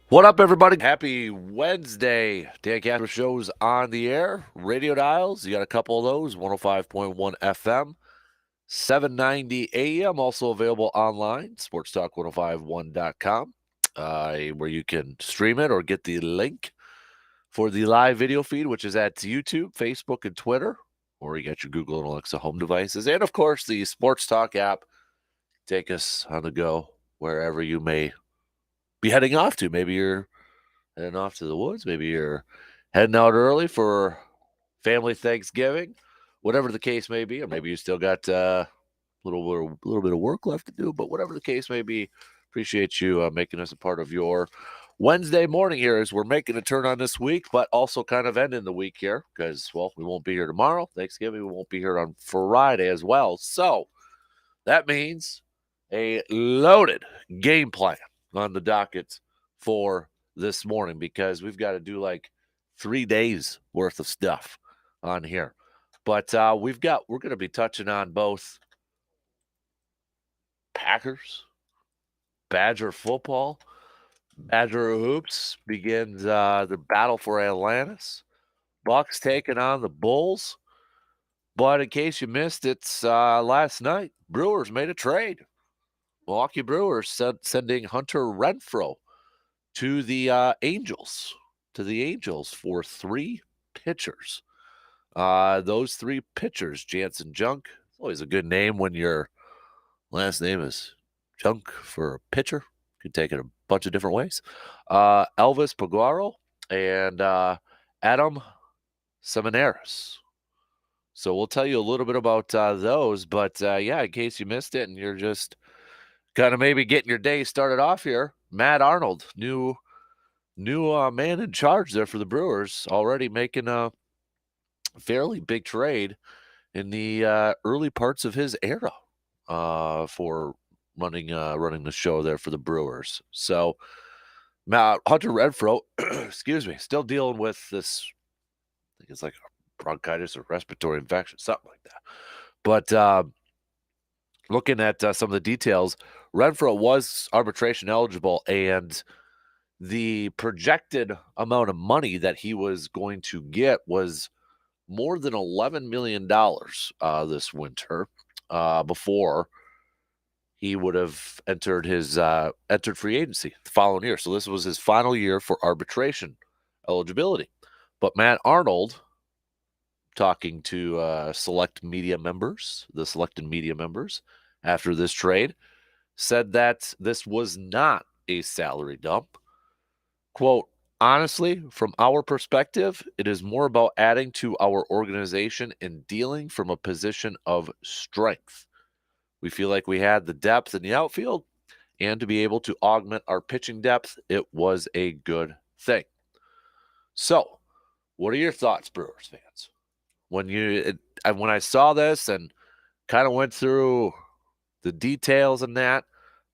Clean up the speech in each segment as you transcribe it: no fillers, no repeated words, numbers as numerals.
What up, everybody? Happy Wednesday. Dan Kasper Show's on the air. Radio dials, you got a couple of those, 105.1 FM, 790 AM, also available online, sportstalk1051.com, where you can stream it or get the link for the live video feed, which is at YouTube, Facebook, and Twitter, or you got your Google and Alexa home devices. And, of course, the Sports Talk app. Take us on the go wherever you may be heading off to. Maybe you're heading off to the woods. Maybe you're heading out early for family Thanksgiving, whatever the case may be, or maybe you still got a little bit of work left to do. But whatever the case may be, appreciate you making us a part of your Wednesday morning here as we're making a turn on this week, but also kind of ending the week here because, well, we won't be here tomorrow. Thanksgiving, we won't be here on Friday as well. So that means a loaded game plan on the docket for this morning because we've got to do like 3 days worth of stuff on here. But we're going to be touching on both Packers, Badger football, Badger hoops begins the battle for Atlantis. Bucks taking on the Bulls. But in case you missed it, last night, Brewers made a trade. Milwaukee Brewers sending Hunter Renfroe to the Angels, for 3 pitchers. Those 3 pitchers, Jansen Junk, always a good name when your last name is Junk for a pitcher. Could take it a bunch of different ways. Elvis Paguaro and Adam Seminaris. So we'll tell you a little bit about those. But yeah, in case you missed it and you're just kind of maybe getting your day started off here, Matt Arnold, new man in charge there for the Brewers, already making a fairly big trade in the early parts of his era for running the show there for the Brewers. So Hunter Renfroe, excuse me, still dealing with this. I think it's like a bronchitis or respiratory infection, something like that. But looking at some of the details, Renfroe was arbitration eligible, and the projected amount of money that he was going to get was more than $11 million this winter before he would have entered free agency the following year. So this was his final year for arbitration eligibility. But Matt Arnold, talking to selected media members after this trade, said that this was not a salary dump. Quote, honestly, from our perspective, it is more about adding to our organization and dealing from a position of strength. We feel like we had the depth in the outfield, and to be able to augment our pitching depth, it was a good thing. So, what are your thoughts, Brewers fans? When I saw this and kind of went through the details and that,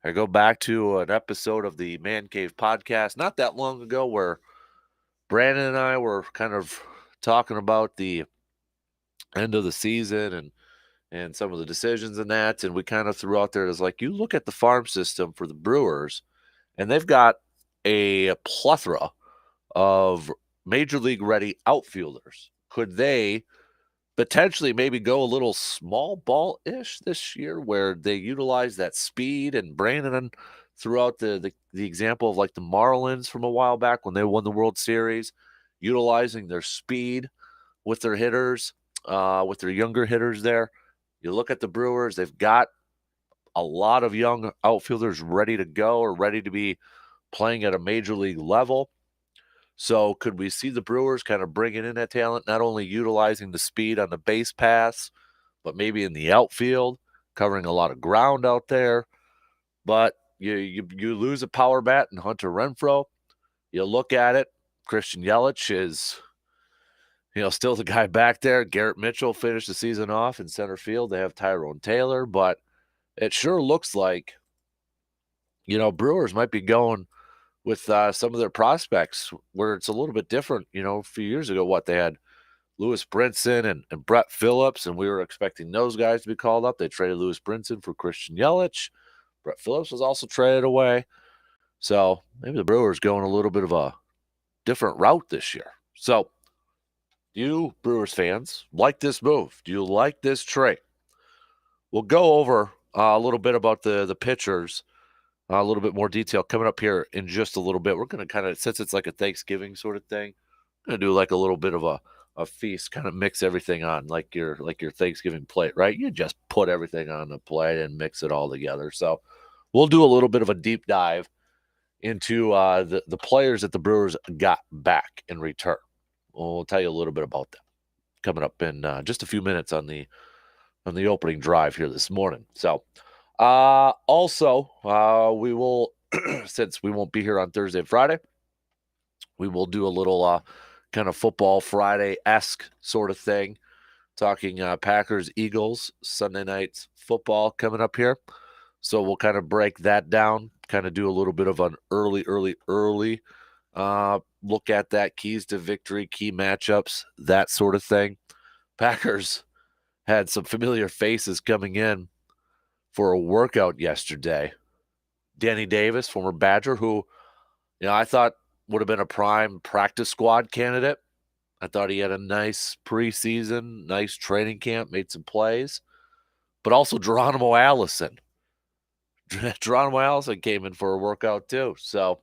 I go back to an episode of the Man Cave podcast not that long ago where Brandon and I were kind of talking about the end of the season and some of the decisions in that, and we kind of threw out there as like, you look at the farm system for the Brewers, and they've got a plethora of major league ready outfielders. Could they potentially maybe go a little small ball-ish this year where they utilize that speed? And Brandon throughout the example of like the Marlins from a while back when they won the World Series, utilizing their speed with their hitters, with their younger hitters there. You look at the Brewers, they've got a lot of young outfielders ready to go or ready to be playing at a major league level. So could we see the Brewers kind of bringing in that talent, not only utilizing the speed on the base paths, but maybe in the outfield, covering a lot of ground out there? But you lose a power bat in Hunter Renfroe. You look at it, Christian Yelich is, still the guy back there. Garrett Mitchell finished the season off in center field. They have Tyrone Taylor, but it sure looks like, Brewers might be going with some of their prospects where it's a little bit different. A few years ago, they had Lewis Brinson and Brett Phillips, and we were expecting those guys to be called up. They traded Lewis Brinson for Christian Yelich. Brett Phillips was also traded away. So maybe the Brewers going a little bit of a different route this year. So, do you Brewers fans like this move? Do you like this trade? We'll go over a little bit about the pitchers, a little bit more detail coming up here in just a little bit. We're going to kind of, since it's like a Thanksgiving sort of thing, going to do like a little bit of a feast, kind of mix everything on like your Thanksgiving plate, right? You just put everything on the plate and mix it all together. So we'll do a little bit of a deep dive into the players that the Brewers got back in return. We'll tell you a little bit about that coming up in just a few minutes on the opening drive here this morning. So also we will since we won't be here on Thursday and Friday, we will do a little kind of football Friday-esque sort of thing, talking Packers Eagles Sunday night football coming up here. So we'll kind of break that down, kind of do a little bit of an early look at that, keys to victory, key matchups, that sort of thing. Packers had some familiar faces coming in for a workout yesterday. Danny Davis, former Badger, who, I thought would have been a prime practice squad candidate. I thought he had a nice preseason, nice training camp, made some plays. But also Geronimo Allison. Geronimo Allison came in for a workout too. So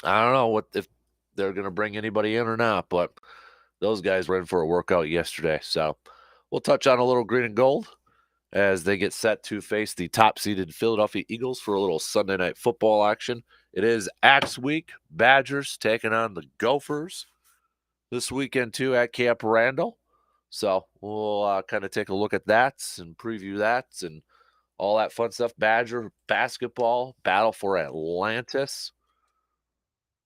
I don't know if they're going to bring anybody in or not, but those guys were in for a workout yesterday. So we'll touch on a little green and gold as they get set to face the top-seeded Philadelphia Eagles for a little Sunday night football action. It is Axe Week. Badgers taking on the Gophers this weekend, too, at Camp Randall. So we'll kind of take a look at that and preview that and all that fun stuff. Badger basketball, battle for Atlantis.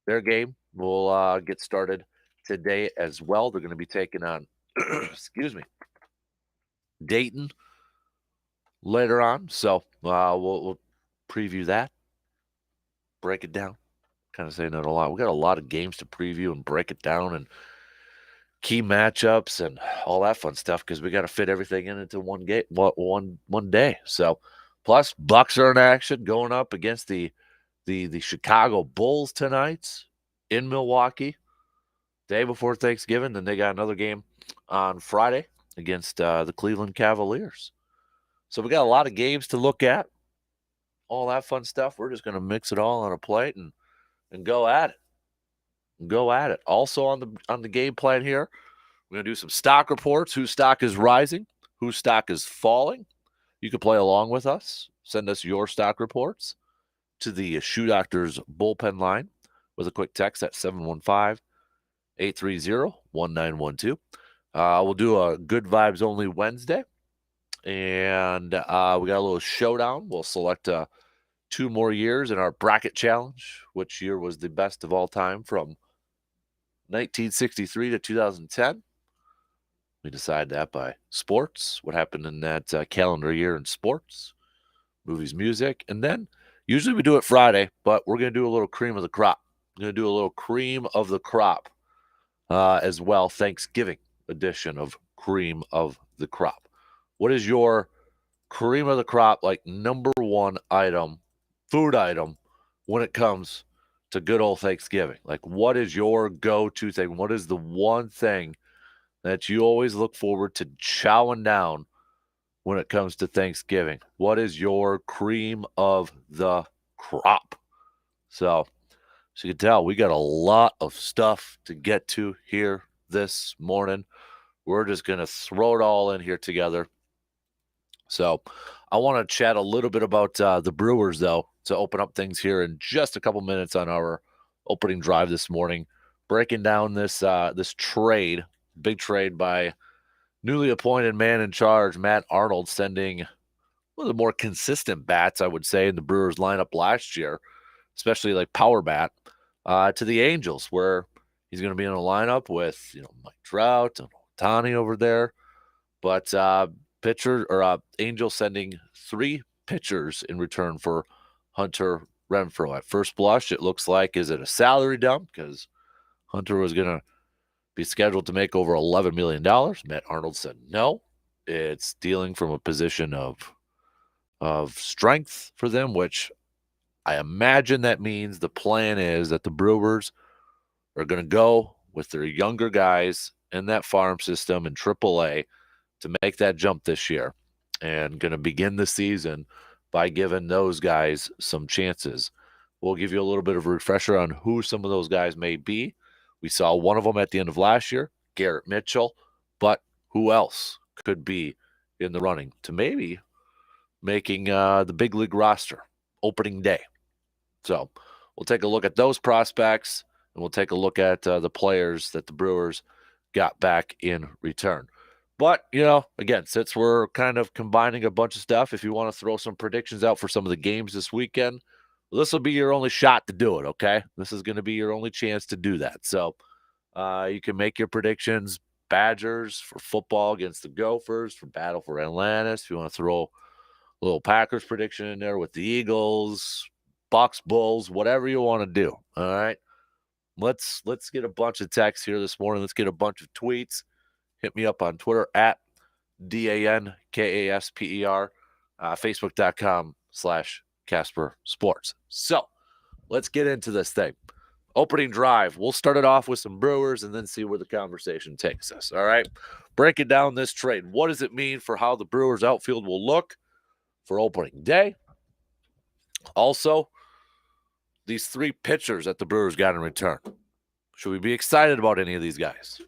Their game will get started today as well. They're going to be taking on, excuse me, Dayton later on. So we'll preview that, break it down. Kind of saying that a lot. We got a lot of games to preview and break it down and key matchups and all that fun stuff because we got to fit everything into one game, one day. So plus Bucks are in action going up against the Chicago Bulls tonight in Milwaukee, day before Thanksgiving. Then they got another game on Friday against the Cleveland Cavaliers. So we got a lot of games to look at, all that fun stuff. We're just going to mix it all on a plate and go at it. Also on the game plan here, we're going to do some stock reports, whose stock is rising, whose stock is falling. You can play along with us. Send us your stock reports to the Shoe Doctors bullpen line with a quick text at 715-830-1912. We'll do a Good Vibes Only Wednesday. And we got a little showdown. We'll select 2 more years in our bracket challenge. Which year was the best of all time from 1963 to 2010? We decide that by sports, what happened in that calendar year in sports, movies, music. And then usually we do it Friday, but we're going to do a little cream of the crop. We're going to do a little cream of the crop as well. Thanksgiving edition of cream of the crop. What is your cream of the crop, like number one item, food item, when it comes to good old Thanksgiving? Like, what is your go-to thing? What is the one thing that you always look forward to chowing down when it comes to Thanksgiving? What is your cream of the crop? So you can tell we got a lot of stuff to get to here this morning. We're just going to throw it all in here together. So I want to chat a little bit about the Brewers, though, to open up things here in just a couple minutes on our opening drive this morning, breaking down this trade, big trade by newly appointed man in charge, Matt Arnold, sending one of the more consistent bats, I would say, in the Brewers lineup last year, especially like power bat, to the Angels, where he's going to be in a lineup with Mike Trout and Ohtani over there. But Angel sending 3 pitchers in return for Hunter Renfroe. At first blush, it looks like, is it a salary dump? Because Hunter was going to be scheduled to make over $11 million. Matt Arnold said no. It's dealing from a position of strength for them, which I imagine that means the plan is that the Brewers are going to go with their younger guys in that farm system in AAA to make that jump this year and going to begin the season by giving those guys some chances. We'll give you a little bit of a refresher on who some of those guys may be. We saw one of them at the end of last year, Garrett Mitchell, but who else could be in the running to maybe making the big league roster opening day? So we'll take a look at those prospects and we'll take a look at the players that the Brewers got back in return. But, again, since we're kind of combining a bunch of stuff, if you want to throw some predictions out for some of the games this weekend, this will be your only shot to do it, okay? This is going to be your only chance to do that. So you can make your predictions. Badgers for football against the Gophers, for Battle for Atlantis. If you want to throw a little Packers prediction in there with the Eagles, Bucks, Bulls, whatever you want to do. All right. Let's get a bunch of texts here this morning. Let's get a bunch of tweets. Hit me up on Twitter at DANKASPER, Facebook.com/Kasper Sports. So let's get into this thing. Opening drive. We'll start it off with some Brewers and then see where the conversation takes us. All right. Breaking down this trade. What does it mean for how the Brewers outfield will look for opening day? Also, these three pitchers that the Brewers got in return. Should we be excited about any of these guys?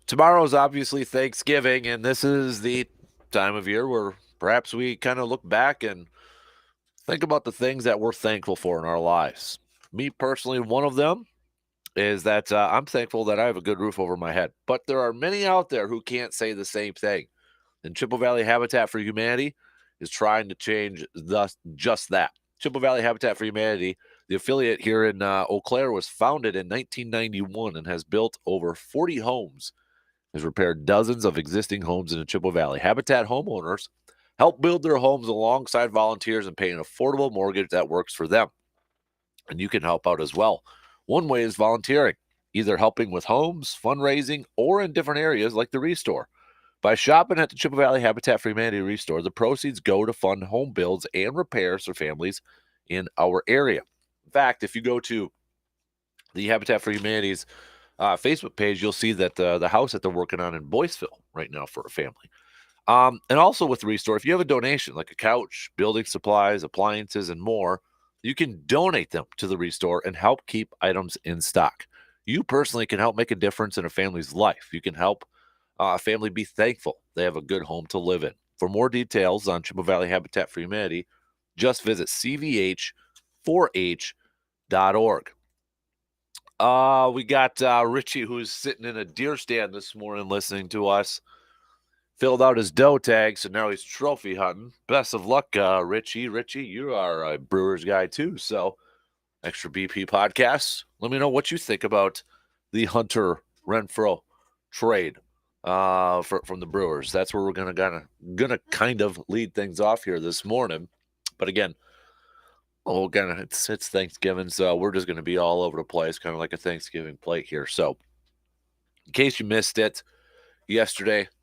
Tomorrow is obviously Thanksgiving, and this is the time of year where perhaps we kind of look back and think about the things that we're thankful for in our lives. Me personally, one of them is that I'm thankful that I have a good roof over my head. But there are many out there who can't say the same thing. And Chippewa Valley Habitat for Humanity is trying to change just that. Chippewa Valley Habitat for Humanity, the affiliate here in Eau Claire, was founded in 1991 and has built over 40 homes, has repaired dozens of existing homes in the Chippewa Valley. Habitat homeowners help build their homes alongside volunteers and pay an affordable mortgage that works for them. And you can help out as well. One way is volunteering, either helping with homes, fundraising, or in different areas like the Restore. By shopping at the Chippewa Valley Habitat for Humanity Restore, the proceeds go to fund home builds and repairs for families in our area. In fact, if you go to the Habitat for Humanity's Facebook page, you'll see that the house that they're working on in Boyceville right now for a family. And also with the Restore, if you have a donation like a couch, building supplies, appliances, and more, you can donate them to the Restore and help keep items in stock. You personally can help make a difference in a family's life. You can help a family be thankful they have a good home to live in. For more details on Chippewa Valley Habitat for Humanity, just visit cvh4h.org. We got Richie, who's sitting in a deer stand this morning listening to us. Filled out his doe tag, so now he's trophy hunting. Best of luck, Richie. Richie, you are a Brewers guy too, so Extra BP Podcast. Let me know what you think about the Hunter Renfroe trade from the Brewers. That's where we're gonna kind of lead things off here this morning. But again, it's Thanksgiving, so we're just gonna be all over the place, kind of like a Thanksgiving plate here. So, in case you missed it,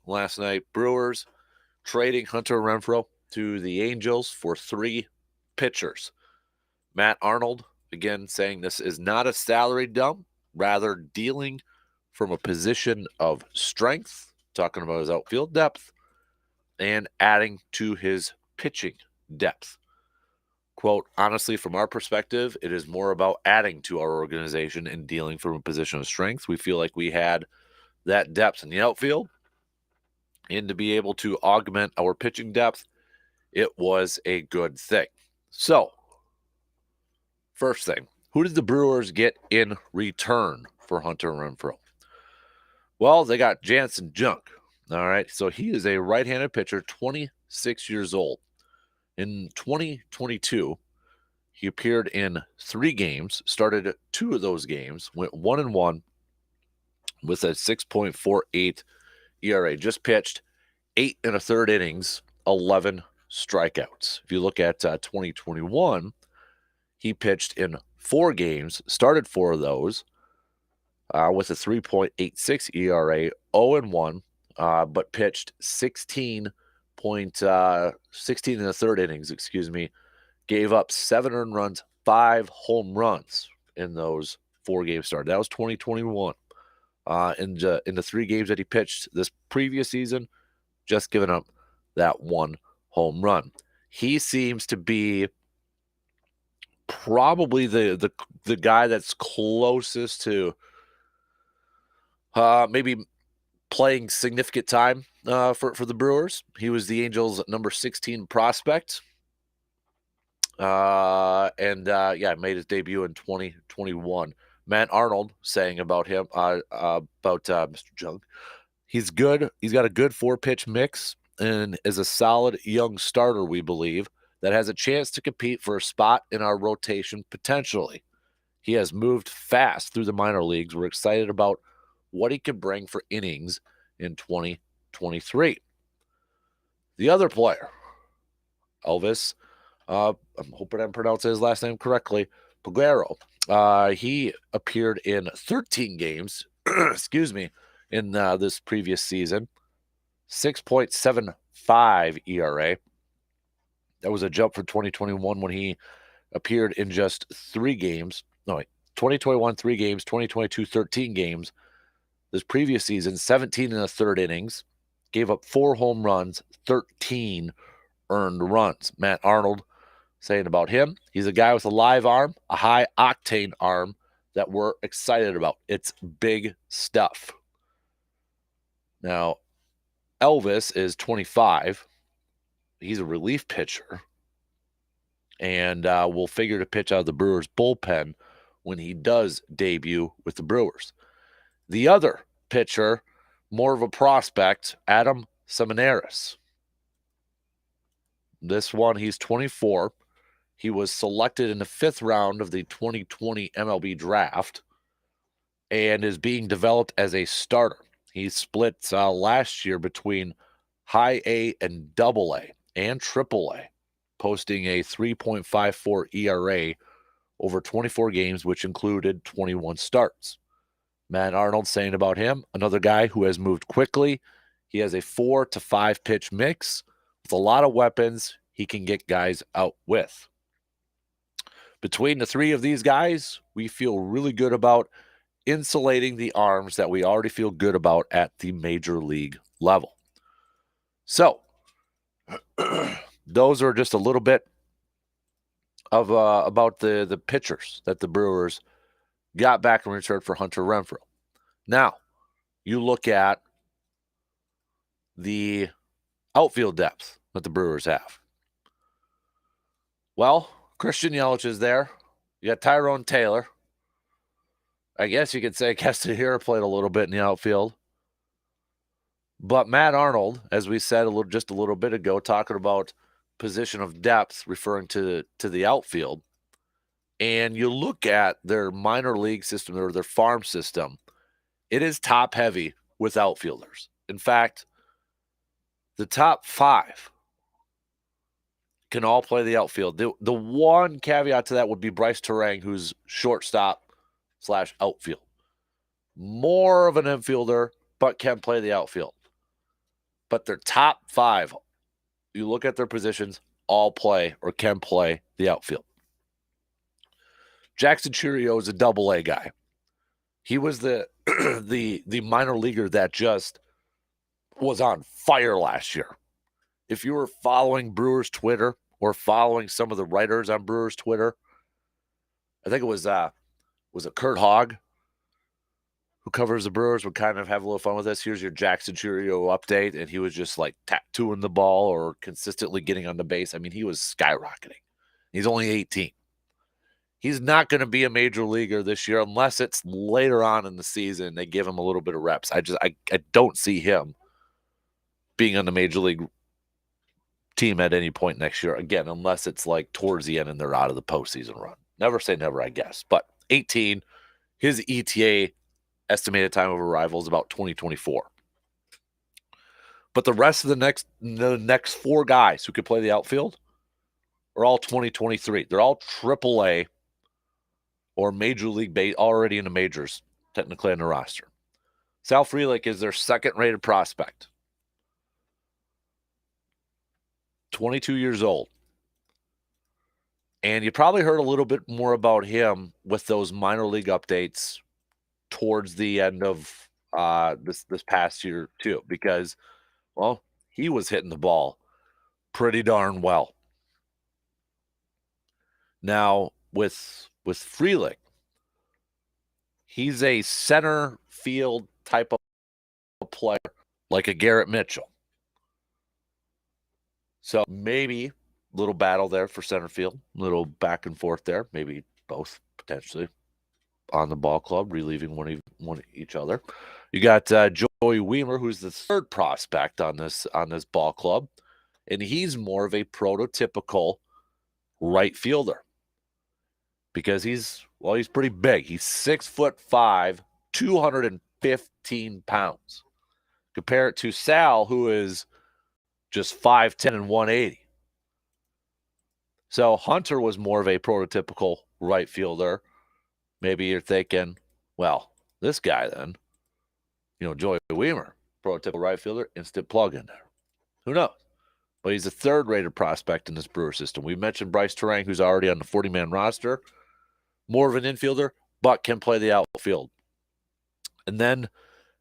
last night, Brewers trading Hunter Renfroe to the Angels for 3 pitchers. Matt Arnold, again, saying this is not a salary dump, rather dealing from a position of strength, talking about his outfield depth, and adding to his pitching depth. Quote, honestly, from our perspective, it is more about adding to our organization and dealing from a position of strength. We feel like we had that depth in the outfield, and to be able to augment our pitching depth, it was a good thing. So, first thing, who did the Brewers get in return for Hunter Renfroe? Well, they got Jansen Junk. All right, so he is a right-handed pitcher, 26 years old. In 2022, he appeared in 3 games, started 2 of those games, went 1-1 with a 6.48 ERA, just pitched 8 1/3 innings, 11 strikeouts. If you look at 2021, he pitched in 4 games, started 4 of those with a 3.86 ERA, 0-1, but pitched 16 1/3 innings, gave up 7 earned runs, 5 home runs in those 4 games started. That was 2021. In the 3 games that he pitched this previous season, just giving up that 1 home run. He seems to be probably the guy that's closest to maybe playing significant time for the Brewers. He was the Angels' number 16 prospect. Made his debut in 2021. Matt Arnold saying about him, about Mr. Junk, he's good. He's got a good 4-pitch mix and is a solid young starter, we believe, that has a chance to compete for a spot in our rotation potentially. He has moved fast through the minor leagues. We're excited about what he can bring for innings in 2023. The other player, Elvis, I'm hoping I'm pronouncing his last name correctly, Peguero. He appeared in 13 games, in this previous season, 6.75 ERA. That was a jump from 2021 when he appeared in just 3 games. 2021, 3 games, 2022, 13 games. This previous season, 17 1/3 innings, gave up 4 home runs, 13 earned runs. Matt Arnold saying about him, he's a guy with a live arm, a high octane arm that we're excited about. It's big stuff. Now, Elvis is 25. He's a relief pitcher and will figure to pitch out of the Brewers bullpen when he does debut with the Brewers. The other pitcher, more of a prospect, Adam Seminaris. This one, he's 24. He was selected in the 5th round of the 2020 MLB draft and is being developed as a starter. He split last year between high A and double A and triple A, posting a 3.54 ERA over 24 games, which included 21 starts. Matt Arnold saying about him, another guy who has moved quickly. He has a 4 to 5 pitch mix with a lot of weapons he can get guys out with. Between the three of these guys, we feel really good about insulating the arms that we already feel good about at the major league level. So, those are just a little bit of about the pitchers that the Brewers got back in return for Hunter Renfroe. Now, you look at the outfield depth that the Brewers have. Well, Christian Yelich is there. You got Tyrone Taylor. I guess you could say Castanera played a little bit in the outfield. But Matt Arnold, as we said just a little bit ago, talking about position of depth, referring to the outfield. And you look at their minor league system or their farm system, it is top heavy with outfielders. In fact, the top 5 can all play the outfield. The one caveat to that would be Bryce Terang, who's shortstop/outfield. More of an infielder, but can play the outfield. But their top 5, you look at their positions, all play or can play the outfield. Jackson Chourio is a double A guy. He was the the minor leaguer that just was on fire last year. If you were following Brewers Twitter or following some of the writers on Brewers Twitter, I think it was it Kurt Hogg who covers the Brewers, would kind of have a little fun with this. Here's your Jackson Chourio update, and he was just like tattooing the ball or consistently getting on the base. I mean, he was skyrocketing. He's only 18. He's not going to be a major leaguer this year unless it's later on in the season. They give him a little bit of reps. I don't see him being on the major league team at any point next year. Again, unless it's like towards the end and they're out of the postseason run. Never say never, I guess. But 18, his ETA estimated time of arrival is about 2024. But the rest of the next 4 guys who could play the outfield are all 2023. They're all AAA or Major League base, already in the majors, technically on the roster. Sal Frelick is their second-rated prospect. 22 years old. And you probably heard a little bit more about him with those minor league updates towards the end of this past year too, because, well, he was hitting the ball pretty darn well. Now, with Frelick, he's a center field type of player, like a Garrett Mitchell. So maybe a little battle there for center field, a little back and forth there, maybe both potentially on the ball club, relieving one each other. You got Joey Weimer, who's the third prospect on this ball club, and he's more of a prototypical right fielder because he's pretty big. He's 6'5", 215 pounds. Compare it to Sal, who is just 5'10" and 180. So Hunter was more of a prototypical right fielder. Maybe you're thinking, well, this guy then, Joey Weimer, prototypical right fielder, instant plug in there. Who knows? But he's a third-rated prospect in this Brewer system. We mentioned Bryce Terang, who's already on the 40-man roster. More of an infielder, but can play the outfield. And then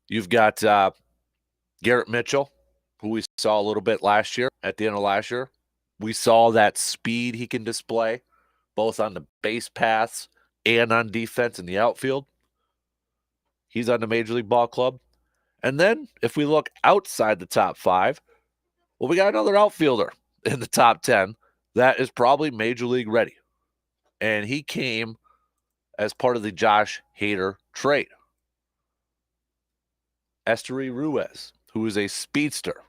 you've got Garrett Mitchell, who we saw a little bit last year, at the end of last year. We saw that speed he can display, both on the base paths and on defense in the outfield. He's on the Major League Ball Club. And then if we look outside the top 5, well, we got another outfielder in the top 10 that is probably major league ready. And he came as part of the Josh Hader trade. Esteury Ruiz, who is a speedster.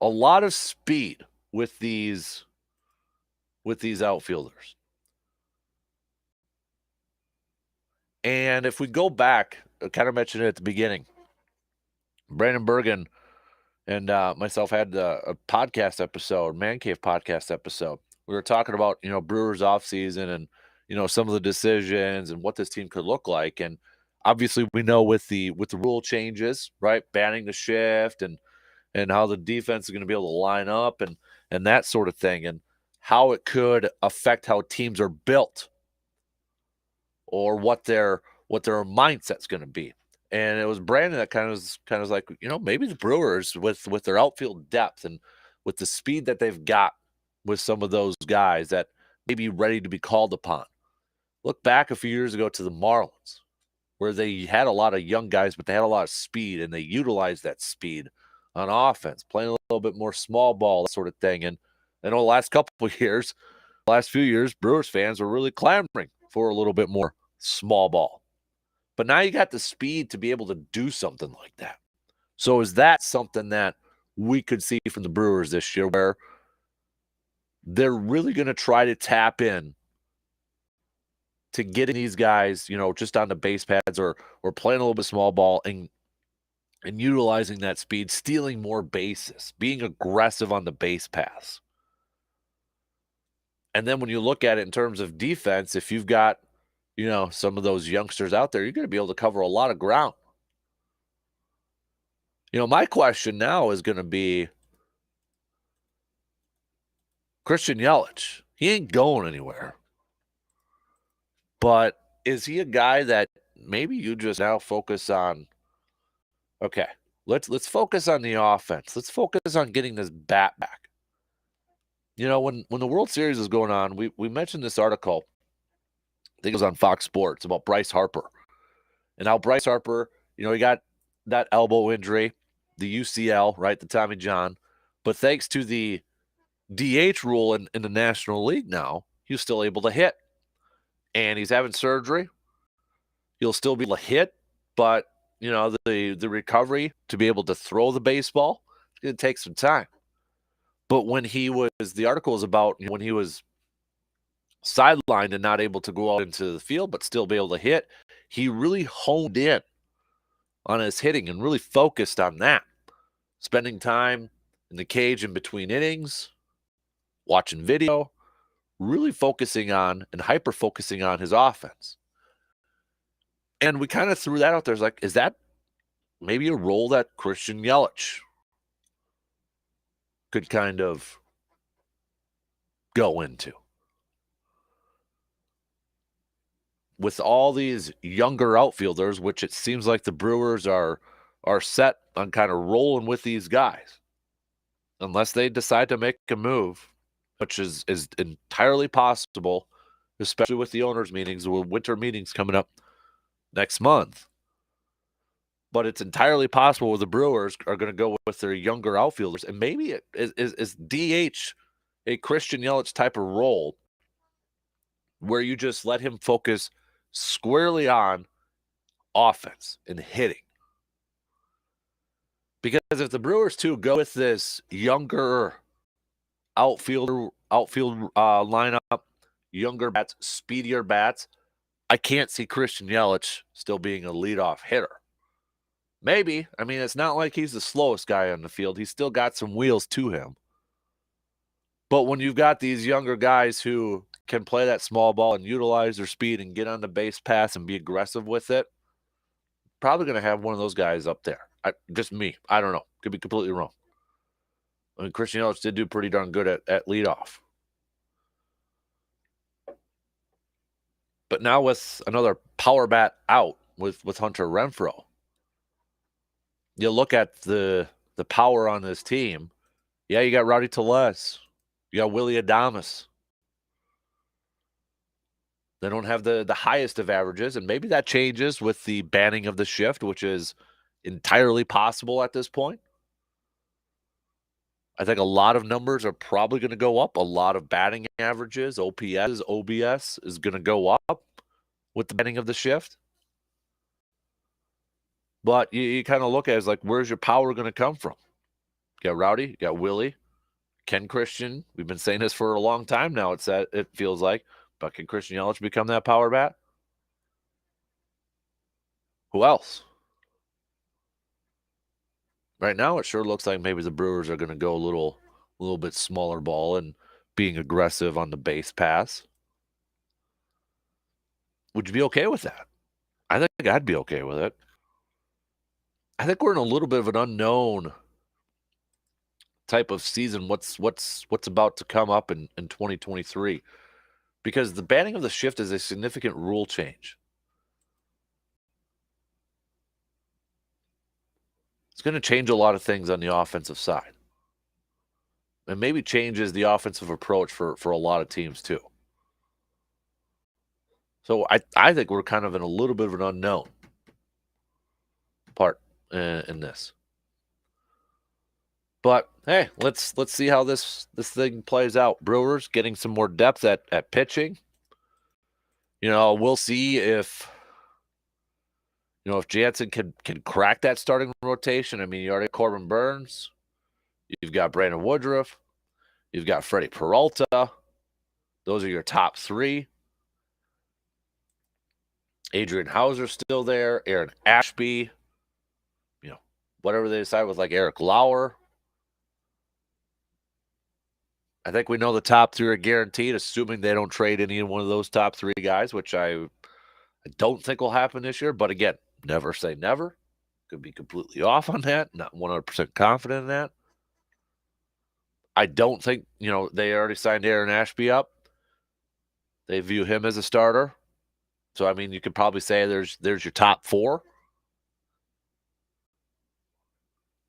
A lot of speed with these outfielders. And if we go back, I kind of mentioned it at the beginning, Brandon Bergen and myself had a podcast episode, Man Cave podcast episode. We were talking about, Brewers offseason and, some of the decisions and what this team could look like. And obviously we know with the rule changes, right, banning the shift and how the defense is going to be able to line up and that sort of thing, and how it could affect how teams are built or what their mindset's going to be. And it was Brandon that kind of like, maybe the Brewers with their outfield depth and with the speed that they've got with some of those guys that may be ready to be called upon. Look back a few years ago to the Marlins, where they had a lot of young guys, but they had a lot of speed, and they utilized that speed on offense, playing a little bit more small ball, that sort of thing. And I know the last few years, Brewers fans were really clamoring for a little bit more small ball. But now you got the speed to be able to do something like that. So is that something that we could see from the Brewers this year, where they're really going to try to tap in to getting these guys, just on the base pads or playing a little bit small ball and utilizing that speed, stealing more bases, being aggressive on the base pass? And then when you look at it in terms of defense, if you've got, some of those youngsters out there, you're going to be able to cover a lot of ground. My question now is going to be Christian Yelich. He ain't going anywhere. But is he a guy that maybe you just now focus on, okay, let's focus on the offense. Let's focus on getting this bat back. When the World Series was going on, we mentioned this article, I think it was on Fox Sports, about Bryce Harper. And how Bryce Harper, he got that elbow injury, the UCL, right, the Tommy John. But thanks to the DH rule in the National League now, he's still able to hit. And he's having surgery. He'll still be able to hit, but, the recovery to be able to throw the baseball, it's going to take some time. But when the article was about when he was sidelined and not able to go out into the field but still be able to hit, he really honed in on his hitting and really focused on that, spending time in the cage in between innings, watching video, really focusing on and hyper-focusing on his offense. And we kind of threw that out there. It's like, is that maybe a role that Christian Yelich could kind of go into? With all these younger outfielders, which it seems like the Brewers are set on kind of rolling with these guys, unless they decide to make a move, which is entirely possible, especially with the owners' meetings, with winter meetings coming up next month. But it's entirely possible where the Brewers are going to go with their younger outfielders, and maybe it is DH a Christian Yelich type of role where you just let him focus squarely on offense and hitting. Because if the Brewers too go with this younger outfield lineup, younger bats, speedier bats, I can't see Christian Yelich still being a leadoff hitter. Maybe. I mean, it's not like he's the slowest guy on the field. He's still got some wheels to him. But when you've got these younger guys who can play that small ball and utilize their speed and get on the base pass and be aggressive with it, probably going to have one of those guys up there. Just me. I don't know. Could be completely wrong. I mean, Christian Yelich did do pretty darn good at leadoff. But now with another power bat out with Hunter Renfroe, you look at the power on this team. Yeah, you got Rowdy Tellez. You got Willy Adames. They don't have the highest of averages, and maybe that changes with the banning of the shift, which is entirely possible at this point. I think a lot of numbers are probably going to go up. A lot of batting averages, OPS, OBS is going to go up with the banning of the shift. But you kind of look at it as like, where's your power going to come from? You got Rowdy, you got Willie, Ken Christian. We've been saying this for a long time now. It feels like, but can Christian Yelich become that power bat? Who else? Right now, it sure looks like maybe the Brewers are going to go a little bit smaller ball and being aggressive on the base pass. Would you be okay with that? I think I'd be okay with it. I think we're in a little bit of an unknown type of season. What's about to come up in 2023? Because the banning of the shift is a significant rule change. It's going to change a lot of things on the offensive side. And maybe changes the offensive approach for a lot of teams too. So I think we're kind of in a little bit of an unknown part in this. But hey, let's see how this thing plays out. Brewers getting some more depth at pitching. We'll see if if Jansen can crack that starting rotation. I mean, you already have Corbin Burns, you've got Brandon Woodruff, you've got Freddie Peralta. Those are your top three. Adrian Hauser's still there. Aaron Ashby. Whatever they decide with like Eric Lauer. I think we know the top three are guaranteed, assuming they don't trade any one of those top three guys, which I don't think will happen this year. But again, never say never. Could be completely off on that. Not 100% confident in that. I don't think, they already signed Aaron Ashby up. They view him as a starter. So, I mean, you could probably say there's your top four.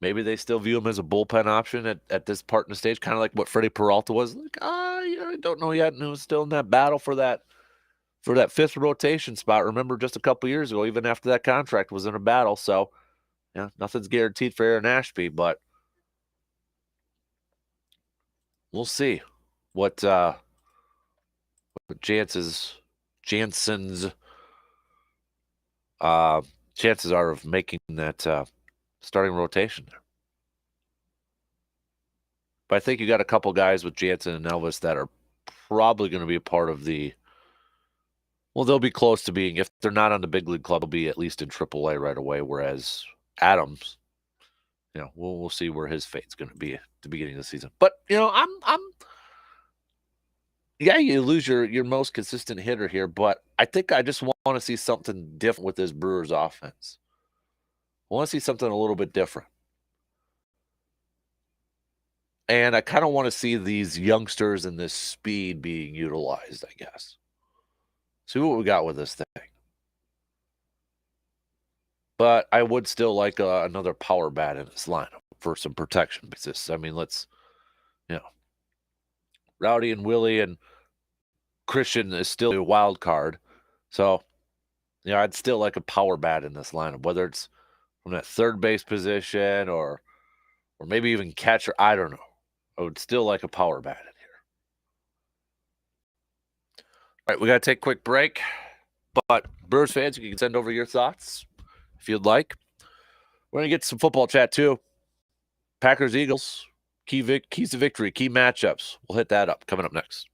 Maybe they still view him as a bullpen option at this part in the stage, kind of like what Freddie Peralta was. Like, I don't know yet. And it was still in that battle for that fifth rotation spot. Remember, just a couple years ago, even after that contract was in a battle. So, yeah, nothing's guaranteed for Aaron Ashby, but we'll see what Jansen's chances are of making that starting rotation there. But I think you got a couple guys with Jansen and Elvis that are probably going to be a part of they'll be close to being, if they're not on the big league club, they'll be at least in AAA right away. Whereas Adams, we'll see where his fate's going to be at the beginning of the season. But you lose your most consistent hitter here, but I think I just want to see something different with this Brewers offense. I want to see something a little bit different. And I kind of want to see these youngsters and this speed being utilized, I guess. See what we got with this thing. But I would still like another power bat in this lineup for some protection basis. I mean, Rowdy and Willie and Christian is still a wild card. So, I'd still like a power bat in this lineup, whether it's from that third base position or maybe even catcher. I don't know. I would still like a power bat in here. All right, we got to take a quick break. But Brewers fans, you can send over your thoughts if you'd like. We're going to get to some football chat too. Packers, Eagles, keys to victory, key matchups. We'll hit that up coming up next.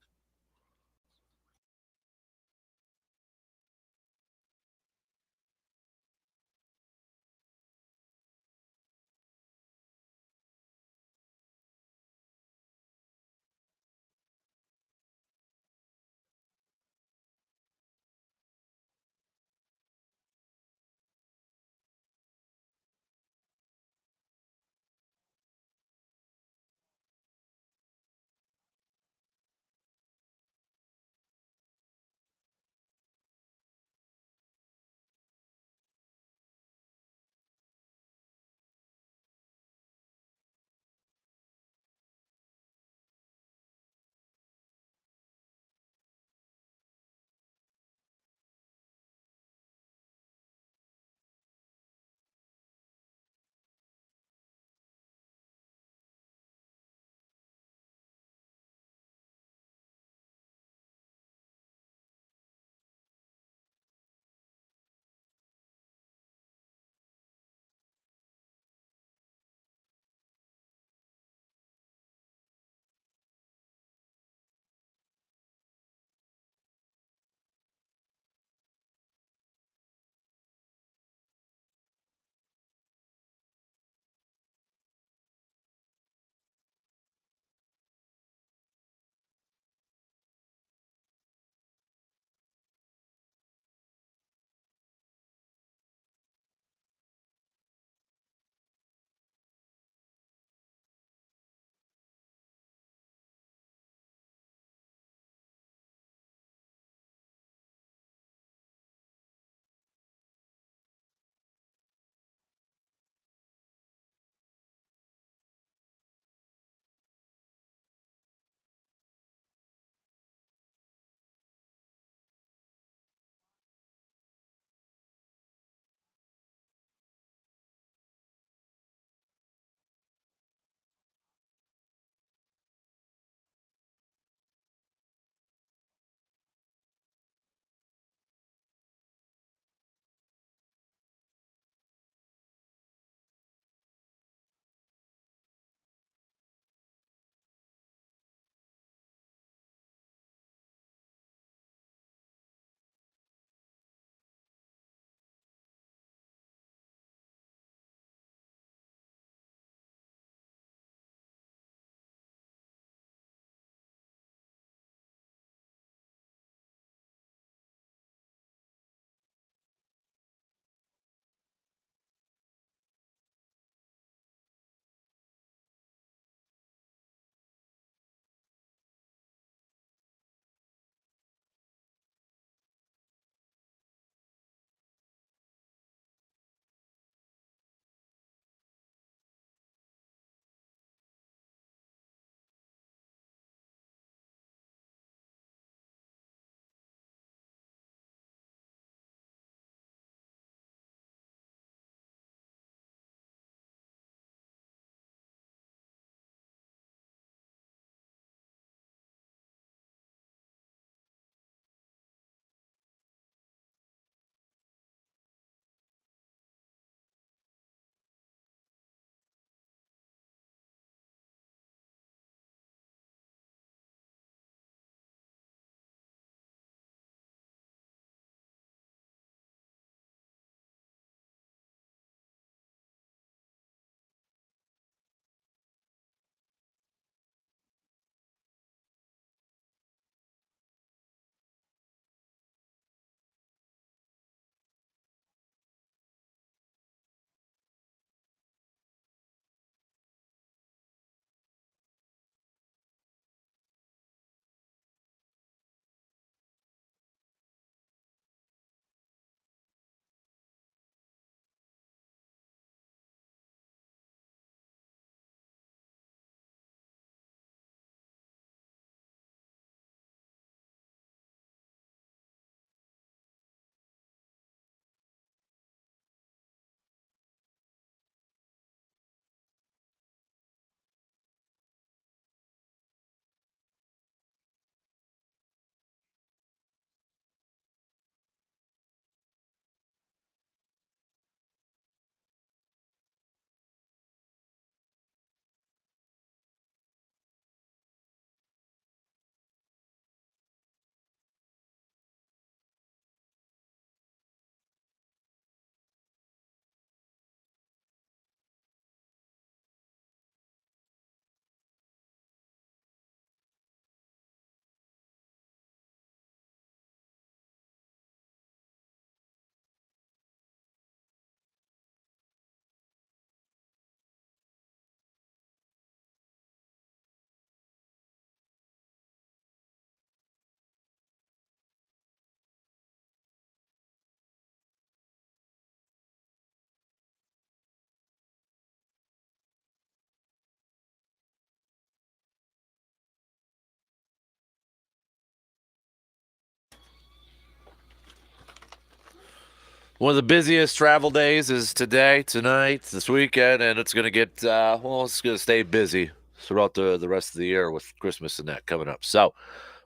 One of the busiest travel days is today, tonight, this weekend, and it's going to get, it's going to stay busy throughout the rest of the year with Christmas and that coming up. So,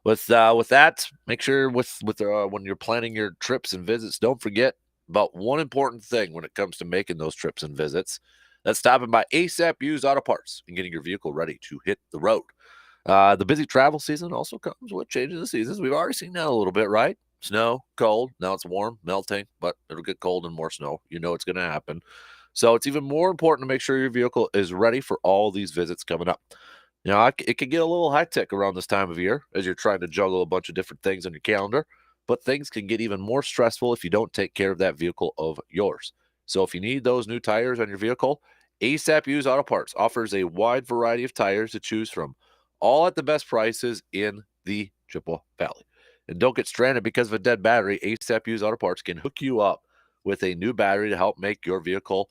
with that, make sure when you're planning your trips and visits, don't forget about one important thing when it comes to making those trips and visits. That's stopping by ASAP Used Auto Parts and getting your vehicle ready to hit the road. The busy travel season also comes with changing the seasons. We've already seen that a little bit, right? Snow, cold. Now it's warm, melting, but it'll get cold and more snow. You know it's going to happen. So it's even more important to make sure your vehicle is ready for all these visits coming up. You know, it can get a little hectic around this time of year as you're trying to juggle a bunch of different things on your calendar, but things can get even more stressful if you don't take care of that vehicle of yours. So if you need those new tires on your vehicle, ASAP Used Auto Parts offers a wide variety of tires to choose from, all at the best prices in the Chippewa Valley. And don't get stranded because of a dead battery. ASAP Used Auto Parts can hook you up with a new battery to help make your vehicle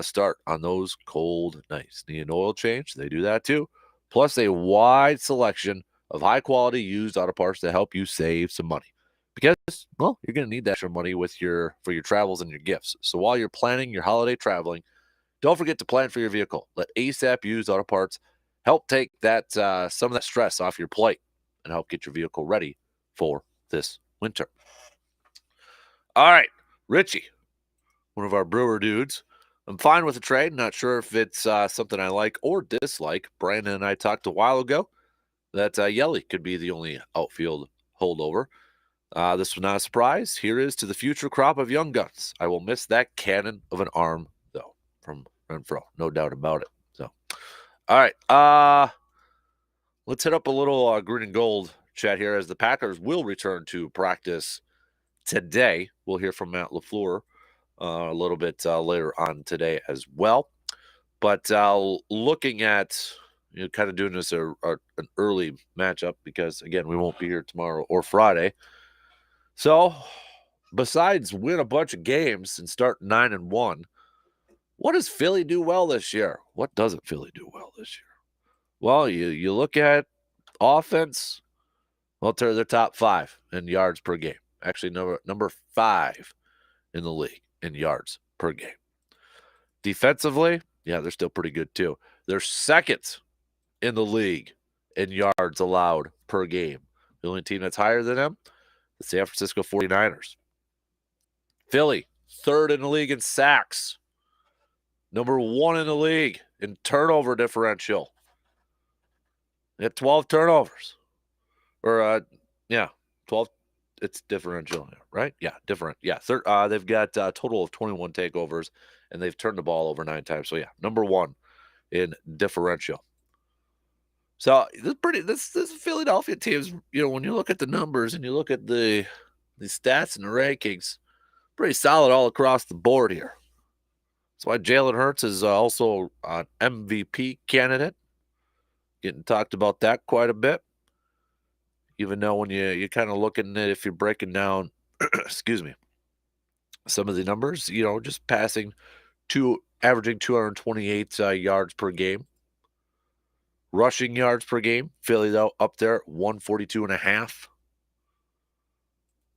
start on those cold nights. Need an oil change? They do that too. Plus a wide selection of high-quality used auto parts to help you save some money. Because, well, you're going to need that extra money for your travels and your gifts. So while you're planning your holiday traveling, don't forget to plan for your vehicle. Let ASAP Used Auto Parts help take that some of that stress off your plate and help get your vehicle ready for this winter. All right, Richie, one of our brewer dudes. I'm fine with the trade. Not sure if it's something I like or dislike. Brandon and I talked a while ago that Yelly could be the only outfield holdover. This was not a surprise. Here is to the future crop of young guns. I will miss that cannon of an arm, though, from Renfro. No doubt about it. So, all right. Let's hit up a little green and gold chat here as the Packers will return to practice today. We'll hear from Matt LaFleur a little bit later on today as well. But looking at, kind of doing this an early matchup because, again, we won't be here tomorrow or Friday. So besides win a bunch of games and start 9-1, what does Philly do well this year? What doesn't Philly do well this year? Well, you look at offense, well, they're top 5 in yards per game. Actually, number 5 in the league in yards per game. Defensively, yeah, they're still pretty good too. They're second in the league in yards allowed per game. The only team that's higher than them, the San Francisco 49ers. Philly, third in the league in sacks. Number 1 in the league in turnover differential. They have 12 turnovers. Or, 12. It's differential, right? Yeah, different. Yeah, they've got a total of 21 takeovers, and they've turned the ball over 9 times. So, yeah, number 1 in differential. So, this Philadelphia team's, when you look at the numbers and you look at the stats and the rankings, pretty solid all across the board here. That's why Jalen Hurts is also an MVP candidate. Getting talked about that quite a bit. Even though when you kind of looking at, if you're breaking down, excuse me, some of the numbers, just averaging 228 yards per game. Rushing yards per game, Philly, though, up there at 142.5.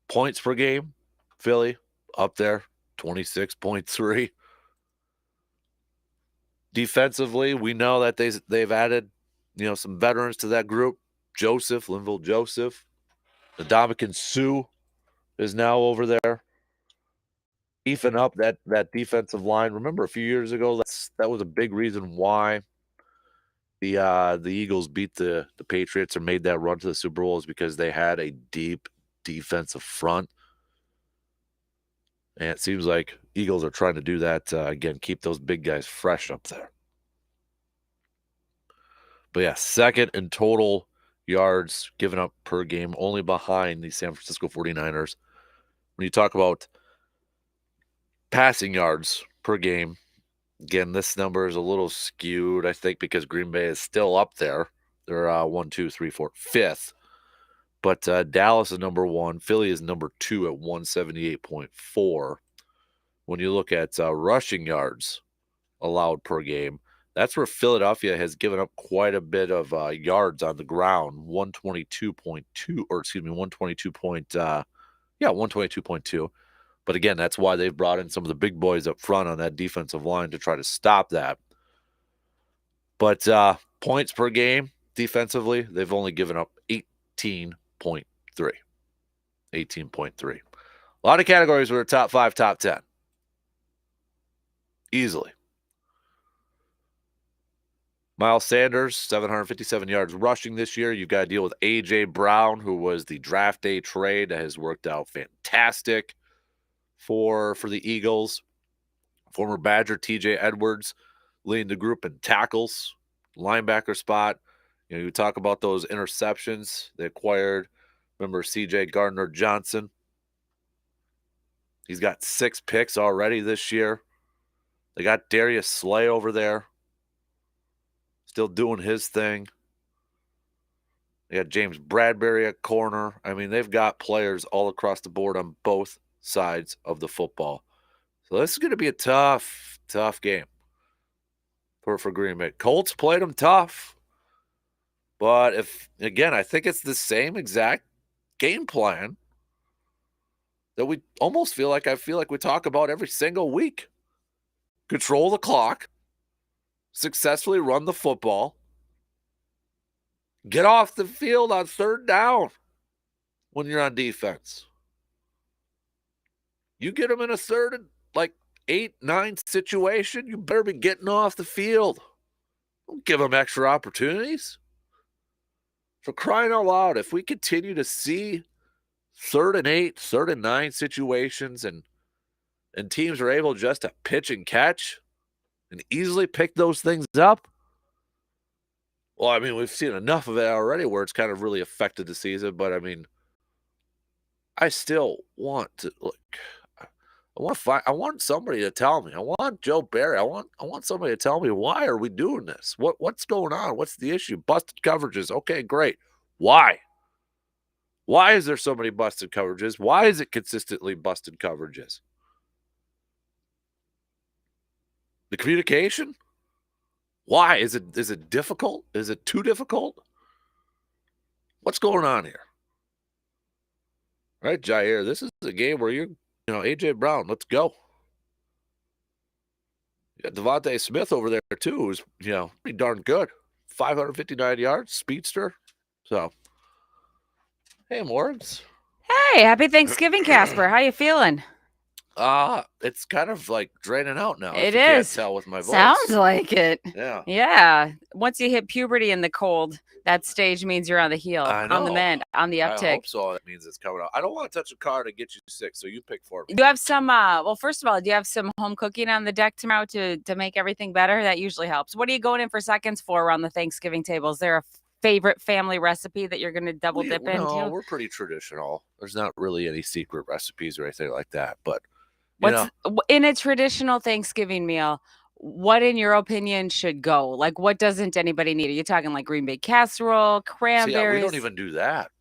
Points per game, Philly, up there, 26.3. Defensively, we know that they've added, some veterans to that group. Linville Joseph, Ndamukong Suh is now over there, beefing up that defensive line. Remember a few years ago, that was a big reason why the Eagles beat the Patriots or made that run to the Super Bowl, is because they had a deep defensive front. And it seems like Eagles are trying to do that again, keep those big guys fresh up there. But yeah, second in total yards given up per game, only behind the San Francisco 49ers. When you talk about passing yards per game, again, this number is a little skewed, I think, because Green Bay is still up there. They're 1, 2, 3, 4, 5th. But Dallas is number 1. Philly is number 2 at 178.4. When you look at rushing yards allowed per game, that's where Philadelphia has given up quite a bit of yards on the ground, 122.2, or excuse me, 122.2. But again, that's why they've brought in some of the big boys up front on that defensive line to try to stop that. But points per game defensively, they've only given up 18.3. 18.3. A lot of categories were top 5, top 10. Easily. Miles Sanders, 757 yards rushing this year. You've got to deal with A.J. Brown, who was the draft day trade that has worked out fantastic for the Eagles. Former Badger T.J. Edwards leading the group in tackles, linebacker spot. You talk about those interceptions they acquired. Remember C.J. Gardner-Johnson? He's got 6 picks already this year. They got Darius Slay over there, still doing his thing. They got James Bradbury at corner. I mean, they've got players all across the board on both sides of the football. So this is going to be a tough game for Green Bay. Colts played them tough. But I think it's the same exact game plan that I feel like we talk about every single week. Control the clock, successfully run the football, get off the field on third down when you're on defense. You get them in a third and 8, 9 situation, you better be getting off the field. Don't give them extra opportunities. For crying out loud, if we continue to see 3rd and 8, 3rd and 9 situations and teams are able just to pitch and catch and easily pick those things up, well, I mean, we've seen enough of it already where it's kind of really affected the season. But I mean, I still want to I want somebody to tell me. I want Joe Barry. I want somebody to tell me, why are we doing this? What's going on? What's the issue? Busted coverages. Okay, great. Why? Why is there so many busted coverages? Why is it consistently busted coverages? The communication? Why? Is it difficult? Is it too difficult? What's going on here? All right, Jair, this is a game where A.J. Brown, let's go. You got Devontae Smith over there, too, who's, pretty darn good. 559 yards, speedster. So, hey, Morgs. Hey, happy Thanksgiving, Kasper. How you feeling? It's kind of draining out now. It You is. can't tell with my voice. Sounds like it. Yeah. Yeah. Once you hit puberty in the cold, that stage means you're on the heel, I know. on the mend, on the I uptick. hope so. That means it's coming out. I don't want to touch a car to get you sick, so you pick for me. Do you have some, well, first of all, do you have some home cooking on the deck tomorrow to make everything better? That usually helps. What are you going in for seconds for around the Thanksgiving table? Is there a favorite family recipe that you're going to double dip into? No, we're pretty traditional. There's not really any secret recipes or anything like that, but what's in a traditional Thanksgiving meal? What, in your opinion, should go? What doesn't anybody need? Are you talking green bay casserole, cranberries? We don't even do that.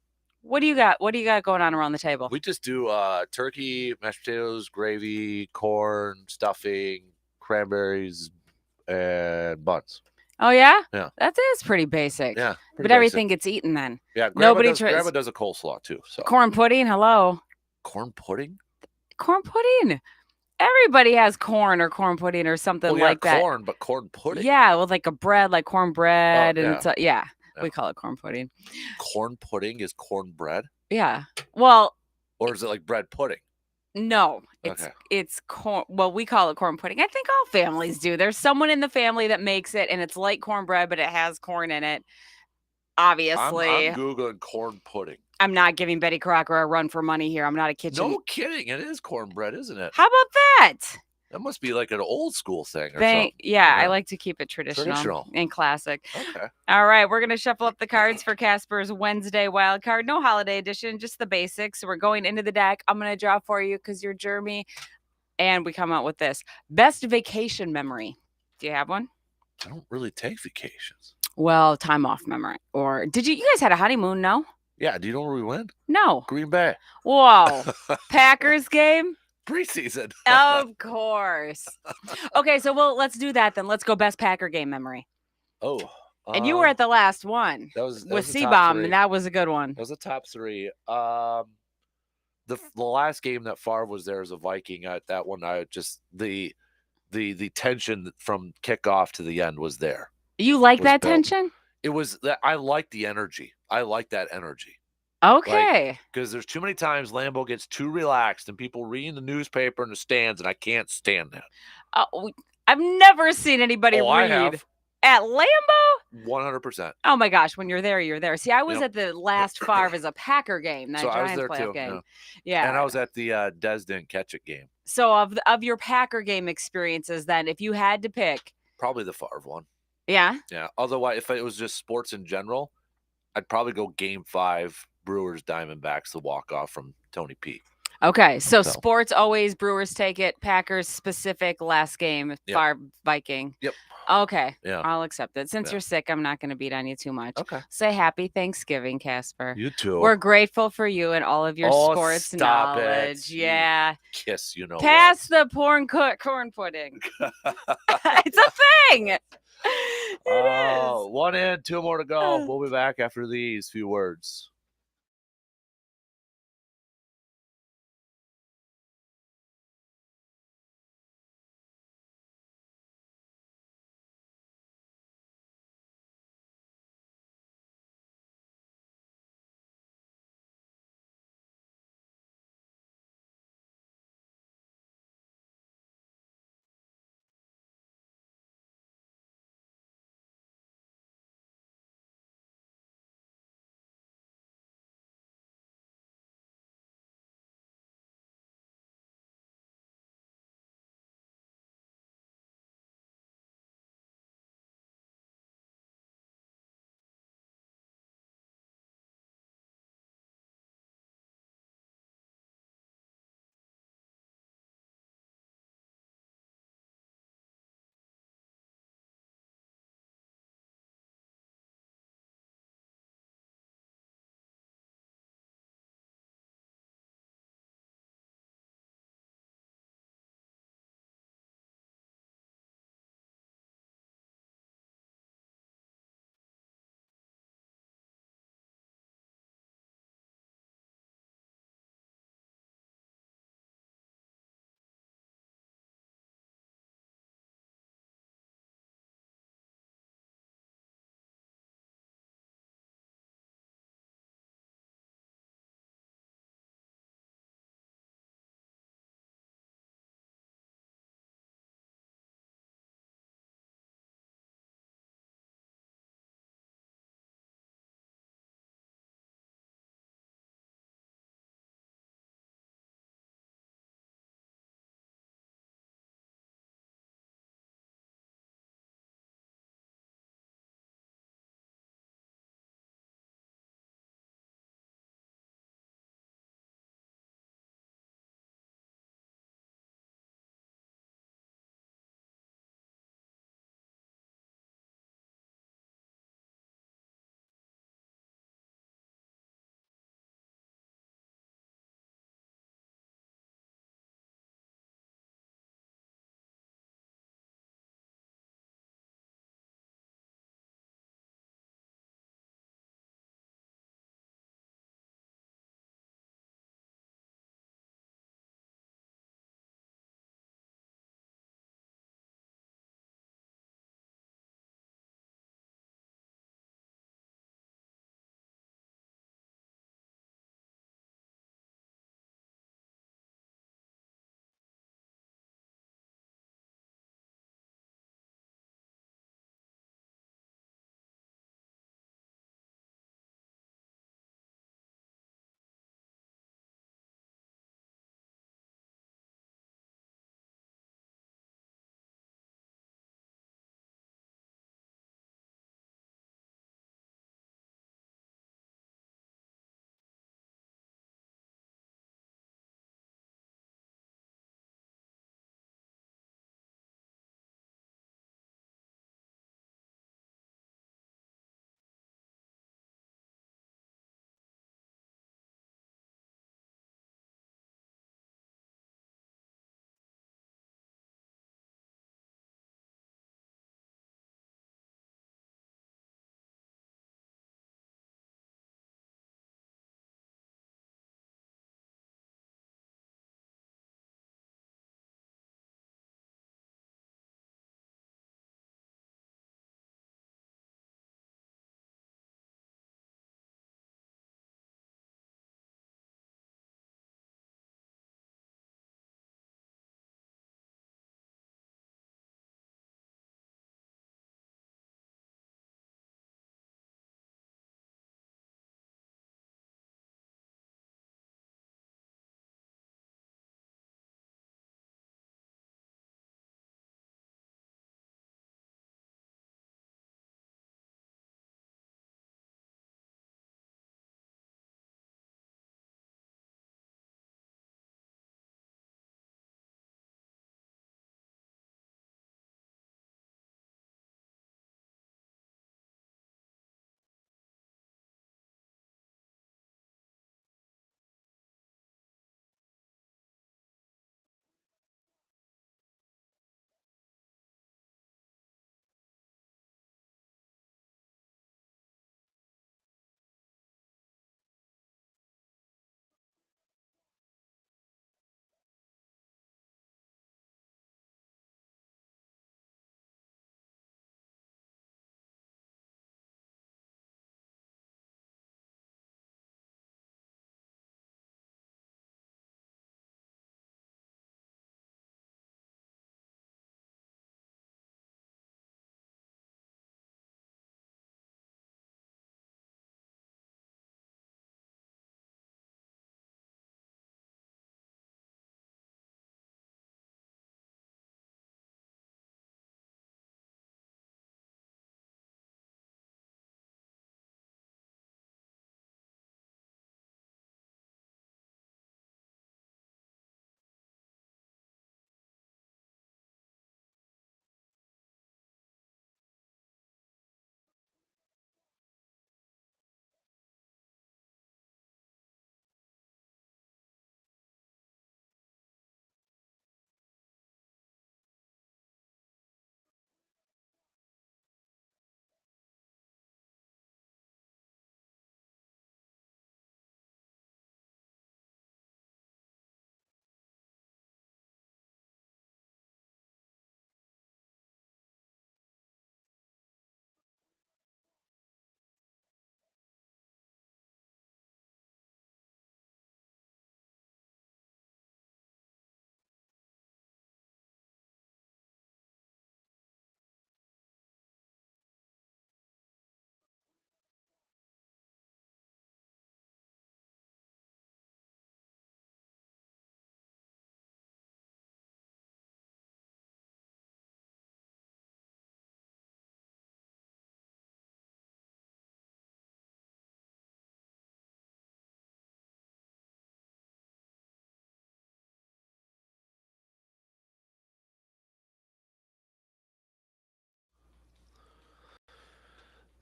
What do you got? What do you got going on around the table? We just do turkey, mashed potatoes, gravy, corn, stuffing, cranberries, and buns. Oh, yeah? Yeah. That is pretty basic. Yeah. But everything gets eaten then. Yeah. Grandma does a coleslaw, too. So. Corn pudding? Hello? Corn pudding? Corn pudding. Everybody has corn or corn pudding or something like that. Corn, but corn pudding. Yeah, with a bread, like cornbread. Oh, and yeah. We call it corn pudding. Corn pudding is cornbread? Yeah. Well. Or is it like bread pudding? No, it's corn. Well, we call it corn pudding. I think all families do. There's someone in the family that makes it, and it's like cornbread, but it has corn in it. Obviously. I'm Googling corn pudding. I'm not giving Betty Crocker a run for money here. I'm not a kitchen. No kidding. It is cornbread, isn't it? How about that? That must be like an old school thing or something. Yeah, I like to keep it traditional and classic. Okay. All right, we're going to shuffle up the cards for Kasper's Wednesday wild card. No holiday edition, just the basics. So we're going into the deck. I'm going to draw for you because you're Jeremy. And we come out with this. Best vacation memory. Do you have one? I don't really take vacations. Well, time off memory. Or did you guys had a honeymoon, no? Yeah. Do you know where we went? No. Green Bay. Whoa. Packers game? Preseason. Of course. Okay, so let's do that then. Let's go best Packer game memory. Oh. And you were at the last one. That was with C-Bomb, and that was a good one. That was a top 3. the last game that Favre was there as a Viking, that one I just the tension from kickoff to the end was there. You like Was that built. tension? It was that I like the energy. I like that energy. Like, Okay. because there's too many times Lambeau gets too relaxed and people reading the newspaper in the stands, and I can't stand that. I've never seen anybody Oh, I read have at Lambeau. 100%. Oh my gosh, when you're there, you're there. See, I was Yep. at the last Favre as a Packer game, So that I was Giants there playoff too. game. And I Yeah. was at the Des didn't catch it game. So of your Packer game experiences, then, if you had to pick, Probably the Favre one. yeah. Yeah. Otherwise, if it was just sports in general, I'd probably go Game 5, Brewers Diamondbacks, the walk off from Tony P. Okay, so So. sports always Brewers take it. Packers specific last game, Yep. Favre Viking. Yep. Okay, Yeah. I'll accept it. Since Yeah. you're sick, I'm not going to beat on you too much. Okay. Say happy Thanksgiving, Casper. You too. We're grateful for you and all of your sports stop knowledge. It. Yeah. Kiss, you know. Pass the corn pudding. It's a thing. It is. One in, two more to go. We'll be back after these few words.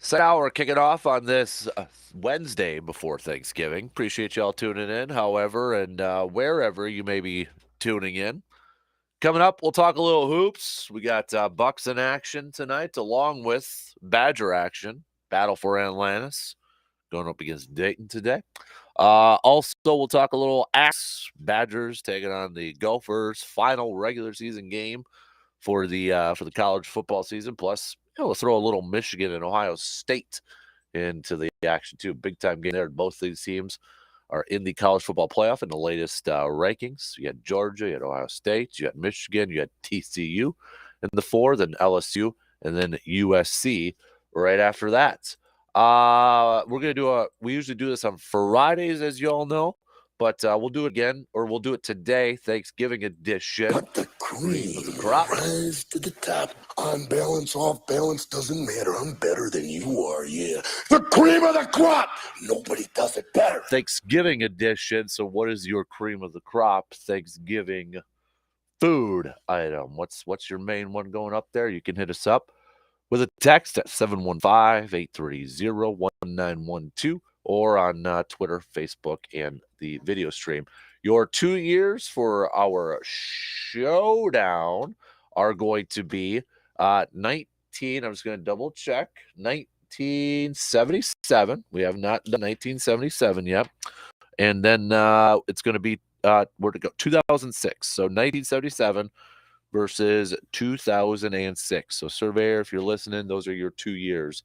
Second hour kicking off on this Wednesday before Thanksgiving. Appreciate y'all tuning in, however, and wherever you may be tuning in. Coming up, we'll talk a little hoops. We got Bucks in action tonight, along with Badger action. Battle for Atlantis going up against Dayton today. Also, we'll talk a little Axe Badgers taking on the Gophers. Final regular season game for the college football season. Plus, we'll throw a little Michigan and Ohio State into the action too. Big time game there. Both these teams are in the college football playoff in the latest rankings. You had Georgia, you had Ohio State, you had Michigan, you had TCU in the four, then LSU, and then USC right after that. We're gonna we usually do this on Fridays, as you all know, but we'll do it again, or we'll do it today, Thanksgiving edition. But the cream of the crop rise to the top. On balance, off balance, doesn't matter. I'm better than you are, yeah. The cream of the crop! Nobody does it better. Thanksgiving edition. So what is your cream of the crop Thanksgiving food item? What's your main one going up there? You can hit us up with a text at 715-830-1912 or on Twitter, Facebook, and the video stream. Your 2 years for our showdown are going to be 19. I'm just going to double check. 1977. We have not done 1977 yet. And then it's going to be where to go? 2006. So 1977 versus 2006. So Surveyor, if you're listening, those are your 2 years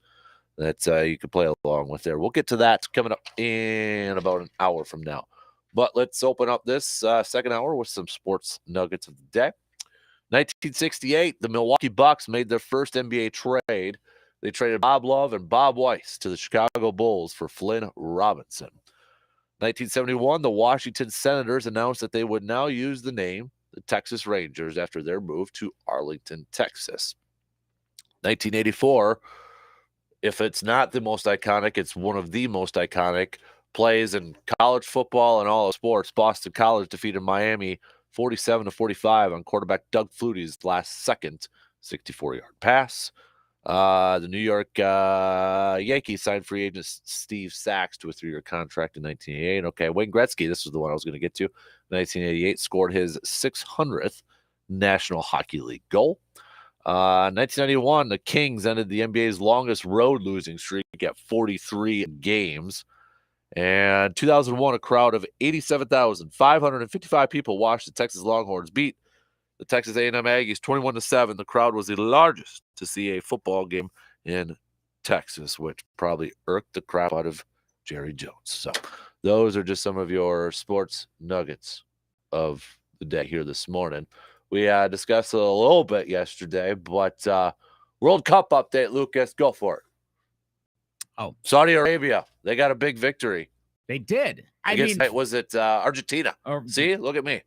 that you can play along with there. We'll get to that coming up in about an hour from now. But let's open up this second hour with some sports nuggets of the day. 1968, the Milwaukee Bucks made their first NBA trade. They traded Bob Love and Bob Weiss to the Chicago Bulls for Flynn Robinson. 1971, the Washington Senators announced that they would now use the name the Texas Rangers after their move to Arlington, Texas. 1984, if it's not the most iconic, it's one of the most iconic plays in college football and all of sports. Boston College defeated Miami 47-45 on quarterback Doug Flutie's last second 64-yard pass. The New York Yankees signed free agent Steve Sachs to a 3-year contract in 1988. Okay, Wayne Gretzky, this was the one I was going to get to. 1988 scored his 600th National Hockey League goal. 1991, the Kings ended the NBA's longest road losing streak at 43 games. And 2001, a crowd of 87,555 people watched the Texas Longhorns beat the Texas A&M Aggies 21-7. The crowd was the largest to see a football game in Texas, which probably irked the crap out of Jerry Jones. So those are just some of your sports nuggets of the day here this morning. We discussed it a little bit yesterday, but World Cup update, Lucas, go for it. Oh, Saudi Arabia, they got a big victory. They did. I guess was it Argentina? See, look at me.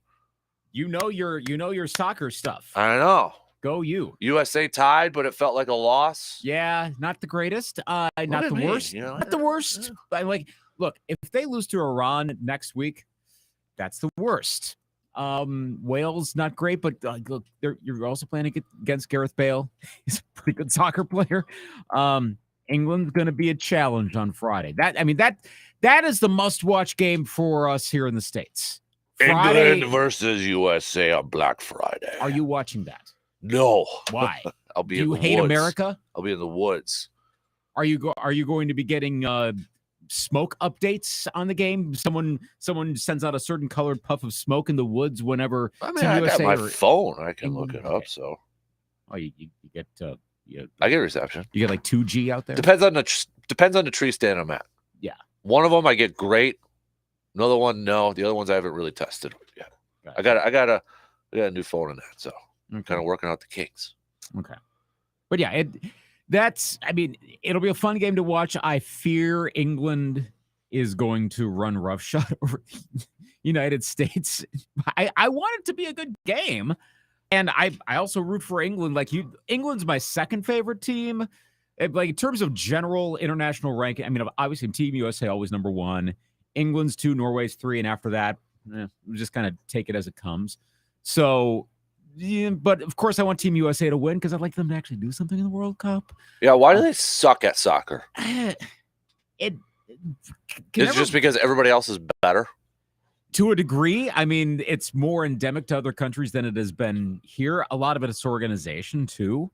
You know your soccer stuff. I know. Go you. USA tied, but it felt like a loss. Yeah, not the greatest. Not the worst. You know? Not the worst. Yeah. Look, if they lose to Iran next week, that's the worst. Wales, not great, but look, you're also playing against Gareth Bale. He's a pretty good soccer player. England's going to be a challenge on Friday. That is the must-watch game for us here in the States. England versus USA on Black Friday. Are you watching that? No. Why? I'll be. Do in you the hate woods. America? I'll be in the woods. Are you going to be getting smoke updates on the game? Someone sends out a certain colored puff of smoke in the woods whenever. I mean, I got my phone. I can look it up. Okay. So. Oh, you get. I get reception. You get like 2G out there. Depends on the tree stand I'm at. Yeah. One of them I get great. Another one, no. The other ones I haven't really tested yet. Gotcha. I got a new phone in that, so I'm kind of working out the kinks. Okay. But yeah, it'll be a fun game to watch. I fear England is going to run roughshod over the United States. I want it to be a good game. And I also root for England. England's my second favorite team. In terms of general international ranking, I mean, obviously Team USA always number one. England's 2, Norway's 3, and after that, we just kind of take it as it comes. So Yeah, but of course, I want Team USA to win because I'd like them to actually do something in the World Cup. Yeah, why do they suck at soccer? It It's just because everybody else is better. to a degree. I mean, it's more endemic to other countries than it has been here. A lot of it is organization too.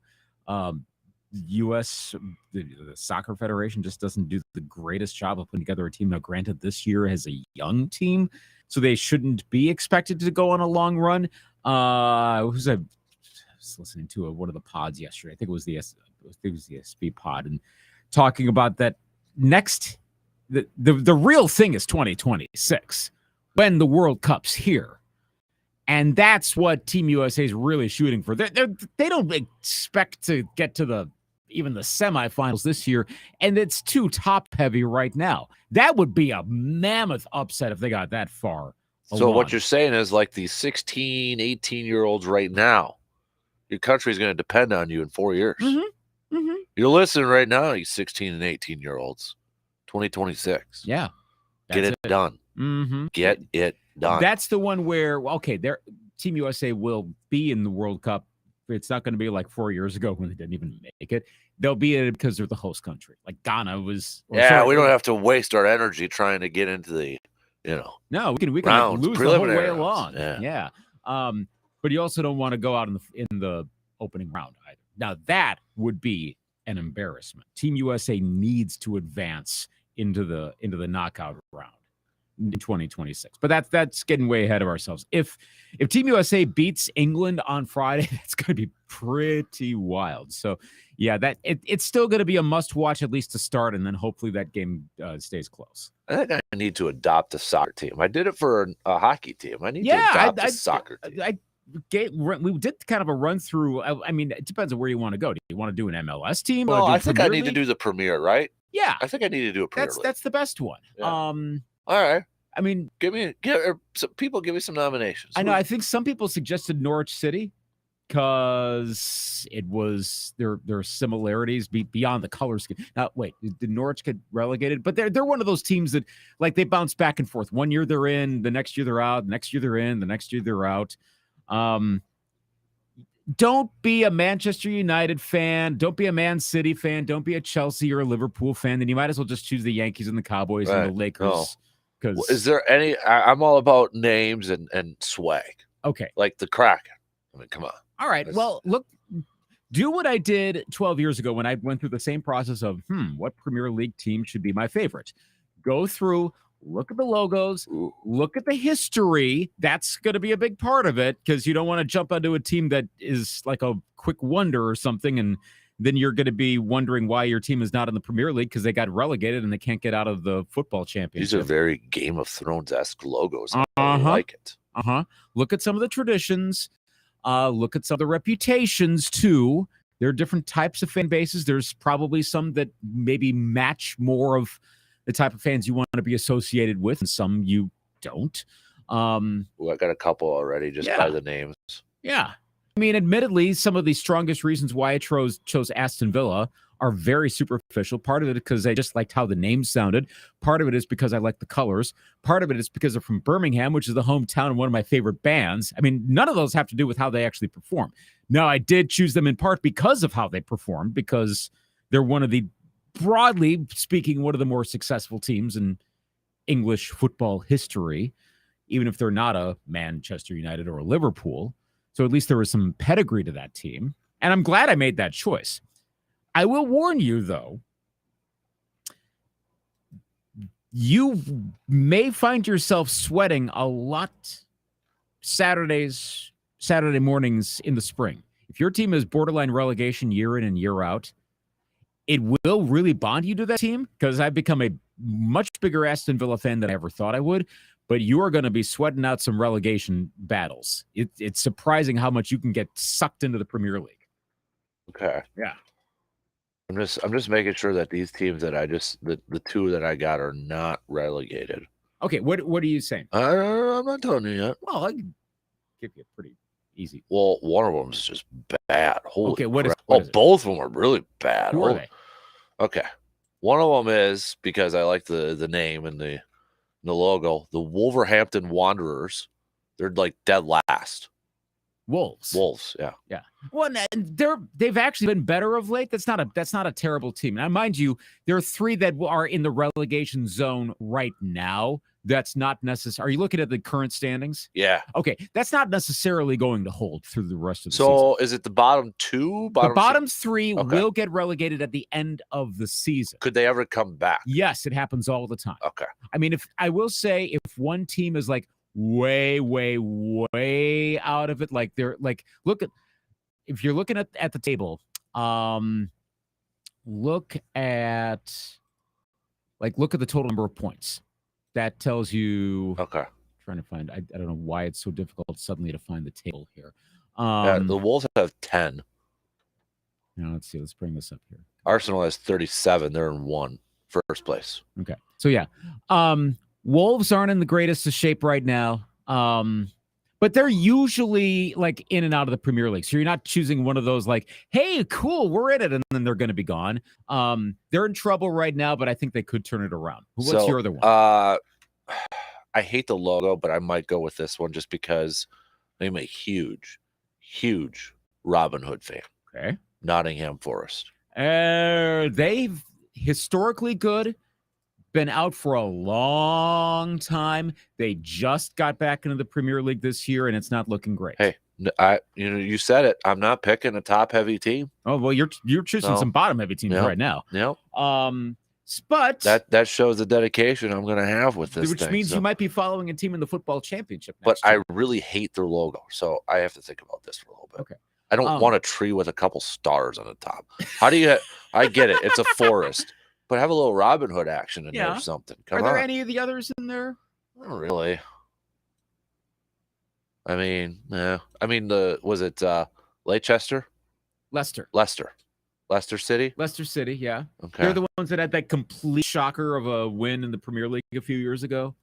U.S. The Soccer Federation just doesn't do the greatest job of putting together a team. Now, granted, this year has a young team, so they shouldn't be expected to go on a long run. I was listening to one of the pods yesterday. I think it was the SB pod, and talking about that next. The real thing is 2026 when the World Cup's here. And that's what Team USA is really shooting for. They don't expect to get to even the semifinals this year, and it's too top-heavy right now. That would be a mammoth upset if they got that far So along. what you're saying is like these 16, 18-year-olds right now, your country is going to depend on you in 4 years. Mm-hmm. Mm-hmm. You're listening right now, you 16 and 18-year-olds. 2026. Yeah. Get it done. Mm-hmm. Get it done. That's the one where, okay, Team USA will be in the World Cup. It's not going to be like 4 years ago when they didn't even make it. They'll be in it because they're the host country. Like Ghana was. We don't have to waste our energy trying to get into the, No, we can rounds, lose the whole way preliminary along. rounds. Yeah. But you also don't want to go out in the opening round either. Now that would be an embarrassment. Team USA needs to advance into the knockout round in 2026. But that's getting way ahead of ourselves. If Team USA beats England on Friday, that's going to be pretty wild. So yeah, it's still going to be a must watch, at least to start, and then hopefully that game stays close. I think I need to adopt a soccer team. I did it for a hockey team. I need to adopt a soccer team. We did kind of a run through. I mean, it depends on where you want to go. Do you want to do an MLS team? Well, I think I need to do the Premier, right? Yeah, I think I need to do a Premier. That's the best one. Yeah. All right. I mean, give me some nominations. I know. I think some people suggested Norwich City because it was there are similarities beyond the color scheme. Now, wait, did Norwich get relegated? But they're one of those teams that like they bounce back and forth. 1 year they're in, the next year they're out. The next year they're in, the next year they're out. Don't be a Manchester United fan. Don't be a Man City fan. Don't be a Chelsea or a Liverpool fan. Then you might as well just choose the Yankees and the Cowboys and the Lakers. No. Is there any? I'm all about names and swag. Okay, like the Kraken. I mean, come on. All right. Well, look, do what I did 12 years ago when I went through the same process of what Premier League team should be my favorite. Go through. Look at the logos, look at the history. That's going to be a big part of it because you don't want to jump onto a team that is like a quick wonder or something. And then you're going to be wondering why your team is not in the Premier League because they got relegated and they can't get out of the football championship. These are very Game of Thrones-esque logos. I like it. Look at some of the traditions. Look at some of the reputations too. There are different types of fan bases. There's probably some that maybe match more of the type of fans you want to be associated with, and some you don't. I got a couple already just by the names. Yeah. I mean, admittedly, some of the strongest reasons why I chose Aston Villa are very superficial. Part of it is because I just liked how the name sounded. Part of it is because I like the colors. Part of it is because they're from Birmingham, which is the hometown of one of my favorite bands. I mean, none of those have to do with how they actually perform. Now, I did choose them in part because of how they performed, because they're one of the, broadly speaking, one of the more successful teams in English football history, even if they're not a Manchester United or a Liverpool. So at least there was some pedigree to that team. And I'm glad I made that choice. I will warn you, though, you may find yourself sweating a lot Saturday mornings in the spring. If your team is borderline relegation year in and year out, it will really bond you to that team, because I've become a much bigger Aston Villa fan than I ever thought I would. But you are going to be sweating out some relegation battles. It's surprising how much you can get sucked into the Premier League. Okay. Yeah. I'm just making sure that these teams that the two that I got are not relegated. Okay. What are you saying? I'm not telling you yet. Well, I can give you a pretty easy. Well, one of them is just bad. Holy okay. What crap. is it? Both of them are really bad. Who are they? Okay. One of them is, because I like the name and the logo, the Wolverhampton Wanderers. They're like dead last. Wolves. Wolves, yeah. Yeah. Well, and they've actually been better of late. That's not a terrible team. Now, mind you, there are 3 that are in the relegation zone right now. That's not necessary. Are you looking at the current standings? Yeah. Okay, that's not necessarily going to hold through the rest of the season. So is it the bottom 2? The bottom 3 Okay. will get relegated at the end of the season. Could they ever come back? Yes, it happens all the time. Okay. I mean, if one team is like way out of it, like they're like, if you're looking at the table, look at the total number of points. That tells you. Okay. Trying to find. I don't know why it's so difficult suddenly to find the table here. Yeah, the Wolves have 10. Now let's see. Let's bring this up here. Arsenal has 37. They're in first place. Okay. So yeah, Wolves aren't in the greatest of shape right now. But they're usually like in and out of the Premier League. So you're not choosing one of those like, hey, cool, we're in it, and then they're going to be gone. They're in trouble right now, but I think they could turn it around. What's your other one? I hate the logo, but I might go with this one just because I'm a huge Robin Hood fan. Okay. Nottingham Forest. They've historically good. Been out for a long time. They just got back into the Premier League this year, and it's not looking great. Hey, you said it. I'm not picking a top-heavy team. Oh well, you're choosing some bottom-heavy teams right now. Yep. But that shows the dedication I'm going to have with this, which means you might be following a team in the football championship. But I really hate their logo, so I have to think about this for a little bit. Okay. I don't want a tree with a couple stars on the top. How do you? I get it. It's a forest. But have a little Robin Hood action in there or something. Are there any of the others in there? Not really. I mean, yeah. I mean, was it Leicester? Leicester City? Leicester City, yeah. Okay. They're the ones that had that complete shocker of a win in the Premier League a few years ago.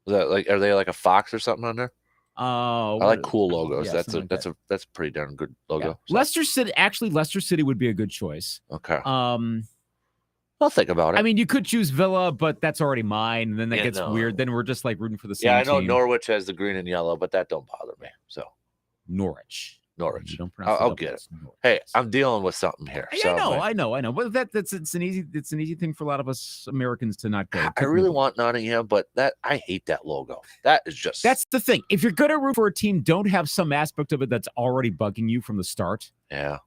Was that like, are they like a fox or something on there? Oh, I like cool logos. Yeah, that's a pretty darn good logo. Yeah. So. Leicester City would be a good choice. Okay. I'll think about it. I mean, you could choose Villa, but that's already mine. And then that gets weird. Then we're just like rooting for the same team. Yeah, I know Norwich has the green and yellow, but that don't bother me. So Norwich. You don't pronounce I'll get it. Norwich. Hey, I'm dealing with something here. Yeah, I know. But it's an easy thing for a lot of us Americans to not go. I really want Nottingham, but I hate that logo. That's the thing. If you're gonna root for a team, don't have some aspect of it that's already bugging you from the start. Yeah.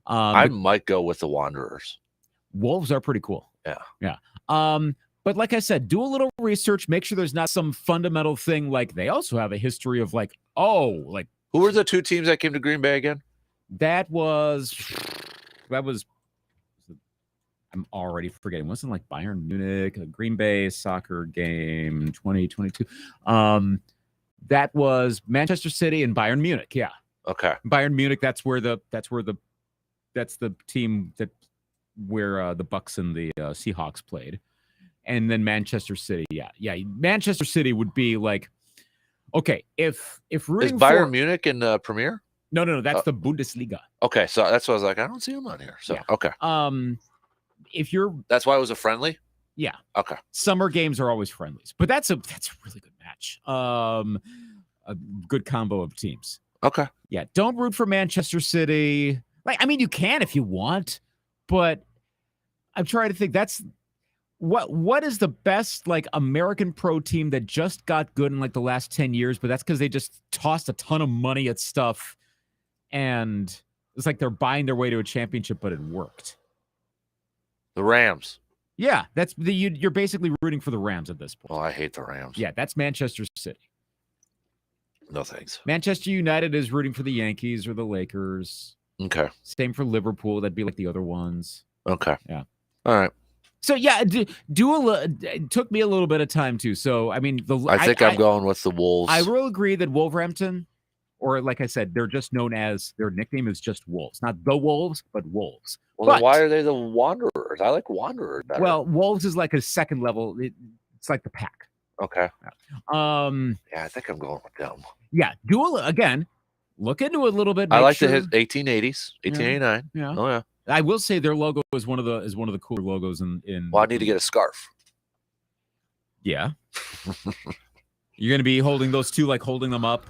I might go with the Wanderers. Wolves are pretty cool. Yeah. But like I said, do a little research. Make sure there's not some fundamental thing like they also have a history of who were the 2 teams that came to Green Bay again? That was I'm already forgetting. Wasn't like Bayern Munich, a Green Bay soccer game 2022. That was Manchester City and Bayern Munich. Yeah. Okay. Bayern Munich. That's the team where the Bucks and the Seahawks played, and then Manchester City. Yeah. Manchester City would be like, okay, if rooting is Bayern Munich in the Premier? No, that's the Bundesliga. Okay, so that's what I was like. I don't see them on here. So yeah. Okay. That's why it was a friendly. Yeah. Okay. Summer games are always friendlies, but that's a really good match. A good combo of teams. Okay. Yeah. Don't root for Manchester City. You can if you want, but I'm trying to think. That's what is the best American pro team that just got good in the last 10 years, but that's because they just tossed a ton of money at stuff, and it's like they're buying their way to a championship, but it worked. The Rams. Yeah, you're basically rooting for the Rams at this point. Well, I hate the Rams. Yeah, that's Manchester City. No thanks. Manchester United is rooting for the Yankees or the Lakers. Okay. Same for Liverpool. That'd be like the other ones. Okay. Yeah. All right. So yeah, it took me a little bit of time too. So I mean, I think I'm going with the Wolves. I will agree that Wolverhampton, or like I said, they're just known as, their nickname is just Wolves, not the Wolves, but Wolves. Well, then why are they the Wanderers? I like Wanderers better. Well, Wolves is like a second level. It's like the pack. Okay. Yeah, I think I'm going with them. Yeah, look into it a little bit. I like the 1880s, 1889. Yeah. Oh yeah. I will say their logo is one of the cooler logos in. Well, I need to get a scarf. Yeah. You're going to be holding those two, holding them up.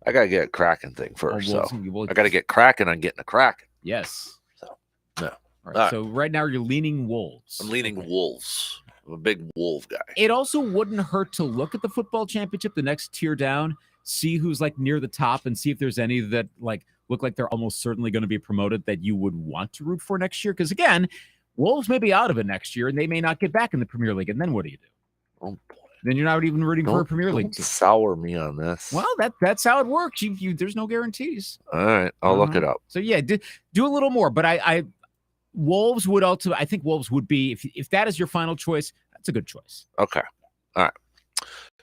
I gotta get a Kraken thing first. Wolves, So Wolves- I gotta get Kraken on getting a Kraken. Yes. So yeah. All right. All right. So right now you're leaning Wolves. I'm leaning Okay. Wolves. I'm a big Wolf guy. It also wouldn't hurt to look at the football championship, the next tier down, see who's like near the top, and see if there's any that like look like they're almost certainly going to be promoted that you would want to root for next year. Because again, Wolves may be out of it next year, and they may not get back in the Premier League. And then what do you do? Oh boy. Then you're not even rooting for a Premier League Don't team. sour me on this. Well, that's how it works. You there's no guarantees. All right, I'll look it up. So yeah, do a little more. But I Wolves would also. I think Wolves would be if that is your final choice. That's a good choice. Okay. All right.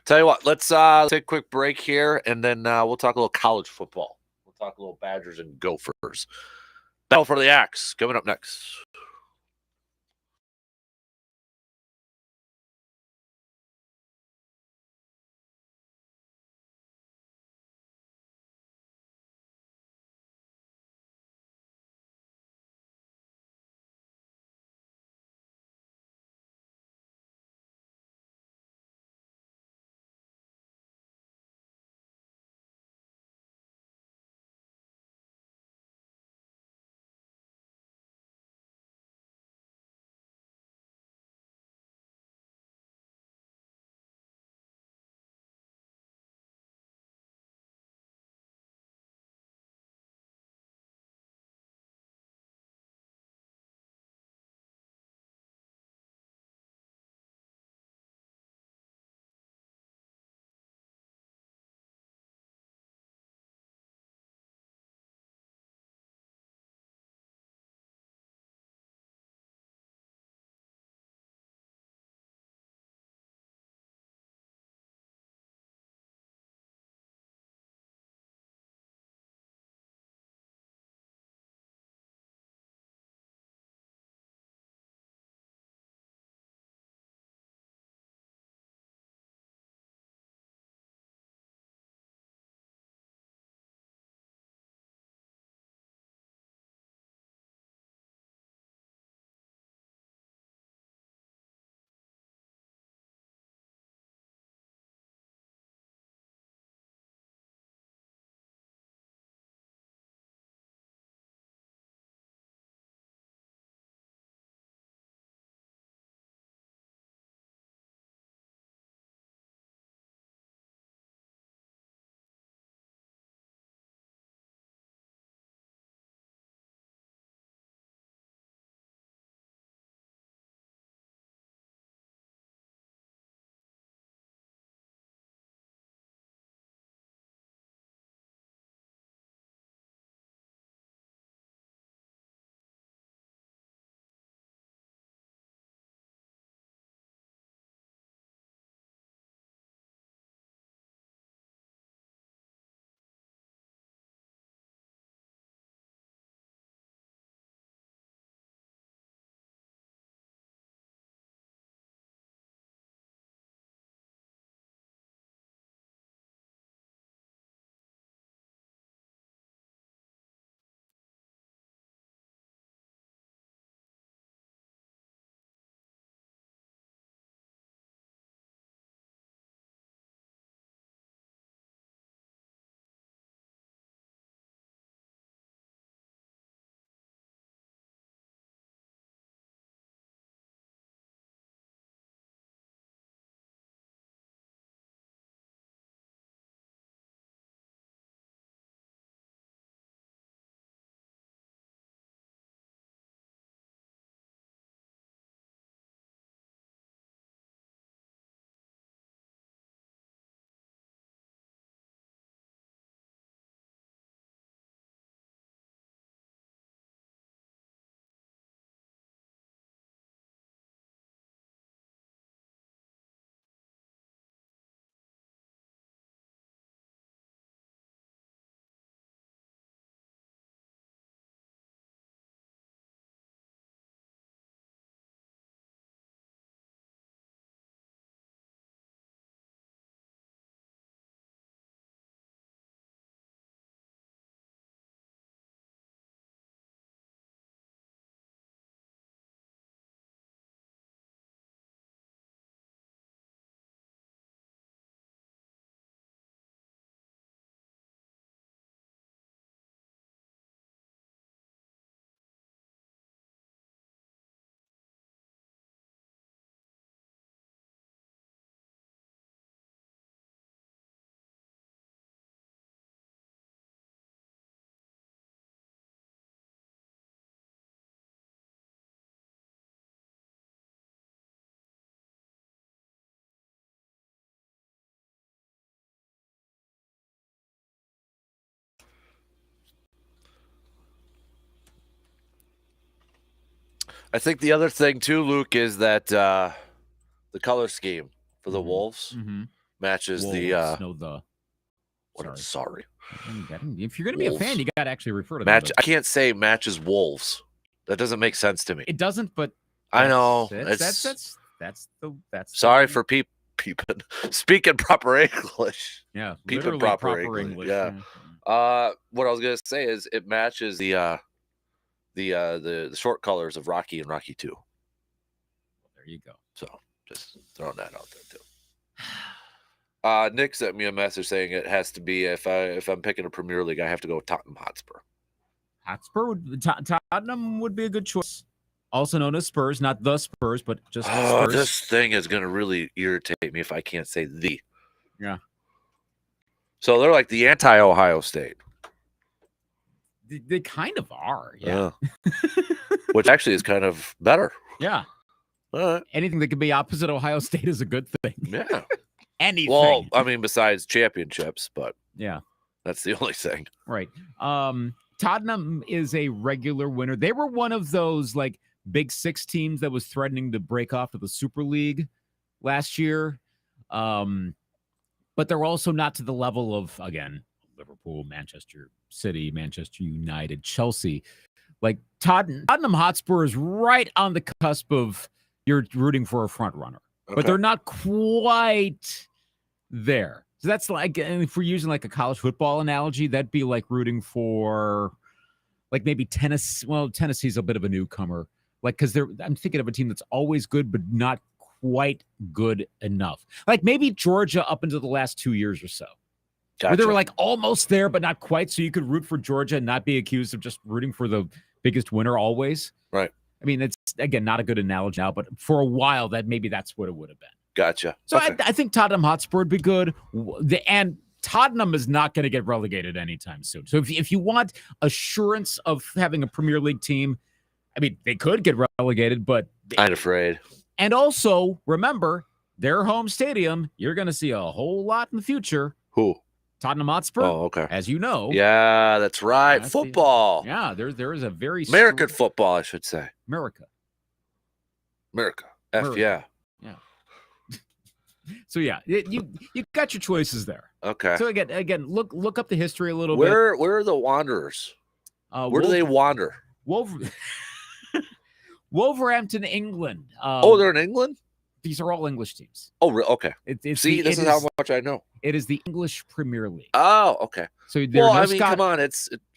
Tell you what, let's take a quick break here, and then we'll talk a little college football. We'll talk a little Badgers and Gophers. Battle for the Axe coming up next. I think the other thing too, Luke, is that the color scheme for the Mhm. Wolves Mm-hmm. matches Wolves, the. no the. Sorry. If you're gonna be a fan, Wolves. you gotta actually refer to Match. them. I can't say matches Wolves. That doesn't make sense to me. It doesn't, but I know. that's Sorry for people speaking proper English. yeah, Peeping literally proper English. Yeah. What I was gonna say is it matches the short colors of Rocky and Rocky 2. There you go. So just throwing that out there too. Nick sent me a message saying it has to be if I'm picking a Premier League, I have to go with Tottenham Hotspur. Tottenham would be a good choice. Also known as Spurs, not the Spurs, but just Oh, Spurs. this thing is gonna really irritate me if I can't say the. Yeah. So they're like the anti-Ohio State. They kind of are, yeah. Which actually is kind of better. Yeah. All right. Anything that could be opposite Ohio State is a good thing. Yeah. Anything. Well, I mean, besides championships, but yeah, that's the only thing. Right. Tottenham is a regular winner. They were one of those like Big Six teams that was threatening to break off to the Super League last year. But they're also not to the level of, again, Liverpool, Manchester City, Manchester United, Chelsea. Like Tottenham Hotspur is right on the cusp of you're rooting for a front runner, but they're not quite there. So that's like, if we're using like a college football analogy, that'd be like rooting for like maybe Tennessee. Well, Tennessee's a bit of a newcomer, like because I'm thinking of a team that's always good, but not quite good enough. Like maybe Georgia up until the last 2 years or so. Gotcha. Where they were like almost there, but not quite. So you could root for Georgia and not be accused of just rooting for the biggest winner always. Right. I mean, it's, again, not a good analogy now, but for a while, that's what it would have been. Gotcha. So I think Tottenham Hotspur would be good. And Tottenham is not going to get relegated anytime soon. So if you want assurance of having a Premier League team, I mean, they could get relegated, but I'm afraid. And also, remember, their home stadium, you're going to see a whole lot in the future. Who? Tottenham Hotspur. Oh, okay. As you know. Yeah, that's right. That's football. Yeah, there is a very American football, I should say. America. F yeah. Yeah. So yeah, you got your choices there. Okay. So again, look up the history a little bit. Where are the Wanderers? Where do they wander? Wolverhampton, England. They're in England? These are all English teams. Oh, okay. This is how much I know. It is the English Premier League. Oh, okay. So there are come on,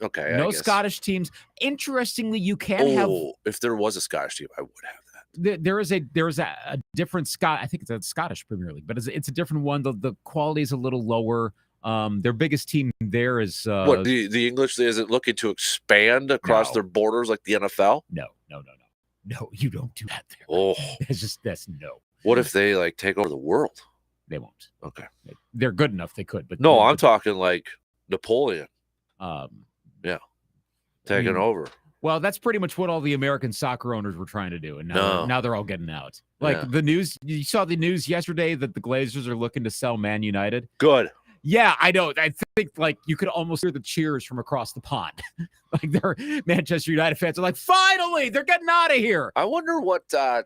okay. No Scottish teams. Interestingly, you can have. If there was a Scottish team, I would have that. There is a different I think it's a Scottish Premier League, but it's a different one. The quality is a little lower. Their biggest team there is what the English is it looking to expand across their borders like the NFL? No, you don't do that there. Oh, that's no. What if they like take over the world? They won't. Okay, they're good enough. They could, but no, I'm talking like Napoleon. Yeah, taking over. Well, that's pretty much what all the American soccer owners were trying to do, and now they're all getting out. Like the news, you saw the news yesterday that the Glazers are looking to sell Man United. Good. Yeah, I know. I think like you could almost hear the cheers from across the pond. Like they're Manchester United fans are like, finally, they're getting out of here. I wonder what Tom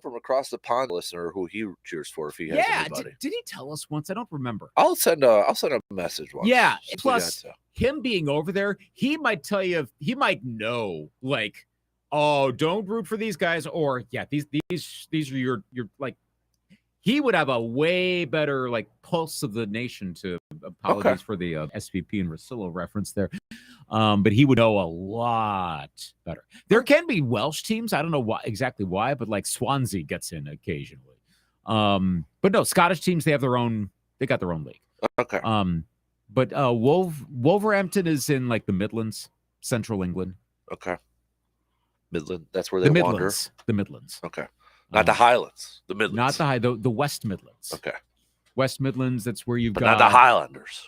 from across the pond listener who he cheers for if he has anybody. Did he tell us once? I don't remember. I'll send a message once. Yeah. Plus him being over there, he might tell you he might know like, oh, don't root for these guys, or these are your like. He would have a way better like pulse of the nation to apologize for the SVP and Rosillo reference there. But he would know a lot better. There can be Welsh teams. I don't know exactly why, but like Swansea gets in occasionally. But no, Scottish teams, they got their own league. Okay. But Wolverhampton is in like the Midlands, Central England. Okay. Midland. That's where they wander. The Midlands. Okay. Not the Highlands, the Midlands. Not the West Midlands. Okay. West Midlands, that's where you've got not the Highlanders.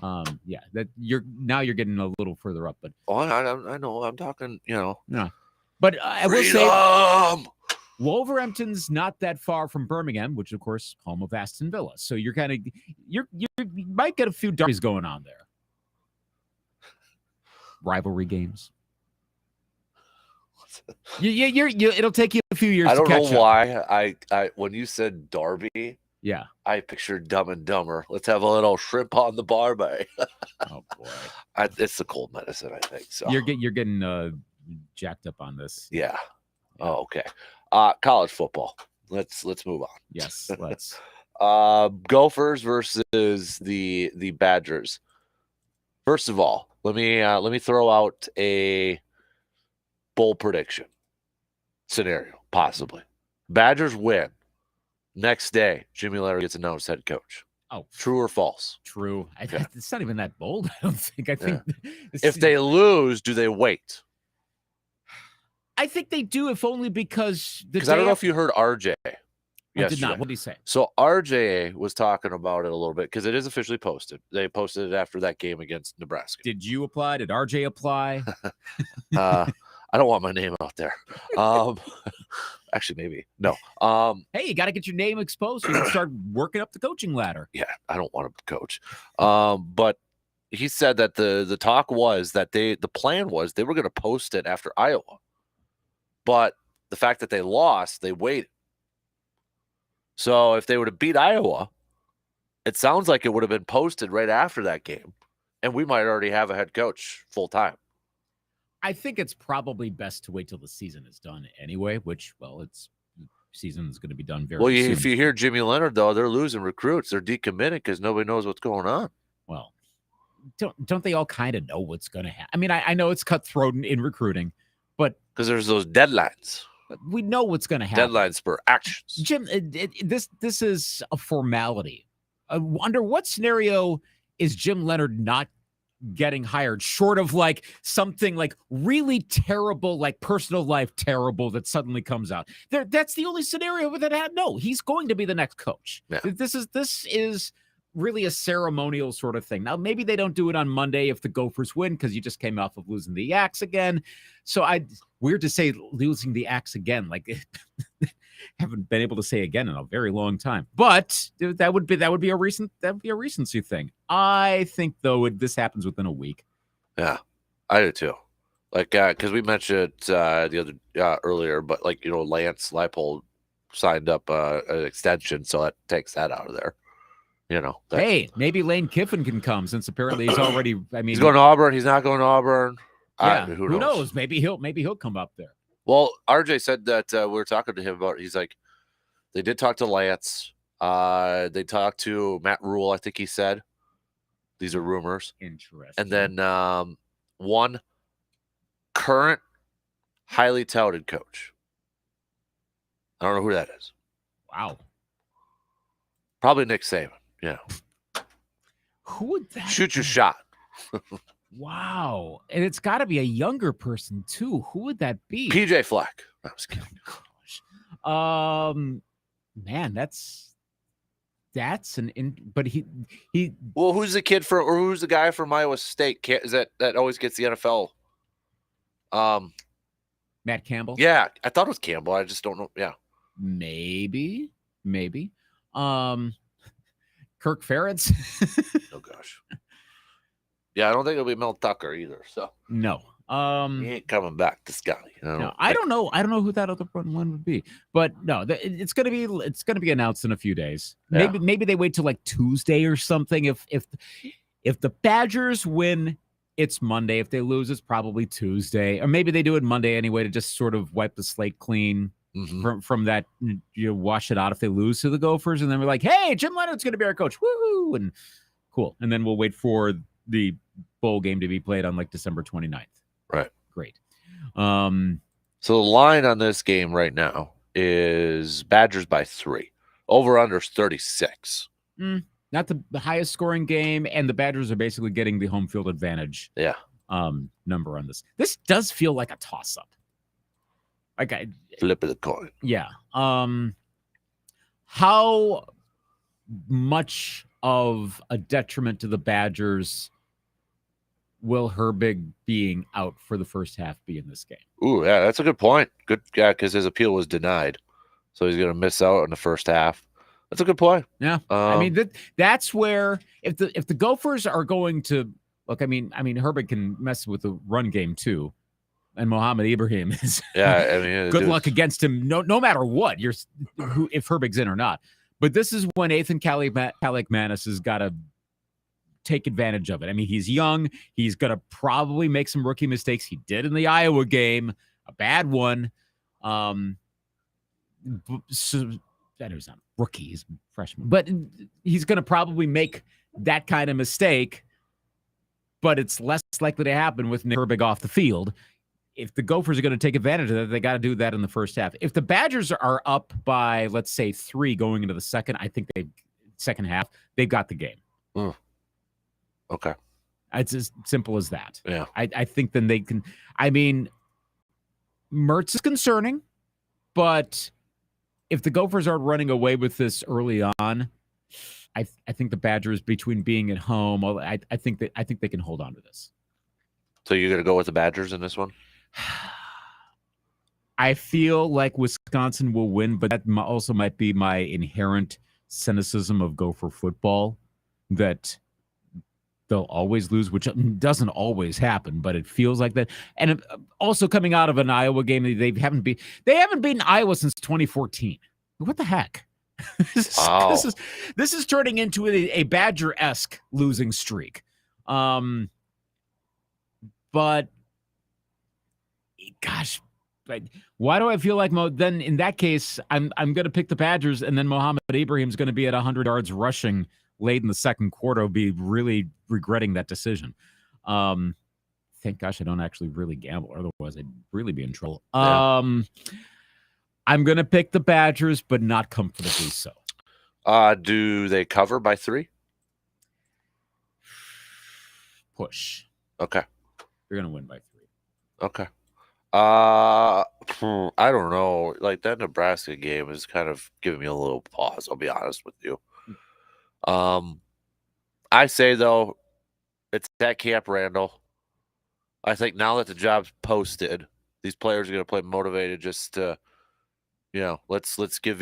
That you're getting a little further up, but I know. I'm talking, Yeah. But I will say Wolverhampton's not that far from Birmingham, which of course home of Aston Villa. So you might get a few derbies going on there. Rivalry games. It'll take you a few years I to don't know catch up. why. I when you said Darby, Yeah. I pictured Dumb and Dumber. Let's have a little shrimp on the barbie. Oh boy. It's the cold medicine, I think. So You're getting jacked up on this. yeah. Oh, okay. College football. Let's move on. Yes, let's. Gophers versus the Badgers. First of all, let me throw out a bold prediction scenario, possibly. Badgers win. Next day, Jimmy Lehrer gets announced head coach. Oh, True or false? true. Okay. It's not even that bold. I don't think. I think If they lose, do they wait? I think they do, if only because Because I don't know if you heard RJ. I did not. What did he say? So RJ was talking about it a little bit because it is officially posted. They posted it after that game against Nebraska. Did you apply? Did RJ apply? I don't want my name out there. Actually, maybe no. Hey, you got to get your name exposed so you can start working up the coaching ladder. Yeah, I don't want to coach. But he said that the talk was that the plan was they were going to post it after Iowa, but the fact that they lost, they waited. So if they would have beat Iowa, it sounds like it would have been posted right after that game, and we might already have a head coach full time. I think it's probably best to wait till the season is done anyway, which, well, season is going to be done very soon. If you hear Jimmy Leonard, though, they're losing recruits. They're decommitting because nobody knows what's going on. Well, don't they all kind of know what's going to happen? I mean, I know it's cutthroat in recruiting, but because there's those deadlines. We know what's going to happen. Deadlines for actions. Jim, this is a formality. Under what scenario is Jim Leonard not getting hired, short of like something like really terrible, like personal life terrible that suddenly comes out? That's the only scenario that no, he's going to be the next coach. Yeah. This is really a ceremonial sort of thing. Now, maybe they don't do it on Monday if the Gophers win because you just came off of losing the Axe again. So weird to say losing the Axe again, like haven't been able to say again in a very long time. But that would be a recency thing. I think though this happens within a week. Yeah, I do too. Like because we mentioned the other earlier, but like Lance Leipold signed up an extension, so that takes that out of there. Hey, maybe Lane Kiffin can come since apparently he's already. I mean, he's going to Auburn. He's not going to Auburn. Yeah, who knows? Maybe he'll come up there. Well, RJ said that we were talking to him about. He's like, they did talk to Lance. They talked to Matt Rule. I think he said. These are rumors. Interesting. And then one current highly touted coach. I don't know who that is. Wow. Probably Nick Saban. Yeah. Who would that shoot your shot? Wow. And it's got to be a younger person too. Who would that be? PJ Fleck. I was kidding. Man, that's but he well, who's the kid or who's the guy from Iowa State? Is that always gets the NFL? Matt Campbell. Yeah, I thought it was Campbell. I just don't know. Yeah, maybe. Kirk Ferentz. Oh gosh. Yeah, I don't think it'll be Mel Tucker either. So no, he ain't coming back. This guy. I don't know who that other one would be, but no, it's gonna be announced in a few days. Yeah. Maybe they wait till like Tuesday or something. If the Badgers win, it's Monday. If they lose, it's probably Tuesday, or maybe they do it Monday anyway to just sort of wipe the slate clean. Mm-hmm. From that, wash it out if they lose to the Gophers, and then we're like, hey, Jim Leonard's going to be our coach. Woohoo! And cool. And then we'll wait for the bowl game to be played on like December 29th. Right. Great. So the line on this game right now is Badgers by 3. Over under 36. Not the highest scoring game, and the Badgers are basically getting the home field advantage. Yeah. Number on this. This does feel like a toss-up. Okay. Flip of the coin. Yeah. How much of a detriment to the Badgers will Herbig being out for the first half be in this game? Ooh, yeah, that's a good point. Good, yeah, because his appeal was denied, so he's going to miss out in the first half. That's a good point. Yeah, I mean that's where if the Gophers are going to look, I mean Herbig can mess with the run game too. and Mohamed Ibrahim is. Yeah, I mean, good luck against him. No matter what, if Herbig's in or not. But this is when Ethan Kaliakmanis has got to take advantage of it. I mean, he's young. He's going to probably make some rookie mistakes. He did in the Iowa game, a bad one. So that is not rookie, he's a freshman. But he's going to probably make that kind of mistake. But it's less likely to happen with Nick Herbig off the field. If the Gophers are going to take advantage of that, they got to do that in the first half. If the Badgers are up by, let's say, 3 going into the second, I think second half, they've got the game. Okay. It's as simple as that. Yeah. I think then they can. I mean, Mertz is concerning, but if the Gophers are running away with this early on, I think the Badgers, between being at home, I think they can hold on to this. So you're going to go with the Badgers in this one? I feel like Wisconsin will win, but that also might be my inherent cynicism of Gopher football, that they'll always lose, which doesn't always happen, but it feels like that. And also coming out of an Iowa game, they haven't beaten Iowa since 2014. What the heck? This is turning into a Badger-esque losing streak. But gosh, why do I feel like then in that case I'm going to pick the Badgers, and then Mohamed Ibrahim's going to be at 100 yards rushing late in the second quarter. I'll be really regretting that decision. Thank gosh I don't actually really gamble, otherwise I'd really be in trouble. Yeah. I'm going to pick the Badgers, but not comfortably so. Do they cover by 3? Push. Okay. You're going to win by 3. Okay. I don't know. Like, that Nebraska game is kind of giving me a little pause, I'll be honest with you. I say, though, it's at Camp Randall. I think now that the job's posted, these players are going to play motivated just to, let's give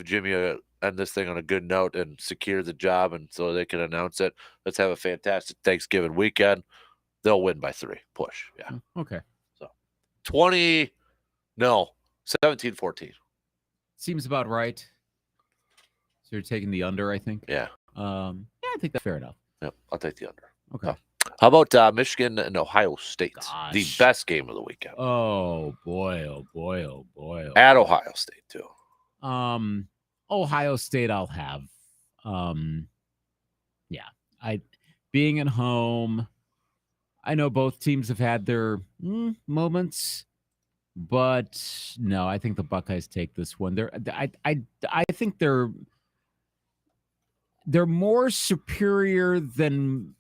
Jimmy end this thing on a good note and secure the job, and so they can announce it. Let's have a fantastic Thanksgiving weekend. They'll win by 3. Push. Yeah. Okay. So 17-14. Seems about right. So you're taking the under, I think. Yeah. I think that's fair enough. Yep. I'll take the under. Okay. How about Michigan and Ohio State? Gosh. The best game of the weekend. Oh boy! Oh boy! Oh boy! At Ohio State too. Ohio State, I'll have. Being at home. I know both teams have had their moments, but no, I think the Buckeyes take this one. I think they're more superior than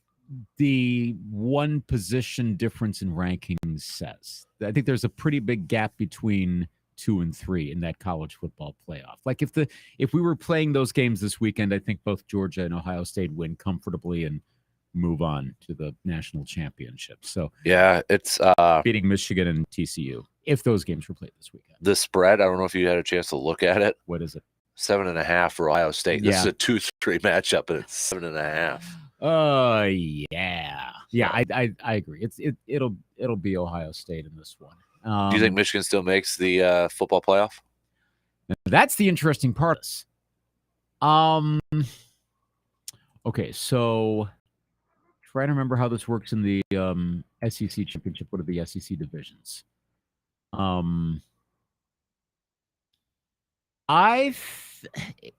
the one position difference in rankings says. I think there's a pretty big gap between 2 and 3 in that college football playoff. Like if we were playing those games this weekend, I think both Georgia and Ohio State win comfortably and move on to the national championship. So yeah, it's beating Michigan and TCU if those games were played this weekend. The spread, I don't know if you had a chance to look at it. What is it? 7.5 for Ohio State. This is a 2-3 matchup, and it's 7.5. Oh yeah. I agree. It'll be Ohio State in this one. Do you think Michigan still makes the football playoff? That's the interesting part. Okay, so try to remember how this works in the SEC championship. What are the SEC divisions?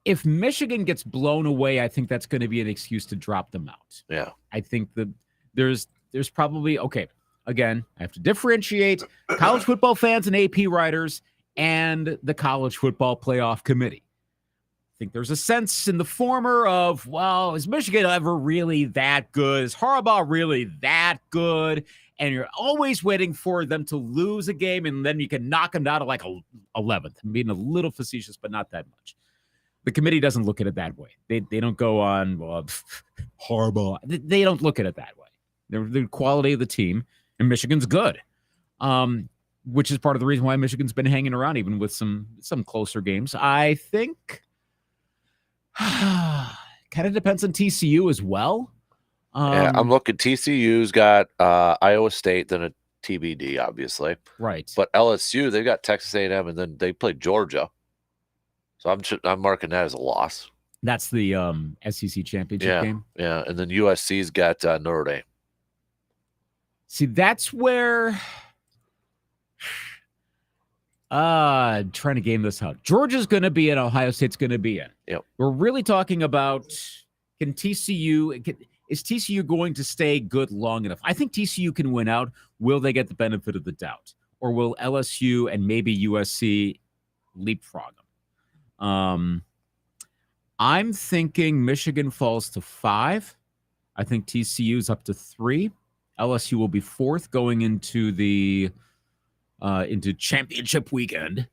If Michigan gets blown away, I think that's going to be an excuse to drop them out. Yeah. I think that there's probably, okay, again, I have to differentiate college football fans and AP writers and the college football playoff committee. I think there's a sense in the former of, well, is Michigan ever really that good? Is Harbaugh really that good? And you're always waiting for them to lose a game, and then you can knock them down to like 11th. I'm being a little facetious, but not that much. The committee doesn't look at it that way. They don't go on, well, Harbaugh. They don't look at it that way. The quality of the team, and Michigan's good, which is part of the reason why Michigan's been hanging around, even with some closer games. I think kind of depends on TCU as well. Yeah, I'm looking. TCU's got Iowa State, then TBD, obviously. Right. But LSU, they've got Texas A&M, and then they played Georgia. So I'm marking that as a loss. That's the SEC championship game. Yeah, and then USC's got Notre Dame. See, that's where trying to game this out. Georgia's going to be in, Ohio State's going to be in. Yep. We're really talking about is TCU going to stay good long enough? I think TCU can win out. Will they get the benefit of the doubt? Or will LSU and maybe USC leapfrog them? I'm thinking Michigan falls to 5. I think TCU's up to 3. LSU will be 4th going into the into championship weekend.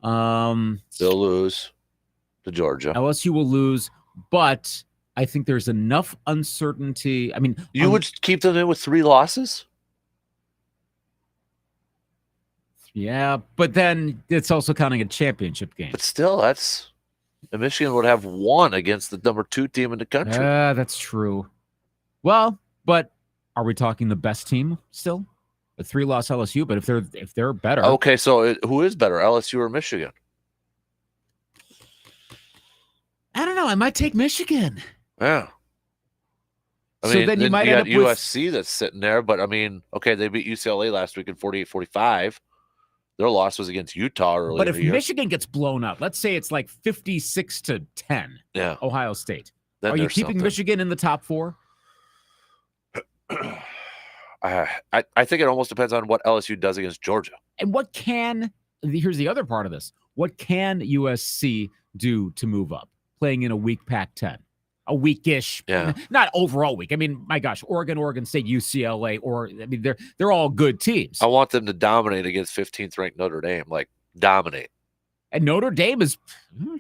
They'll lose to Georgia. LSU will lose, but I think there's enough uncertainty. I mean, You would keep them in with 3 losses? Yeah, but then it's also counting a championship game. But still, and Michigan would have 1 against the number 2 team in the country. That's true. Well, but are we talking the best team still? A 3-loss LSU, but if they're better. Okay, so who is better, LSU or Michigan? I don't know. I might take Michigan. Yeah. I So mean, then you might you end got up with- USC that's sitting there, but I mean, okay, they beat UCLA last week in 48-45. Their loss was against Utah earlier But in if the year. Michigan gets blown out, let's say it's like 56-10, Yeah. Ohio State. Then Are you there's keeping something. Michigan in the top 4? I think it almost depends on what LSU does against Georgia. And here's the other part of this. What can USC do to move up? Playing in a weak Pac-10. A weakish, Yeah. not overall weak. I mean, my gosh, Oregon State, UCLA, they're all good teams. I want them to dominate against 15th ranked Notre Dame, like dominate. And Notre Dame is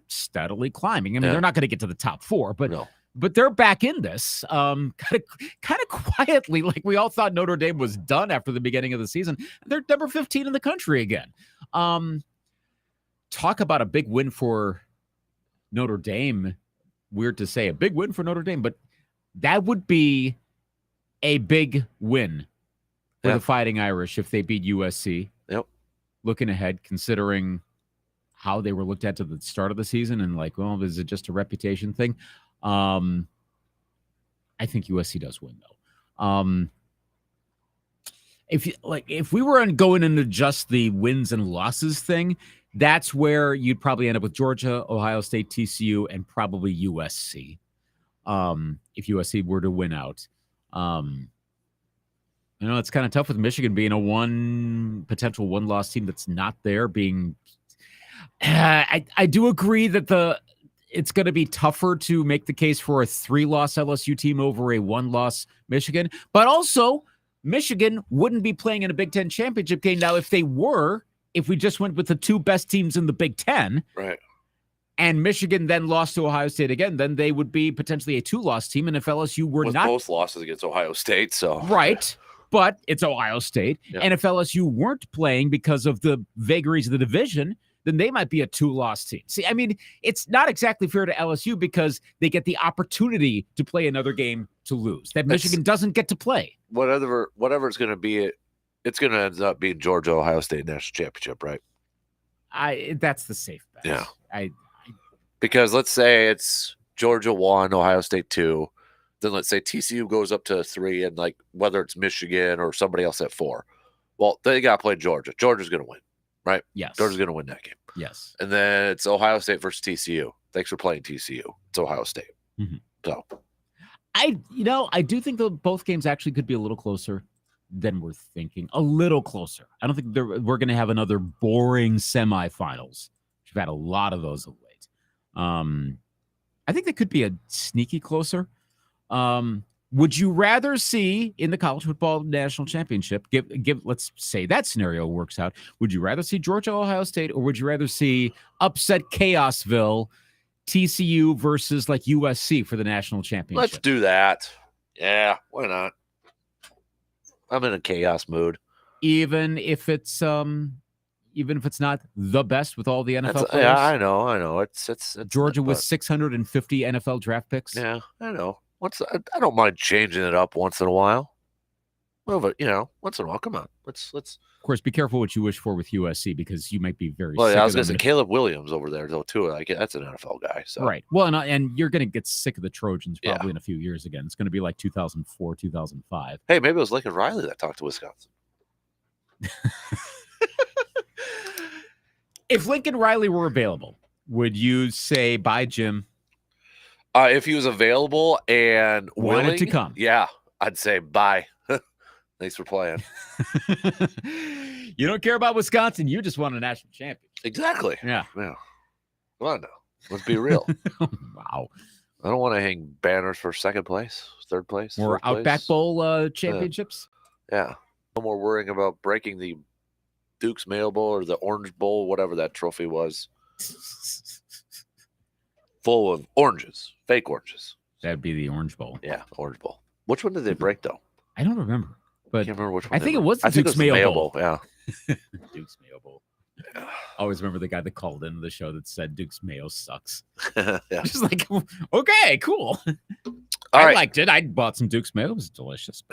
steadily climbing. I mean, Yeah. they're not going to get to the top 4, but No. but they're back in this kind of quietly, like we all thought Notre Dame was done after the beginning of the season. They're number 15 in the country again. Talk about a big win for Notre Dame. Weird to say a big win for Notre Dame, but that would be a big win for the Fighting Irish if they beat USC. Yep. Looking ahead, considering how they were looked at to the start of the season and like, well, is it just a reputation thing? I think USC does win though. If we were going into just the wins and losses thing, that's where you'd probably end up with Georgia, Ohio State, TCU, and probably USC. If USC were to win out, it's kind of tough with Michigan being a potential one-loss team that's not there. I do agree that it's going to be tougher to make the case for a 3-loss LSU team over a 1-loss Michigan, but also Michigan wouldn't be playing in a Big Ten championship game now if we just went with the 2 best teams in the Big Ten, right? And Michigan then lost to Ohio State again, then they would be potentially a 2-loss team. And if LSU were With not both losses against Ohio State, so right, but it's Ohio State, Yeah. and if LSU weren't playing because of the vagaries of the division, then they might be a 2-loss team. See, I mean, it's not exactly fair to LSU because they get the opportunity to play another game to lose that Michigan doesn't get to play. whatever it's going to be, it's going to end up being Georgia, Ohio State national championship, right? That's the safe bet. Yeah. Because let's say it's Georgia 1, Ohio State 2. Then let's say TCU goes up to 3, and like whether it's Michigan or somebody else at 4. Well, they got to play Georgia. Georgia's going to win, right? Yes. Georgia's going to win that game. Yes. And then it's Ohio State versus TCU. Thanks for playing TCU. It's Ohio State. Mhm. So I do think that both games actually could be a little closer than we're thinking. A little closer. I don't think we're going to have another boring semifinals. We've had a lot of those of late. I think they could be a sneaky closer. Would you rather see in the college football national championship, let's say that scenario works out. Would you rather see Georgia, Ohio State, or would you rather see upset Chaosville, TCU versus like USC for the national championship? let's do that. Yeah, why not? I'm in a chaos mood. Even if it's not the best with all the NFL That's- players. yeah, I know. It's Georgia with but- 650 NFL draft picks. Yeah, I know. I don't mind changing it up once in a while. Well, but once in a while, come on. Let's. Of course, be careful what you wish for with USC because you might be very Well, sick yeah, I was of gonna say them. Caleb Williams over there though too. Like that's an NFL guy. So Right. Well, and you're going to get sick of the Trojans Yeah. probably in a few years again. It's going to be like 2004, 2005. Hey, maybe it was Lincoln Riley that talked to Wisconsin. If Lincoln Riley were available, would you say bye, Jim? If he was available and Wanted to willing, come. yeah, I'd say bye. Thanks for playing. You don't care about Wisconsin. You just want a national championship. Exactly. Yeah. Come on now. Let's be real. Wow. I don't want to hang banners for second place, third place, Or fourth place. Outback Bowl championships. Yeah. No more worrying about breaking the Duke's Mayo Bowl or the Orange Bowl, whatever that trophy was. Full of oranges, fake oranges. That'd be the Orange Bowl. Yeah, Orange Bowl. Which one did they break though? I don't remember. But I can't remember which one. I they think it broke. was the I think Duke's it was the Mayo Bowl. Yeah. Duke's Mayo Bowl. I always remember the guy that called into the show that said Duke's Mayo sucks. Yeah. Just like, okay, cool. All I right. liked it. I bought some Duke's Mayo. It was delicious.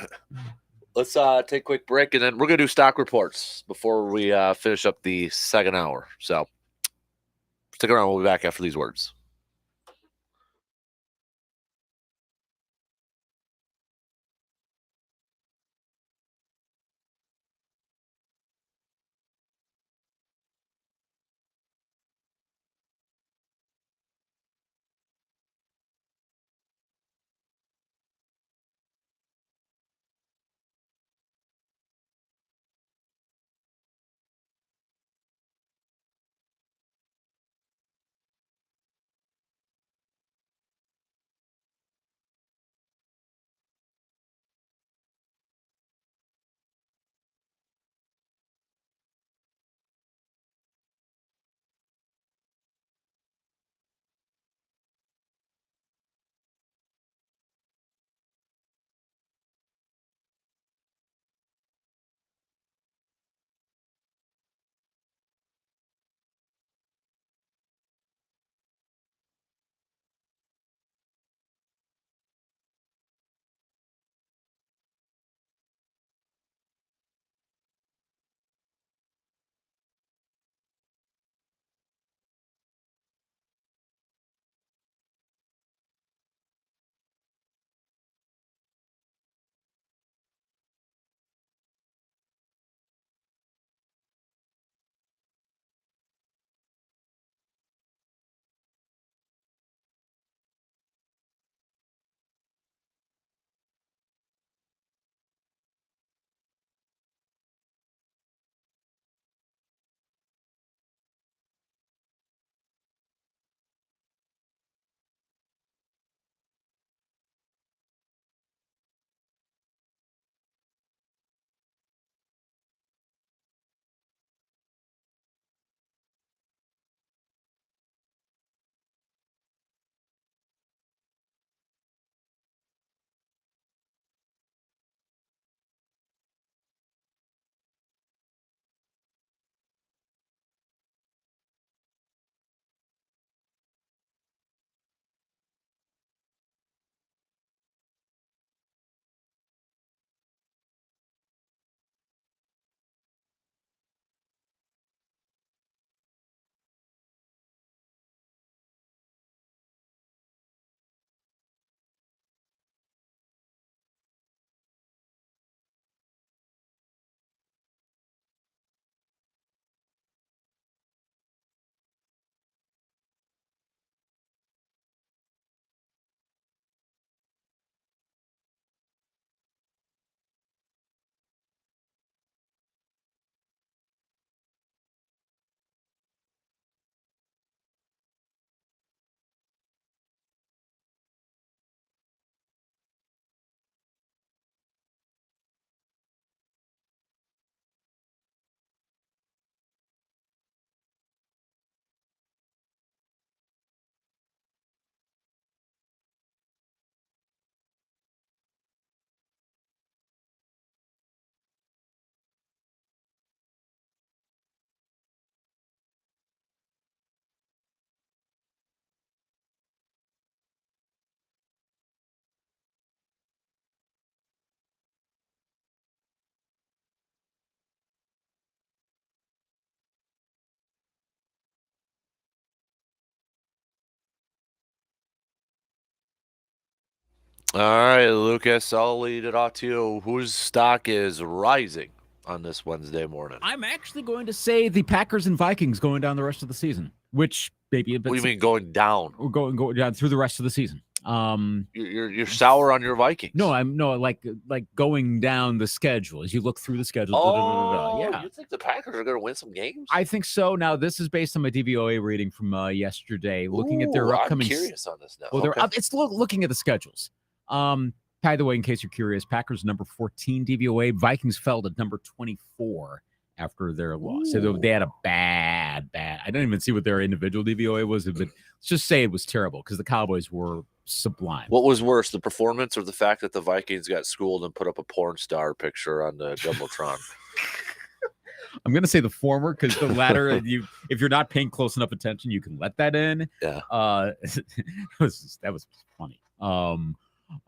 Let's take a quick break, and then we're going to do stock reports before we finish up the second hour. So stick around. We'll be back after these words. All right, Lucas, I'll lead it off to you. Whose stock is rising on this Wednesday morning? I'm actually going to say the Packers and Vikings going down the rest of the season, which maybe a bit What do you mean going down? or going down through the rest of the season. You're sour on your Vikings. No, I'm like going down the schedule as you look through the schedule. Oh, Yeah, you think the Packers are going to win some games? I think so. Now this is based on my DVOA reading from yesterday. Looking at their upcoming. I'm curious on this now. Well, they're up. It's looking at the schedules. By the way, in case you're curious, Packers number 14 DVOA. Vikings fell to number 24 after their loss. So they had a bad. I don't even see what their individual DVOA was, but let's just say it was terrible because the Cowboys were sublime. What was worse, the performance or the fact that the Vikings got schooled and put up a porn star picture on the Jumbotron? I'm going to say the former because the latter, if you're not paying close enough attention, you can let that in. Yeah. That was funny.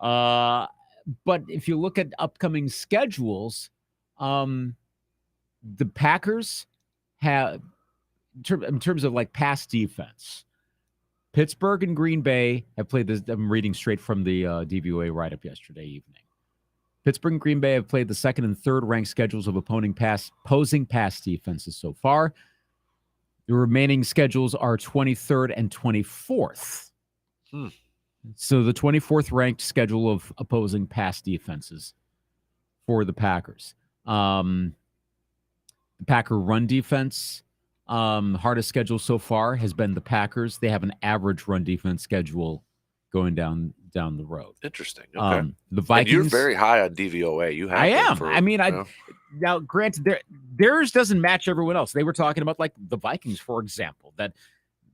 But if you look at upcoming schedules, the Packers have, in terms of like pass defense, Pittsburgh and Green Bay have played this. I'm reading straight from the DVOA write-up yesterday evening. Pittsburgh and Green Bay have played the second and third ranked schedules of opposing pass defenses so far. The remaining schedules are 23rd and 24th. So the 24th ranked schedule of opposing pass defenses for the Packers. The Packer run defense, hardest schedule so far has been the Packers. They have an average run defense schedule going down the road. Interesting. Okay. The Vikings. And you're very high on DVOA. You have. I am. Now, granted, theirs doesn't match everyone else. They were talking about like the Vikings, for example, that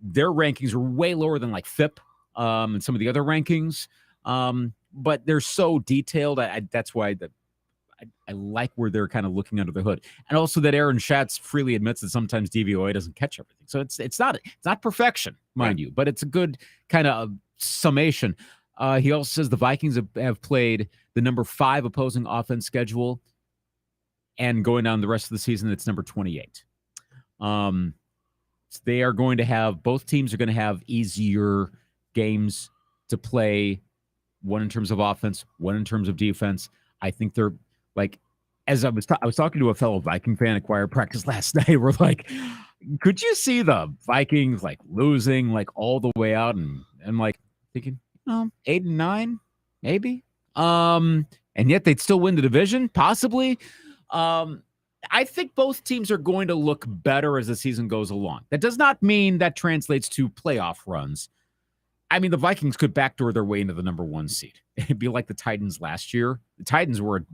their rankings are way lower than like FIP and some of the other rankings. But they're so detailed. That's why I like where they're kind of looking under the hood, and also that Aaron Schatz freely admits that sometimes DVOA doesn't catch everything. So it's not perfection, mind you, but it's a good kind of summation. He also says the Vikings have played the number 5 opposing offense schedule, and going down the rest of the season, it's number 28. So they are going to have, both teams are going to have easier games to play, one in terms of offense, one in terms of defense. I think they're like, as I was talking to a fellow Viking fan at choir practice last night, we're like, could you see the Vikings like losing like all the way out? And like thinking, 8 and 9, maybe. And yet they'd still win the division, possibly. I think both teams are going to look better as the season goes along. That does not mean that translates to playoff runs. I mean, the Vikings could backdoor their way into the number 1 seed. It'd be like the Titans last year. The Titans were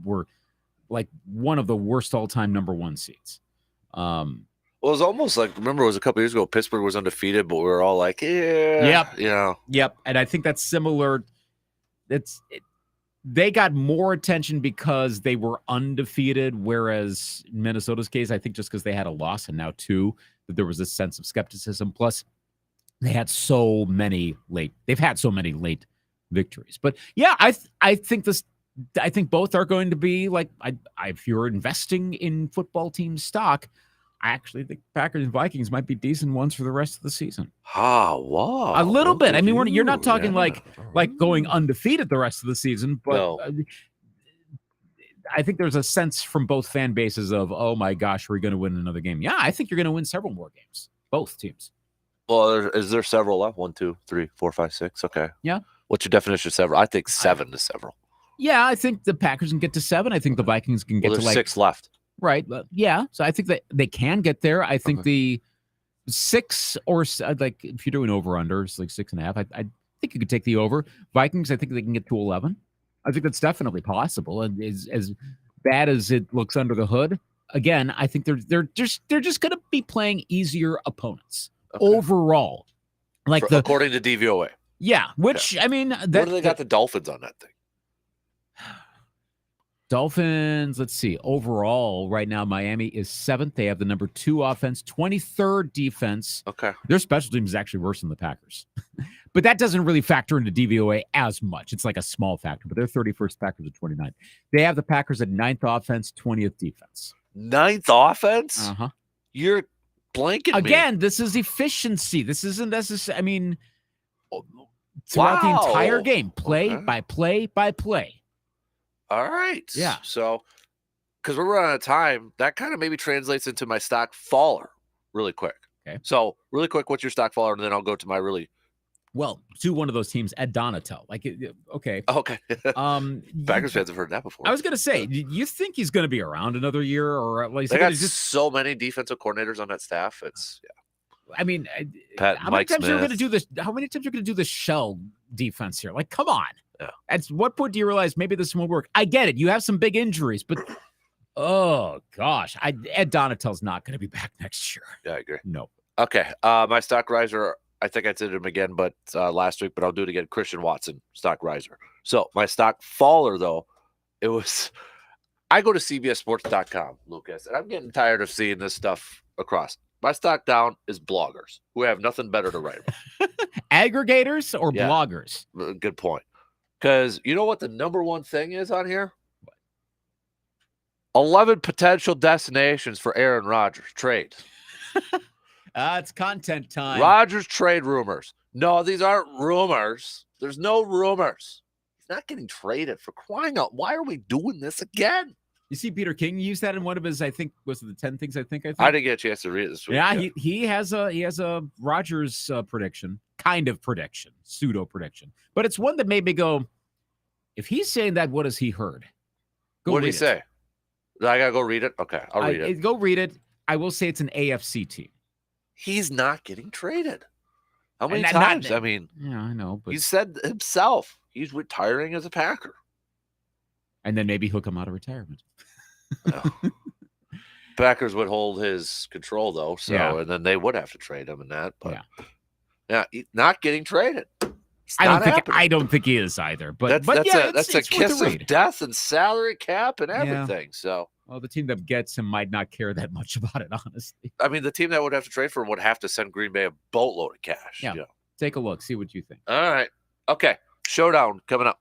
like one of the worst all-time number 1 seeds. Well, it was almost like, remember, it was a couple years ago, Pittsburgh was undefeated, but we were all like, yeah. Yep. And I think that's similar. They got more attention because they were undefeated, whereas in Minnesota's case, I think just because they had a loss and now 2, that there was this sense of skepticism. Plus, they've had so many late victories. But yeah, I think both are going to be like, if you're investing in football team stock, I actually think Packers and Vikings might be decent ones for the rest of the season. Oh, wow. A little bit. I mean, you're not talking like going undefeated the rest of the season, but No. I think there's a sense from both fan bases of, oh my gosh, we're going to win another game. Yeah, I think you're going to win several more games, both teams. Well, is there several left? 1, 2, 3, 4, 5, 6. Okay. Yeah. What's your definition of several? I think 7 is several. Yeah, I think the Packers can get to 7. I think the Vikings can get Well, to there's like 6 left. Right. Yeah. So I think that they can get there. I think the 6 or like if you're doing over under, it's like 6.5. I think you could take the over. Vikings, I think they can get to 11. I think that's definitely possible. And as bad as it looks under the hood, again, I think they're just going to be playing easier opponents overall. Like according to DVOA. Yeah. Which I mean, what do they got the Dolphins on that thing? Dolphins, let's see. Overall, right now, Miami is 7th. They have the number 2 offense, 23rd defense. Okay. Their special team is actually worse than the Packers. But that doesn't really factor into DVOA as much. It's like a small factor, but they're 31st, Packers are 29th. They have the Packers at 9th offense, 20th defense. 9th offense? Uh-huh. You're blanking me. Again, this is efficiency. This isn't necessarily, I mean, throughout the entire Wow. game, play Okay. by play by play. All right. Yeah. So, because we're running out of time, that kind of maybe translates into my stock faller really quick. Okay. So, really quick, what's your stock faller? And then I'll go to my really. Well, to one of those teams at Donatel. Okay. Okay. Packers you- fans have heard that before. I was going to say, do you think he's going to be around another year, or at least They got just? so many defensive coordinators on that staff. It's I mean, Pat, how many Mike times you're going to Smith. do this? How many times you're going to do the shell defense here? Like, come on. Yeah. At what point do you realize maybe this won't work? I get it. You have some big injuries, but oh gosh, Ed Donatel's not going to be back next year. Yeah, I agree. No. Okay. My stock riser, I think I did him again, but last week, but I'll do it again. Christian Watson, stock riser. So my stock faller, though, it was I go to CBSSports.com, Lucas, and I'm getting tired of seeing this stuff across. My stock down is bloggers who have nothing better to write about. Aggregators or Yeah. bloggers? Good point. Because you know what the number one thing is on here? 11 potential destinations for Aaron Rodgers trade. It's content time. Rodgers trade rumors. No, these aren't rumors. There's no rumors. He's not getting traded for crying out. Why are we doing this again? You see Peter King use that in one of his, I think, was it the 10 things I think? I didn't get a chance to read it this week. Yeah, he has a Rodgers prediction, kind of prediction, pseudo prediction. But it's one that made me go, if he's saying that, what has he heard? What did he read it. say? I gotta go read it. Okay, I'll read it. Go read it. I will say it's an AFC team. He's not getting traded. How many And times? I mean, Yeah, I know, but he said himself he's retiring as a Packer. and then maybe he'll come out of retirement. No. Packers would hold his control though, so Yeah. and then they would have to trade him in that. But Yeah. he's not getting traded. It's I not don't think happening. I don't think he is either. But that's yeah, that's it's a worth kiss read. of death and salary cap and Yeah. everything. So Well, the team that gets him might not care that much about it, honestly. I mean, the team that would have to trade for him would have to send Green Bay a boatload of cash. Yeah. You know? Take a look, see what you think. All right. Okay. Showdown coming up.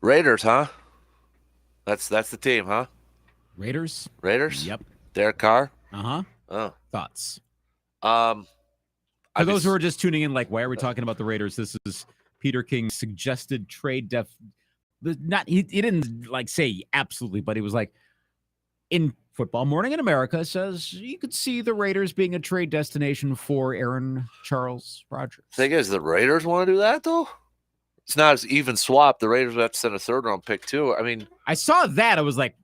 Raiders, huh? That's the team, huh? Raiders? Raiders? Yep. Derek Carr? Uh-huh. Oh. Thoughts? I For those who are just tuning in, like, why are we talking about the Raiders? This is Peter King's suggested trade he didn't like say absolutely, but he was like, in Football Morning in America says you could see the Raiders being a trade destination for Aaron Charles Rodgers. Thing is, the Raiders want to do that though. It's not as even swap. The Raiders would have to send a 3rd round pick too. I mean, I saw that. I was like,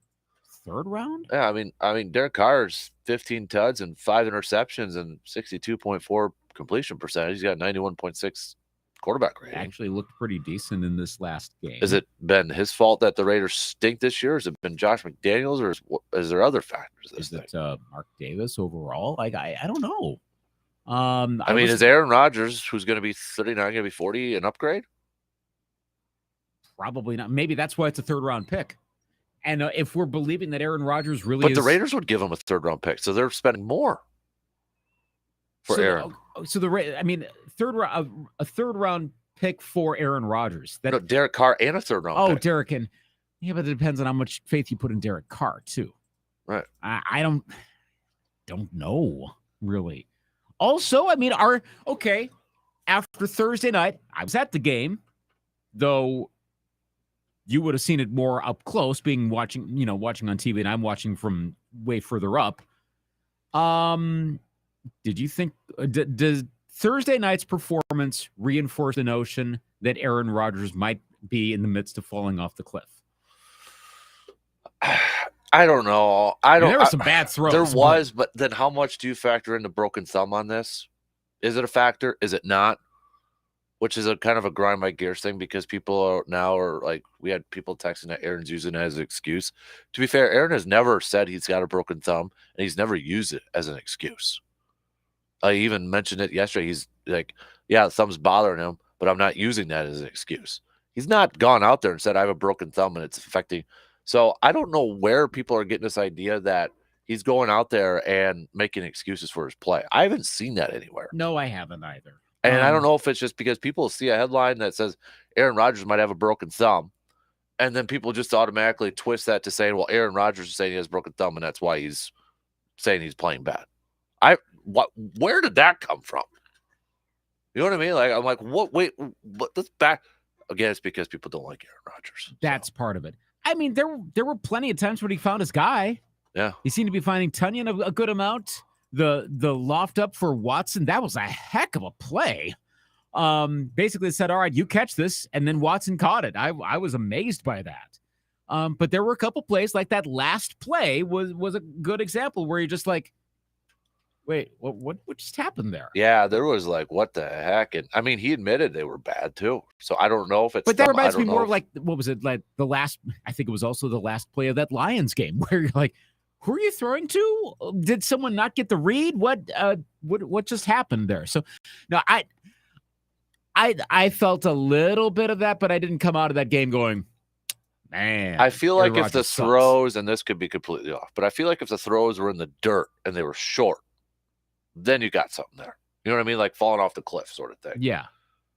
3rd round? Yeah, I mean, Derek Carr's 15 tuds and 5 interceptions and 62.4 completion percentage. He's got 91.6 quarterback rating. Actually looked pretty decent in this last game. Has it been his fault that the Raiders stink this year? Has it been Josh McDaniels, or is there other factors? Is it Mark Davis overall? Like, I don't know. I mean, is Aaron Rodgers, who's going to be 39, going to be 40, an upgrade? Probably not. Maybe that's why it's a 3rd round pick. And if we're believing that Aaron Rodgers really But the Raiders would give him a 3rd round pick, so they're spending more for Aaron. A 3rd round pick for Aaron Rodgers. No, Derek Carr and a 3rd round pick. Derek, and yeah, but it depends on how much faith you put in Derek Carr too. Right. I don't know really. Also, I mean, after Thursday night, I was at the game, though. You would have seen it more up close, watching on TV, and I'm watching from way further up. Did you think does Thursday night's performance reinforce the notion that Aaron Rodgers might be in the midst of falling off the cliff? I don't know. There were some bad throws. There was, but then how much do you factor in the broken thumb on this? Is it a factor? Is it not? Which is a kind of a grind my gears thing, because people are like, we had people texting that Aaron's using it as an excuse. To be fair, Aaron has never said he's got a broken thumb, and he's never used it as an excuse. I even mentioned it yesterday. He's like, yeah, the thumb's bothering him, but I'm not using that as an excuse. He's not gone out there and said, I have a broken thumb and it's affecting. So I don't know where people are getting this idea that he's going out there and making excuses for his play. I haven't seen that anywhere. No, I haven't either. And I don't know if it's just because people see a headline that says Aaron Rodgers might have a broken thumb, and then people just automatically twist that to saying, well, Aaron Rodgers is saying he has a broken thumb, and that's why he's saying he's playing bad. Where did that come from? You know what I mean? Like, I'm like, what? Wait, what? This back again? It's because people don't like Aaron Rodgers. That's part of it. I mean, there were plenty of times when he found his guy. Yeah, he seemed to be finding Tunyon a good amount. The loft up for Watson, that was a heck of a play. Basically said, all right, you catch this, and then Watson caught it. I was amazed by that. But there were a couple plays, like that last play was a good example where you're just like, wait, what just happened there? Yeah, there was like, what the heck? And I mean, he admitted they were bad too. So I don't know if it's. But that reminds me more of like, what was it, like the last? I think it was also the last play of that Lions game where you're like, who are you throwing to? Did someone not get the read? What just happened there? So, no, I felt a little bit of that, but I didn't come out of that game going, man. I feel like if the sucks. throws, and this could be completely off, but I feel like if the throws were in the dirt and they were short, then you got something there. You know what I mean? Like falling off the cliff sort of thing. Yeah.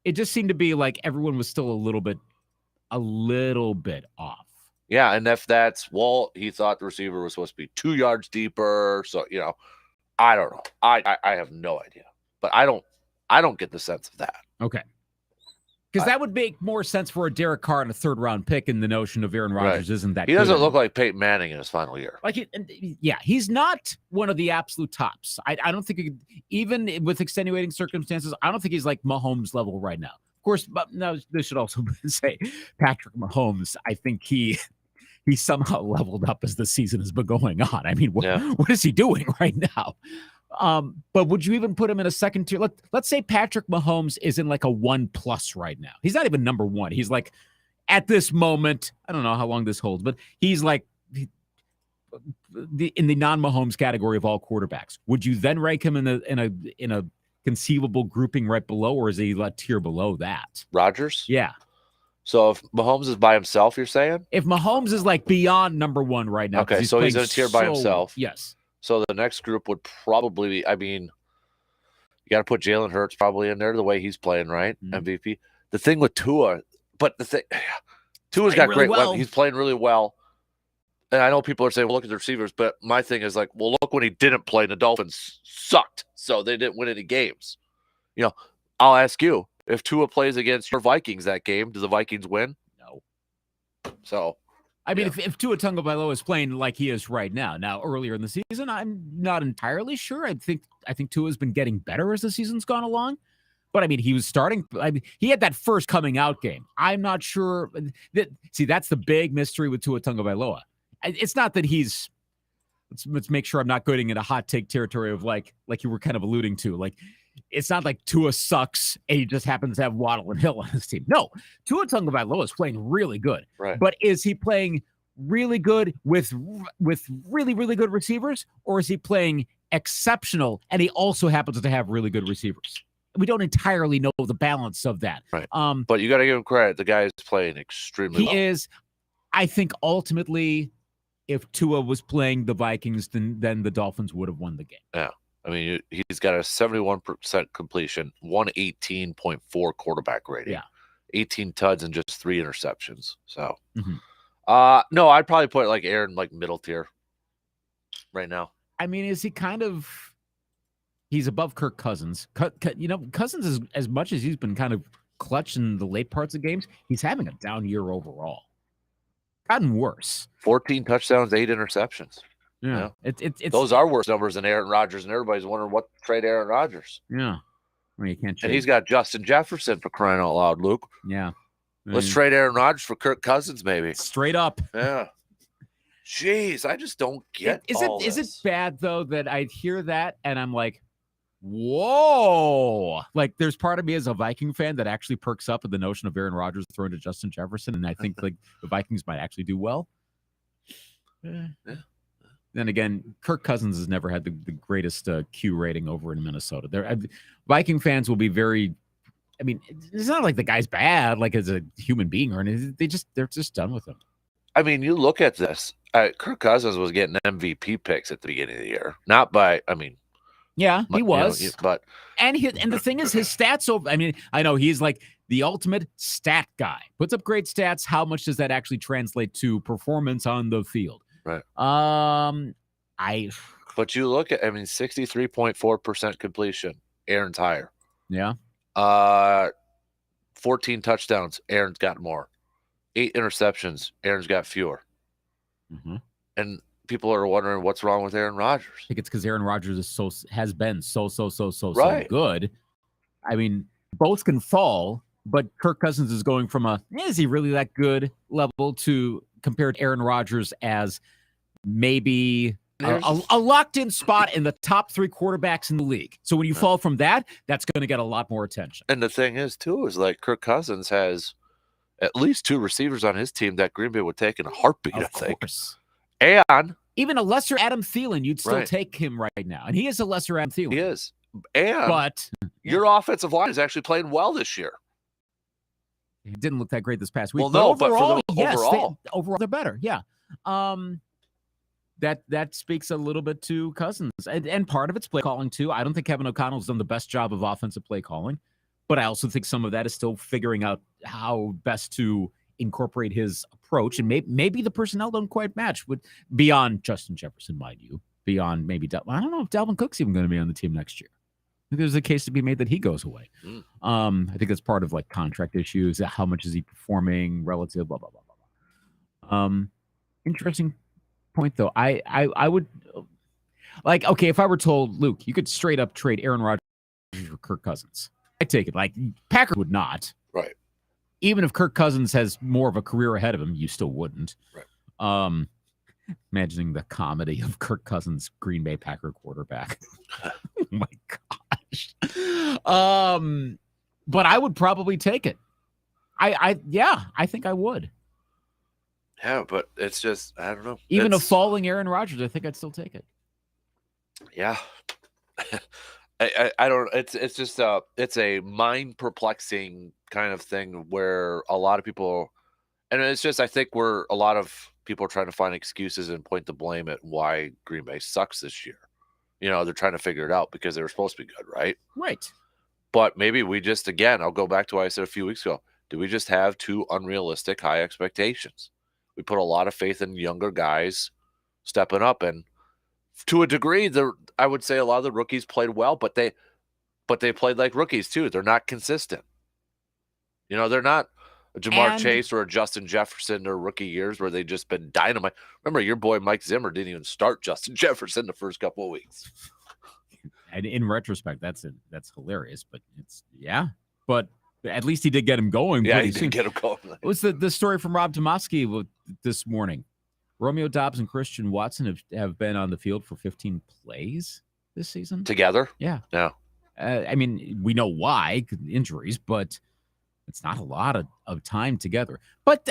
It just seemed to be like everyone was still a little bit off. Yeah, and if that's he thought the receiver was supposed to be 2 yards deeper. So, I don't know. I have no idea. But I don't get the sense of that. Okay. Because that would make more sense for a Derek Carr and a 3rd round pick, in the notion of Aaron Rodgers isn't that. He doesn't look like Peyton Manning in his final year. He's not one of the absolute tops. I don't think even with extenuating circumstances, I don't think he's like Mahomes level right now. Of course, but no, this should also say Patrick Mahomes. I think he somehow leveled up as the season has been going on. I mean, what is he doing right now? But would you even put him in a second tier? Let's say Patrick Mahomes is in like a 1+ right now. He's not even number 1. He's like, at this moment, I don't know how long this holds, but he's like in the non-Mahomes category of all quarterbacks. Would you then rank him in a conceivable grouping right below, or is he a tier below that? Rodgers? Yeah. So if Mahomes is by himself, you're saying? If Mahomes is like beyond number 1 right now. Okay, so he's in a tier by himself. Yes. So the next group would probably be, I mean, you got to put Jalen Hurts probably in there the way he's playing, right? MVP. The thing with Tua Tua's got really great well. He's playing really well. And I know people are saying, well, look at the receivers, but my thing is like, well, look when he didn't play, the Dolphins sucked, so they didn't win any games. I'll ask you, if Tua plays against your Vikings that game, do the Vikings win? No. So, I mean, if Tua Tagovailoa is playing like he is right now, earlier in the season, I'm not entirely sure. I think Tua's been getting better as the season's gone along. But I mean, he was starting. He had that first coming out game. I'm not sure. That's the big mystery with Tua Tagovailoa. It's not that he's. Let's make sure I'm not going into hot take territory of like you were kind of alluding to. Like, it's not like Tua sucks and he just happens to have Waddle and Hill on his team. No, Tua Tagovailoa is playing really good. Right. But is he playing really good with really, really good receivers, or is he playing exceptional and he also happens to have really good receivers? We don't entirely know the balance of that. Right. But you got to give him credit. The guy is playing extremely well. He is. I think ultimately, if Tua was playing the Vikings, then the Dolphins would have won the game. Yeah. I mean, he's got a 71% completion, 118.4 quarterback rating. Yeah. 18 tuds and just 3 interceptions. So, Mhm. No, I'd probably put like Aaron like middle tier right now. I mean, is he kind of... He's above Kirk Cousins. Cousins, is, as much as he's been kind of clutch in the late parts of games, he's having a down year overall. Gotten worse. 14 touchdowns, 8 interceptions. Yeah. It's those are worse numbers than Aaron Rodgers, and everybody's wondering what to trade Aaron Rodgers. Yeah. Well, you can't trade. And he's got Justin Jefferson for crying out loud, Luke. Yeah. Let's trade Aaron Rodgers for Kirk Cousins, maybe. Straight up. Yeah. Jeez, I just don't get Is it bad, though, that I hear that and I'm like, whoa, like there's part of me as a Viking fan that actually perks up at the notion of Aaron Rodgers throwing to Justin Jefferson, and I think like the Vikings might actually do well. Yeah. Then again, Kirk Cousins has never had the greatest Q rating over in Minnesota. Viking fans will be very. I mean, it's not like the guy's bad, like as a human being or anything. They're just done with him. I mean, you look at this. Kirk Cousins was getting MVP picks at the beginning of the year, not by. I mean. Yeah, he was. And the thing is, his stats. I mean, I know he's like the ultimate stat guy. Puts up great stats. How much does that actually translate to performance on the field? Right. But you look at, 63.4% completion. Aaron's higher. Yeah. 14 touchdowns. Aaron's got more. 8 interceptions. Aaron's got fewer. Mm-hmm. And people are wondering what's wrong with Aaron Rodgers. I think it's because Aaron Rodgers has been so good. I mean, both can fall, but Kirk Cousins is going from is he really that good level to compared to Aaron Rodgers as maybe a locked-in spot in the top 3 quarterbacks in the league. So when you fall from that, that's going to get a lot more attention. And the thing is, too, is like Kirk Cousins has at least 2 receivers on his team that Green Bay would take in a heartbeat, I think. Course. And even a lesser Adam Thielen, you'd still take him right now. And he is a lesser Adam Thielen. He is. But your offensive line is actually playing well this year. It didn't look that great this past week. Well, no, but overall they're better. Yeah. That speaks a little bit to Cousins. And part of it's play calling, too. I don't think Kevin O'Connell's done the best job of offensive play calling. But I also think some of that is still figuring out how best to incorporate his approach, and maybe the personnel don't quite match with beyond Justin Jefferson, mind you, beyond maybe I don't know if Dalvin Cook's even going to be on the team next year. I think there's a case to be made that he goes away. I think that's part of like contract issues. How much is he performing relative? Blah blah blah blah blah. Interesting point though. I would like if I were told, Luke, you could straight up trade Aaron Rodgers for Kirk Cousins, I'd take it. Like Packers would not. Right. Even if Kirk Cousins has more of a career ahead of him, you still wouldn't. Right. Imagining the comedy of Kirk Cousins, Green Bay Packer quarterback. Oh my gosh. But I would probably take it. I think I would. Yeah, but it's just, I don't know. Even a falling Aaron Rodgers, I think I'd still take it. Yeah. I don't. It's just it's a mind perplexing kind of thing where a lot of people, and it's just I think a lot of people are trying to find excuses and point the blame at why Green Bay sucks this year. They're trying to figure it out because they were supposed to be good, right? Right. But maybe we just, again, I'll go back to what I said a few weeks ago. Do we just have too unrealistic high expectations? We put a lot of faith in younger guys stepping up, and to a degree, I would say a lot of the rookies played well, but they played like rookies too. They're not consistent. They're not a Jamar Chase or a Justin Jefferson their rookie years where they just been dynamite. Remember, your boy Mike Zimmer didn't even start Justin Jefferson the first couple of weeks. And in retrospect, that's hilarious. But but at least he did get him going. Yeah, he did get him going. What's the story from Rob Tomasky this morning? Romeo Doubs and Christian Watson have been on the field for 15 plays this season together. Yeah. I mean, we know why, injuries, but it's not a lot of time together. But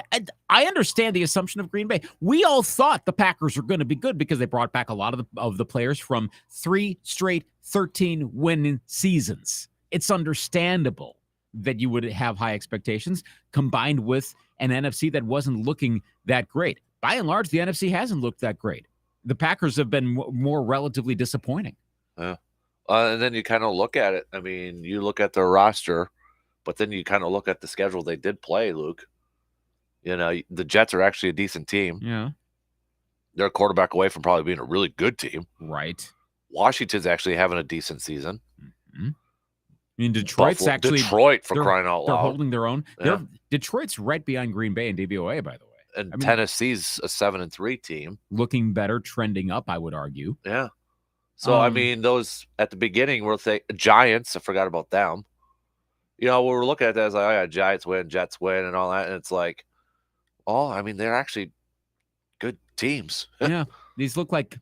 I understand the assumption of Green Bay. We all thought the Packers were going to be good because they brought back a lot of the players from 3 straight 13-win seasons. It's understandable that you would have high expectations combined with an NFC that wasn't looking that great. By and large, the NFC hasn't looked that great. The Packers have been more relatively disappointing. Yeah. And then you kind of look at it. I mean, you look at their roster, but then you kind of look at the schedule they did play, Luke. The Jets are actually a decent team. Yeah. They're a quarterback away from probably being a really good team. Right. Washington's actually having a decent season. Mm-hmm. I mean, Detroit, for crying out loud. They're holding their own. Yeah. Detroit's right behind Green Bay and DVOA, by the way. And Tennessee's a 7-3 team. Looking better, trending up, I would argue. Yeah. So, I mean, those at the beginning, we'll say Giants, I forgot about them. We were looking at that as like, oh, yeah, Giants win, Jets win, and all that. And it's like, I mean, they're actually good teams. Yeah. These look like,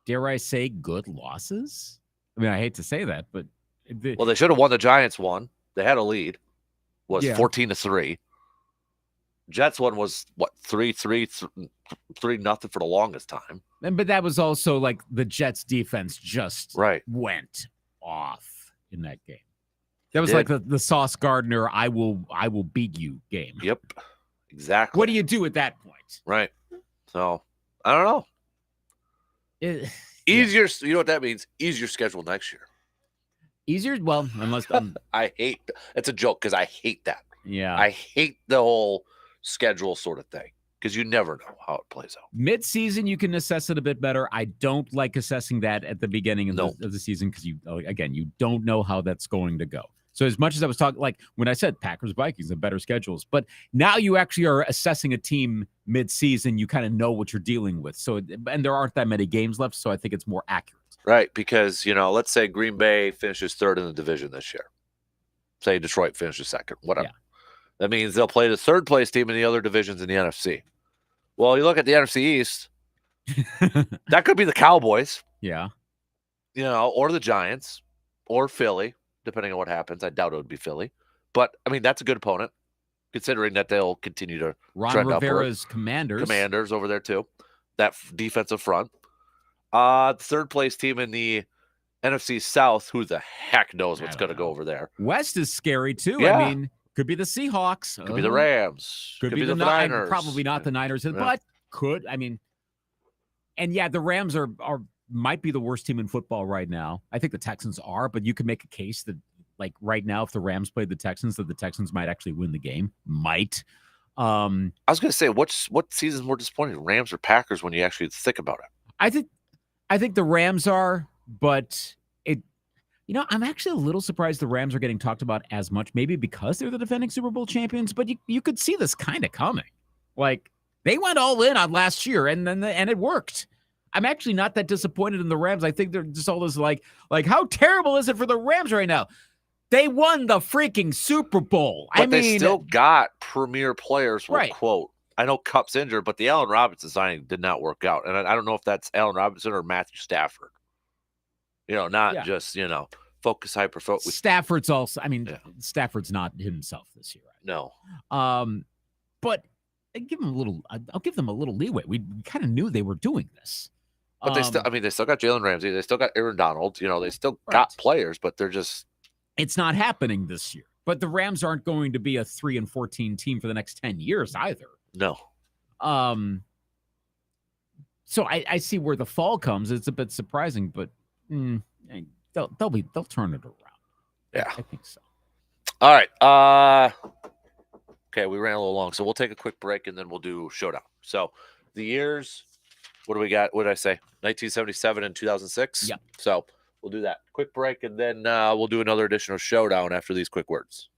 dare I say, good losses? I mean, I hate to say that, but. Well, they should have won. The Giants won. They had a lead. Was 14-3. Jets one was what 3-0 for the longest time. But that was also like the Jets defense just went off in that game. That was like the Sauce Gardner I will beat you game. Yep. Exactly. What do you do at that point? Right. So I don't know. Easier, you know what that means? Easier schedule next year. Easier? Well, unless it's a joke because I hate that. Yeah. I hate the whole schedule sort of thing because you never know how it plays out. Mid-season, you can assess it a bit better. I don't like assessing that at the beginning of the season because you don't know how that's going to go. So as much as I was talking, like when I said Packers, Vikings have better schedules, but now you actually are assessing a team mid-season. You kind of know what you're dealing with. So, and there aren't that many games left, so I think it's more accurate. Right, because, let's say Green Bay finishes third in the division this year. Say Detroit finishes second, whatever. Yeah. That means they'll play the third place team in the other divisions in the NFC. Well, you look at the NFC East, that could be the Cowboys. Yeah. Or the Giants or Philly, depending on what happens. I doubt it would be Philly. But, I mean, that's a good opponent, considering that they'll continue to Ron Rivera's upward. Commanders over there, too. That defensive front. Third place team in the NFC South, who the heck knows what's going to go over there. West is scary, too. Yeah. I mean, could be the Seahawks. Could be the Rams. Could be the Niners. Probably not the Niners, but could. I mean, and yeah, the Rams might be the worst team in football right now. I think the Texans are, but you could make a case that, like, right now, if the Rams played the Texans, that the Texans might actually win the game. Might. I was going to say, what season's more disappointing, Rams or Packers, when you actually think about it? I think the Rams are, but I'm actually a little surprised the Rams are getting talked about as much, maybe because they're the defending Super Bowl champions, but you could see this kind of coming. Like, they went all in on last year and it worked. I'm actually not that disappointed in the Rams. I think they're just all this like how terrible is it for the Rams right now? They won the freaking Super Bowl. But they still got premier players, quote. I know Kupp's injured, but the Allen Robinson signing did not work out. And I don't know if that's Allen Robinson or Matthew Stafford. Just, focus, hyper-focus. Stafford's also, Stafford's not himself this year. No. But I'll give them a little leeway. We kind of knew they were doing this. But they still got Jalen Ramsey. They still got Aaron Donald. They still got players, but they're just. It's not happening this year. But the Rams aren't going to be a 3-14 team for the next 10 years either. No. So I see where the fall comes. It's a bit surprising, but they'll turn it around. Yeah, I think so. All right. Okay, we ran a little long, so we'll take a quick break and then we'll do showdown. So the years, what do we got? What did I say? 1977 and 2006. Yep. So we'll do that quick break and then we'll do another edition of showdown after these quick words.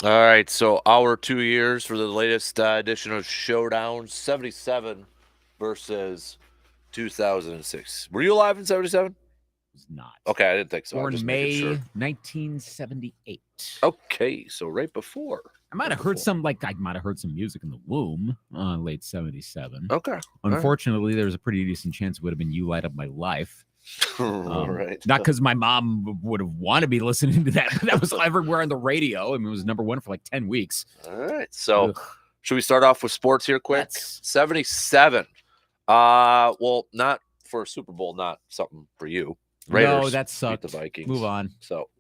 All right, so our 2 years for the latest edition of Showdown, 77 versus 2006. Were you alive in 77? Was not. Okay, I didn't think so. I'm Born just May making sure. 1978. Okay, so right before. I might have heard some music in the womb, late 77. Okay. Unfortunately, there was a pretty decent chance it would have been You Light Up My Life. Right. Not because my mom would have wanted to be listening to that, but that was everywhere on the radio. I mean, it was number one for like 10 weeks. All right. So Ugh. should we start off with sports here quick? Let's. 77. Well, not for a Super Bowl, not something for you. Raiders No, that beat sucked. the Vikings. Move on. So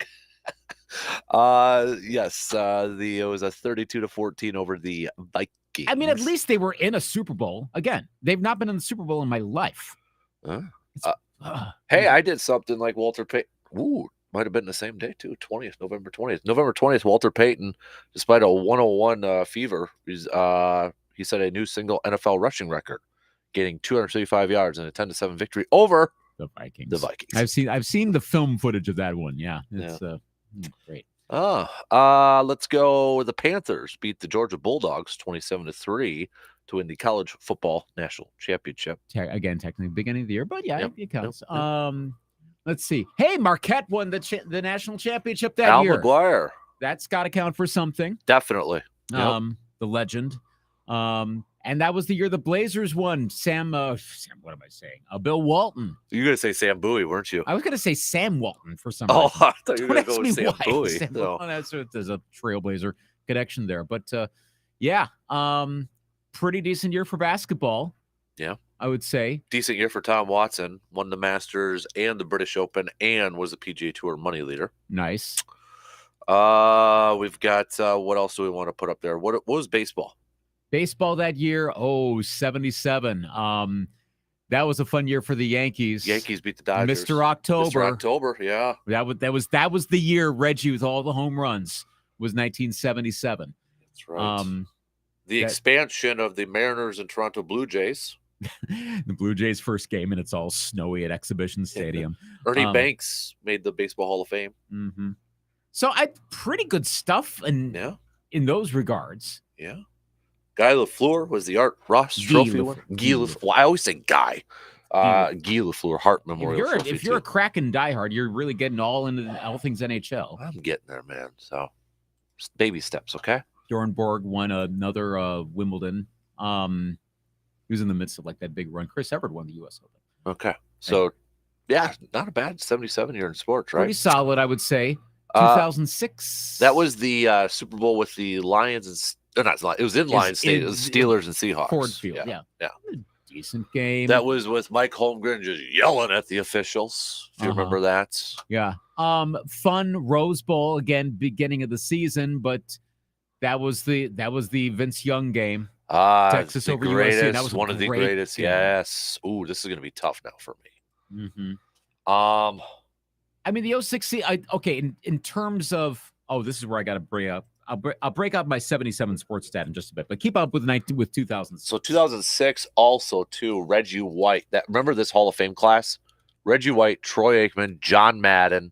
yes, it was a 32-14 over the Vikings. I mean, at least they were in a Super Bowl. Again, they've not been in the Super Bowl in my life. Hey, I did something like Walter Payton. Ooh, might have been the same day too. 20th, November 20th. November 20th, Walter Payton, despite a 101 fever, he set a new single NFL rushing record, gaining 235 yards in a 10-7 victory over The Vikings. the Vikings. I've seen the film footage of that one. Yeah, it's great. Let's go. The Panthers beat the Georgia Bulldogs 27-3 to win the college football national championship. Again, technically beginning of the year, but yeah, Yep, it counts. yep. Let's see. Hey, Marquette won the national championship that Al year. McGuire, That's got to count for something. definitely. Yep. The legend. And that was the year the Blazers won. Sam, what am I saying? Bill Walton. You were gonna say Sam Bowie, weren't you? I was going to say Sam Walton for some Oh, reason. I thought you were Don't gonna go ask me with Sam why. Bowie. Sam No. Walton, there's a Trailblazer connection there. But yeah, pretty decent year for basketball. Yeah. I would say. Decent year for Tom Watson. Won the Masters and the British Open, and was the PGA Tour money leader. Nice. We've got what else do we want to put up there? What was baseball? Baseball that year, 77. That was a fun year for the Yankees. Yankees beat the Dodgers. Mr. October. Mr. October, yeah. That was the year Reggie with all the home runs was 1977. That's right. The expansion of the Mariners and Toronto Blue Jays. The Blue Jays' first game, and it's all snowy at Exhibition Stadium. Ernie Banks made the Baseball Hall of Fame. Mm-hmm. So pretty good stuff in those regards. Yeah. Guy Lafleur was the Art Ross Trophy winner. Well, I always say Guy. Guy Lafleur Hart Memorial Trophy. If you're a Kraken diehard, you're really getting all things NHL. I'm getting there, man. So baby steps, okay? Bjorn Borg won another Wimbledon. He was in the midst of like that big run. Chris Everett won the U.S. Open. Okay. So, yeah, not a bad 77 year in sports, right? Pretty solid, I would say. 2006. That was the Super Bowl with the Lions and it was in Lions State. It was Steelers and Seahawks. Ford Field, yeah. Decent game. That was with Mike Holmgren just yelling at the officials. If you remember that. Yeah. Fun Rose Bowl again, beginning of the season, but that was the Vince Young game. Texas over USC. That was one of the greatest. Game. Yes. Ooh, this is going to be tough now for me. Mm-hmm. I mean, the 06. In terms of this is where I got to bring up. I'll break up my 77 sports stat in just a bit, but keep up with 2000. So 2006 also too. Reggie White. Remember this Hall of Fame class? Reggie White, Troy Aikman, John Madden,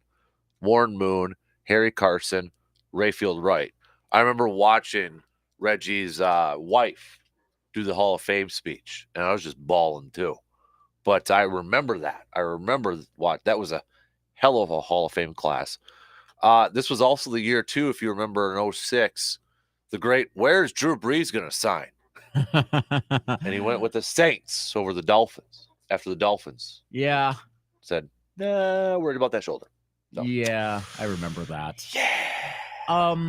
Warren Moon, Harry Carson, Rayfield Wright. I remember watching Reggie's wife do the Hall of Fame speech, and I was just bawling too. But I remember that. I remember that was a hell of a Hall of Fame class. This was also the year, too, if you remember, in 06, the great, where's Drew Brees going to sign? And he went with the Saints over the Dolphins, after the Dolphins. Yeah. Said, nah, worried about that shoulder. So. Yeah, I remember that. Yeah.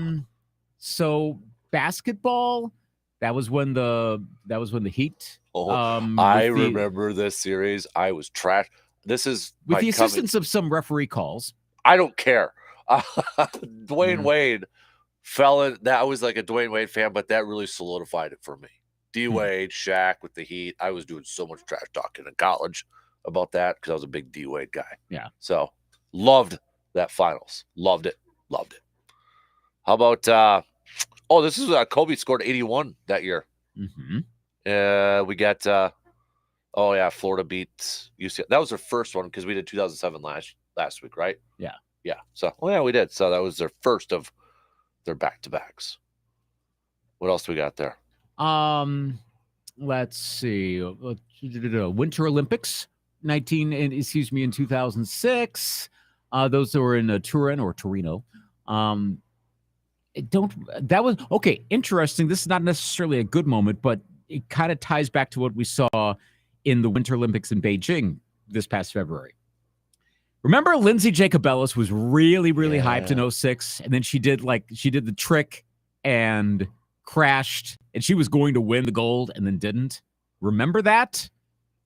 So basketball, that was when the Heat. I remember this series. I was trash. This is with the assistance of some referee calls. I don't care. Dwayne Wade fell in. That was like a Dwayne Wade fan, but that really solidified it for me. D Wade, Shaq with the Heat. I was doing so much trash talking in college about that because I was a big D Wade guy. Yeah. So loved that finals. Loved it. How about this is Kobe scored 81 that year. Mm-hmm. We got Florida beat UCLA. That was their first one because we did 2007 last week, right? Yeah. Yeah. So, we did. So that was their first of their back-to-backs. What else do we got there? Let's see. Winter Olympics, in 2006. Those were in Turin or Torino. Interesting. This is not necessarily a good moment, but it kind of ties back to what we saw in the Winter Olympics in Beijing this past February. Remember Lindsay Jacobellis was really, really hyped in 06, and then she did the trick and crashed, and she was going to win the gold and then didn't. Remember that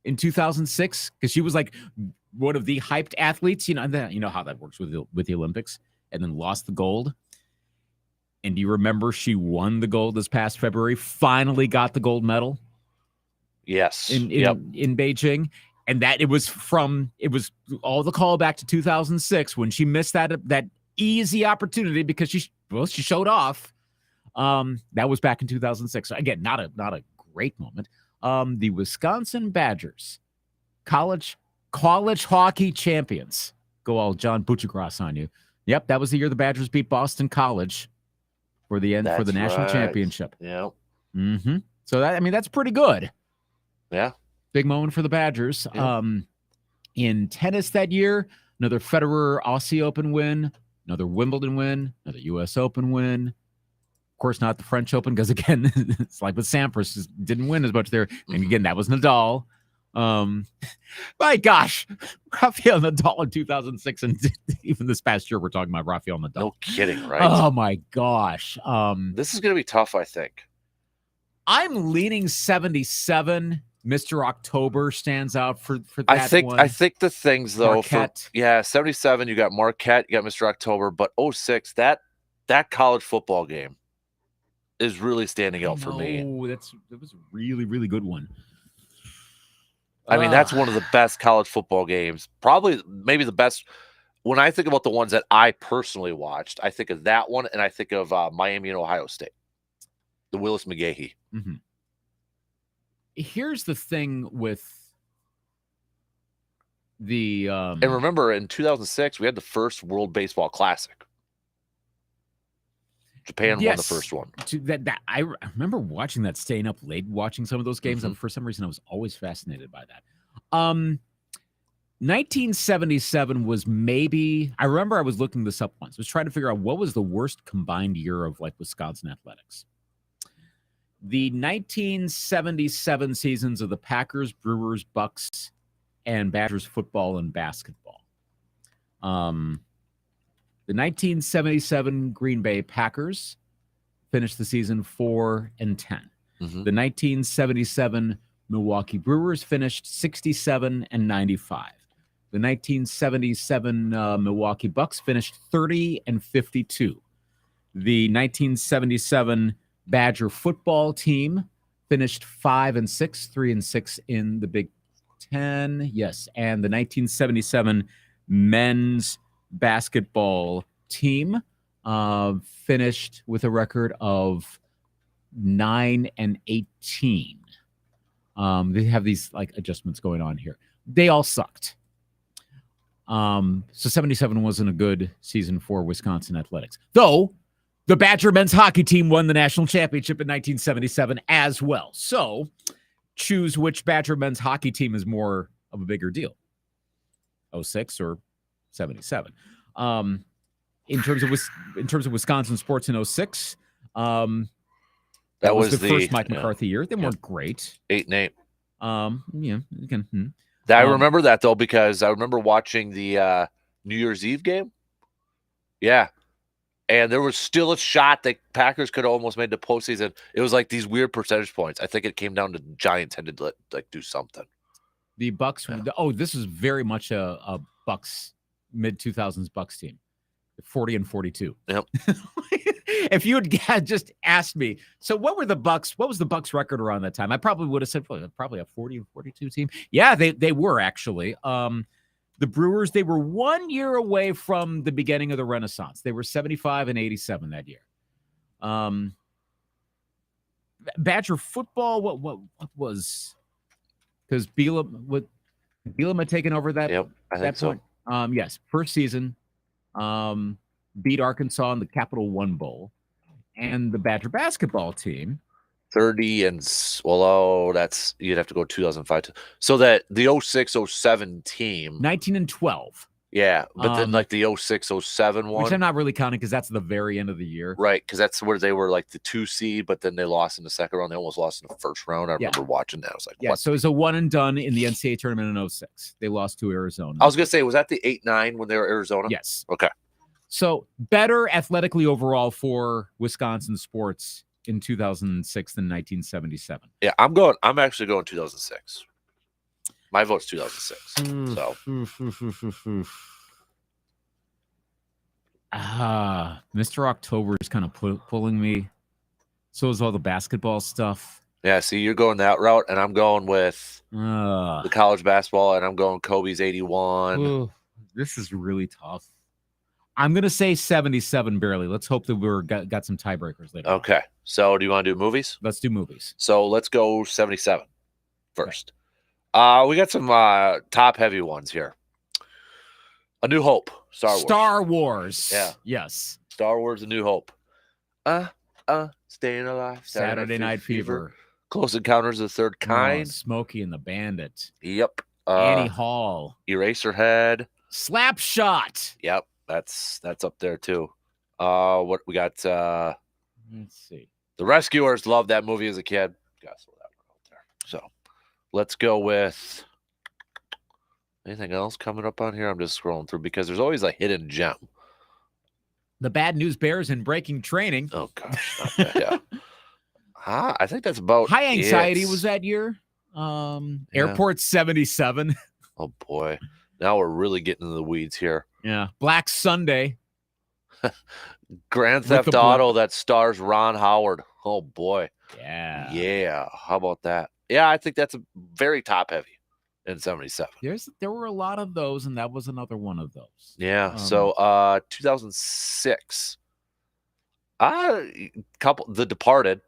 in 2006? Because she was like one of the hyped athletes, you know how that works with the Olympics, and then lost the gold. And do you remember she won the gold this past February? Finally got the gold medal. Yes. In Beijing. And that it was all the callback to 2006 when she missed that easy opportunity because she showed off. That was back in 2006. Again, not a great moment. The Wisconsin Badgers, college hockey champions. Go all John Buchagras on you. Yep, that was the year the Badgers beat Boston College for the national championship. Yep. Mm-hmm. So that's pretty good. Yeah. Big moment for the Badgers. Yeah. In tennis that year, another Federer Aussie Open win, another Wimbledon win, another U.S. Open win. Of course, not the French Open because, again, it's like with Sampras, didn't win as much there. And again, that was Nadal. My gosh, Rafael Nadal in 2006, and even this past year, we're talking about Rafael Nadal. No kidding, right? Oh my gosh. This is going to be tough, I think. I'm leaning 77. Mr. October stands out for that one. I think the things, though, Marquette. 77, you got Marquette, you got Mr. October, but 06, that college football game is really standing out for me. That was a really, really good one. I mean, that's one of the best college football games. Probably, maybe the best. When I think about the ones that I personally watched, I think of that one, and I think of Miami and Ohio State, the Willis McGahee. Mm-hmm. Here's the thing with the and remember, in 2006, we had the first World Baseball Classic. Japan won the first one. I remember watching that, staying up late, watching some of those games. Mm-hmm. And for some reason, I was always fascinated by that. 1977 was maybe, I remember I was looking this up once. I was trying to figure out what was the worst combined year of like Wisconsin athletics. The 1977 seasons of the Packers, Brewers, Bucks, and Badgers football and basketball. The 1977 Green Bay Packers finished the season 4-10. Mm-hmm. The 1977 Milwaukee Brewers finished 67-95. The 1977 Milwaukee Bucks finished 30-52. The 1977 Badger football team finished 5-6, 3-6 in the Big Ten. Yes, and the 1977 men's basketball team finished with a record of 9-18. They have these like adjustments going on here. They all sucked. So 77 wasn't a good season for Wisconsin athletics, though. The Badger men's hockey team won the national championship in 1977 as well. So choose which Badger men's hockey team is more of a bigger deal, 06 or 77. In terms of Wisconsin sports in 06, that was the first Mike McCarthy year. They weren't great. 8-8. Again. I remember that, though, because I remember watching the New Year's Eve game. Yeah. And there was still a shot that Packers could have almost made the postseason. It was like these weird percentage points. I think it came down to the Giants had to do something. The Bucks. Yeah. This is very much a Bucks mid-2000s Bucks team, 40-42. Yep. If you had just asked me, so what was the Bucks record around that time? I probably would have said probably a 40-42 team. Yeah, they were actually. The Brewers, they were 1 year away from the beginning of the Renaissance. They were 75-87 that year. Badger football, what was, because Bielema had taken over that. Yep, I think point. So. Yes, first season, beat Arkansas in the Capital One Bowl, and the Badger basketball team 30 and that's you'd have to go 2005 so that the 06-07 team 19-12. Yeah, but then like the 06-07 one, which I'm not really counting because that's the very end of the year, right? Because that's where they were like the 2 seed, but then they lost in the second round. They almost lost in the first round. I remember watching that. I was like, yeah. what? So it was a one and done in the NCAA tournament in 06. They lost to Arizona. I was gonna say, was that the 8-9 when they were Arizona? Yes. Okay. So better athletically overall for Wisconsin sports in 2006 than 1977. Yeah, I'm actually going 2006. My vote's 2006. So Mr. October is kind of pulling me. So is all the basketball stuff. Yeah, see, you're going that route, and I'm going with the college basketball, and I'm going Kobe's 81. Ooh, this is really tough. I'm going to say 77 barely. Let's hope that we're got some tiebreakers later. Okay. So do you want to do movies? Let's do movies. So let's go 77 first. We got some top heavy ones here. A New Hope. Star Wars. Yeah. Yes. Star Wars, A New Hope. Staying Alive. Saturday Night Fever. Close Encounters of the Third Kind. Smokey and the Bandit. Yep. Annie Hall. Eraserhead. Slapshot. Yep. That's up there too. What we got? Let's see. The Rescuers. Loved that movie as a kid. Gotta throw that one out there. So let's go with anything else coming up on here. I'm just scrolling through because there's always a hidden gem. The Bad News Bears in Breaking Training. Oh gosh, not that, yeah. I think that's about High Anxiety was that year. Airport 77. Oh boy, now we're really getting into the weeds here. Yeah, Black Sunday. Grand Theft Auto that stars Ron Howard. Oh boy. Yeah. How about that? Yeah, I think that's a very top heavy in 77. There were a lot of those, and that was another one of those. Yeah. So 2006. The Departed.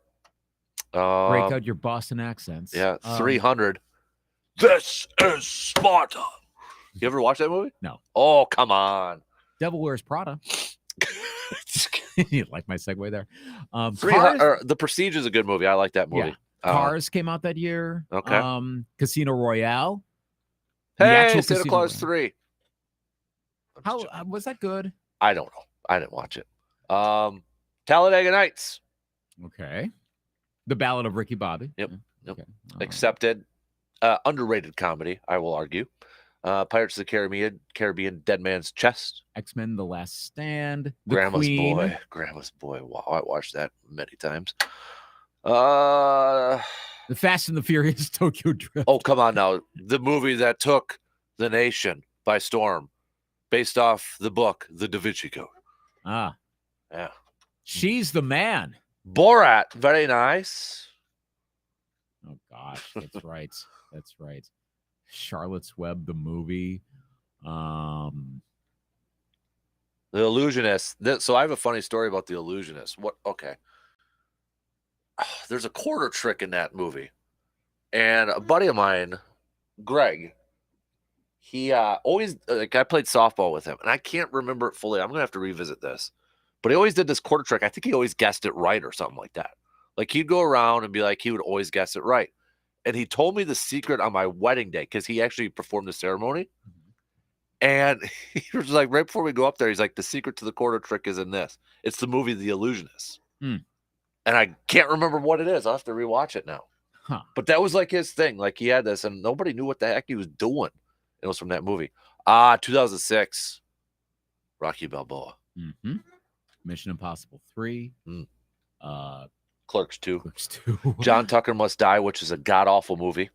Break out your Boston accents. Yeah. 300. This is Sparta. You ever watch that movie? No. Oh, come on. Devil Wears Prada. You like my segue there? The Prestige is a good movie. I like that movie. Yeah. Cars came out that year. Okay. Casino Royale. Hey, Santa Claus 3. How was that good? I don't know. I didn't watch it. Talladega Nights. Okay. The Ballad of Ricky Bobby. Yep. Okay. Accepted. Underrated comedy, I will argue. Pirates of the Caribbean, Dead Man's Chest. X-Men: The Last Stand. Grandma's Boy. Wow, I watched that many times. The Fast and the Furious Tokyo Drift. Oh, come on now. The movie that took the nation by storm, based off the book, The Da Vinci Code. Yeah. She's the Man. Borat, very nice. Oh, gosh, that's right. That's right. Charlotte's Web, the movie. The Illusionist. So I have a funny story about The Illusionist. Okay. There's a quarter trick in that movie. And a buddy of mine, Greg, he always, I played softball with him, and I can't remember it fully. I'm going to have to revisit this. But he always did this quarter trick. I think he always guessed it right or something like that. Like he'd go around and be like, he would always guess it right. And he told me the secret on my wedding day because he actually performed the ceremony. And he was like, right before we go up there, he's like, the secret to the quarter trick is in this. It's the movie The Illusionist. And I can't remember what it is. I'll have to rewatch it now. But that was like his thing. Like he had this and nobody knew what the heck he was doing. It was from that movie. 2006, Rocky Balboa. Mission Impossible 3. Clerks 2. Clerks 2. John Tucker Must Die, which is a god-awful movie.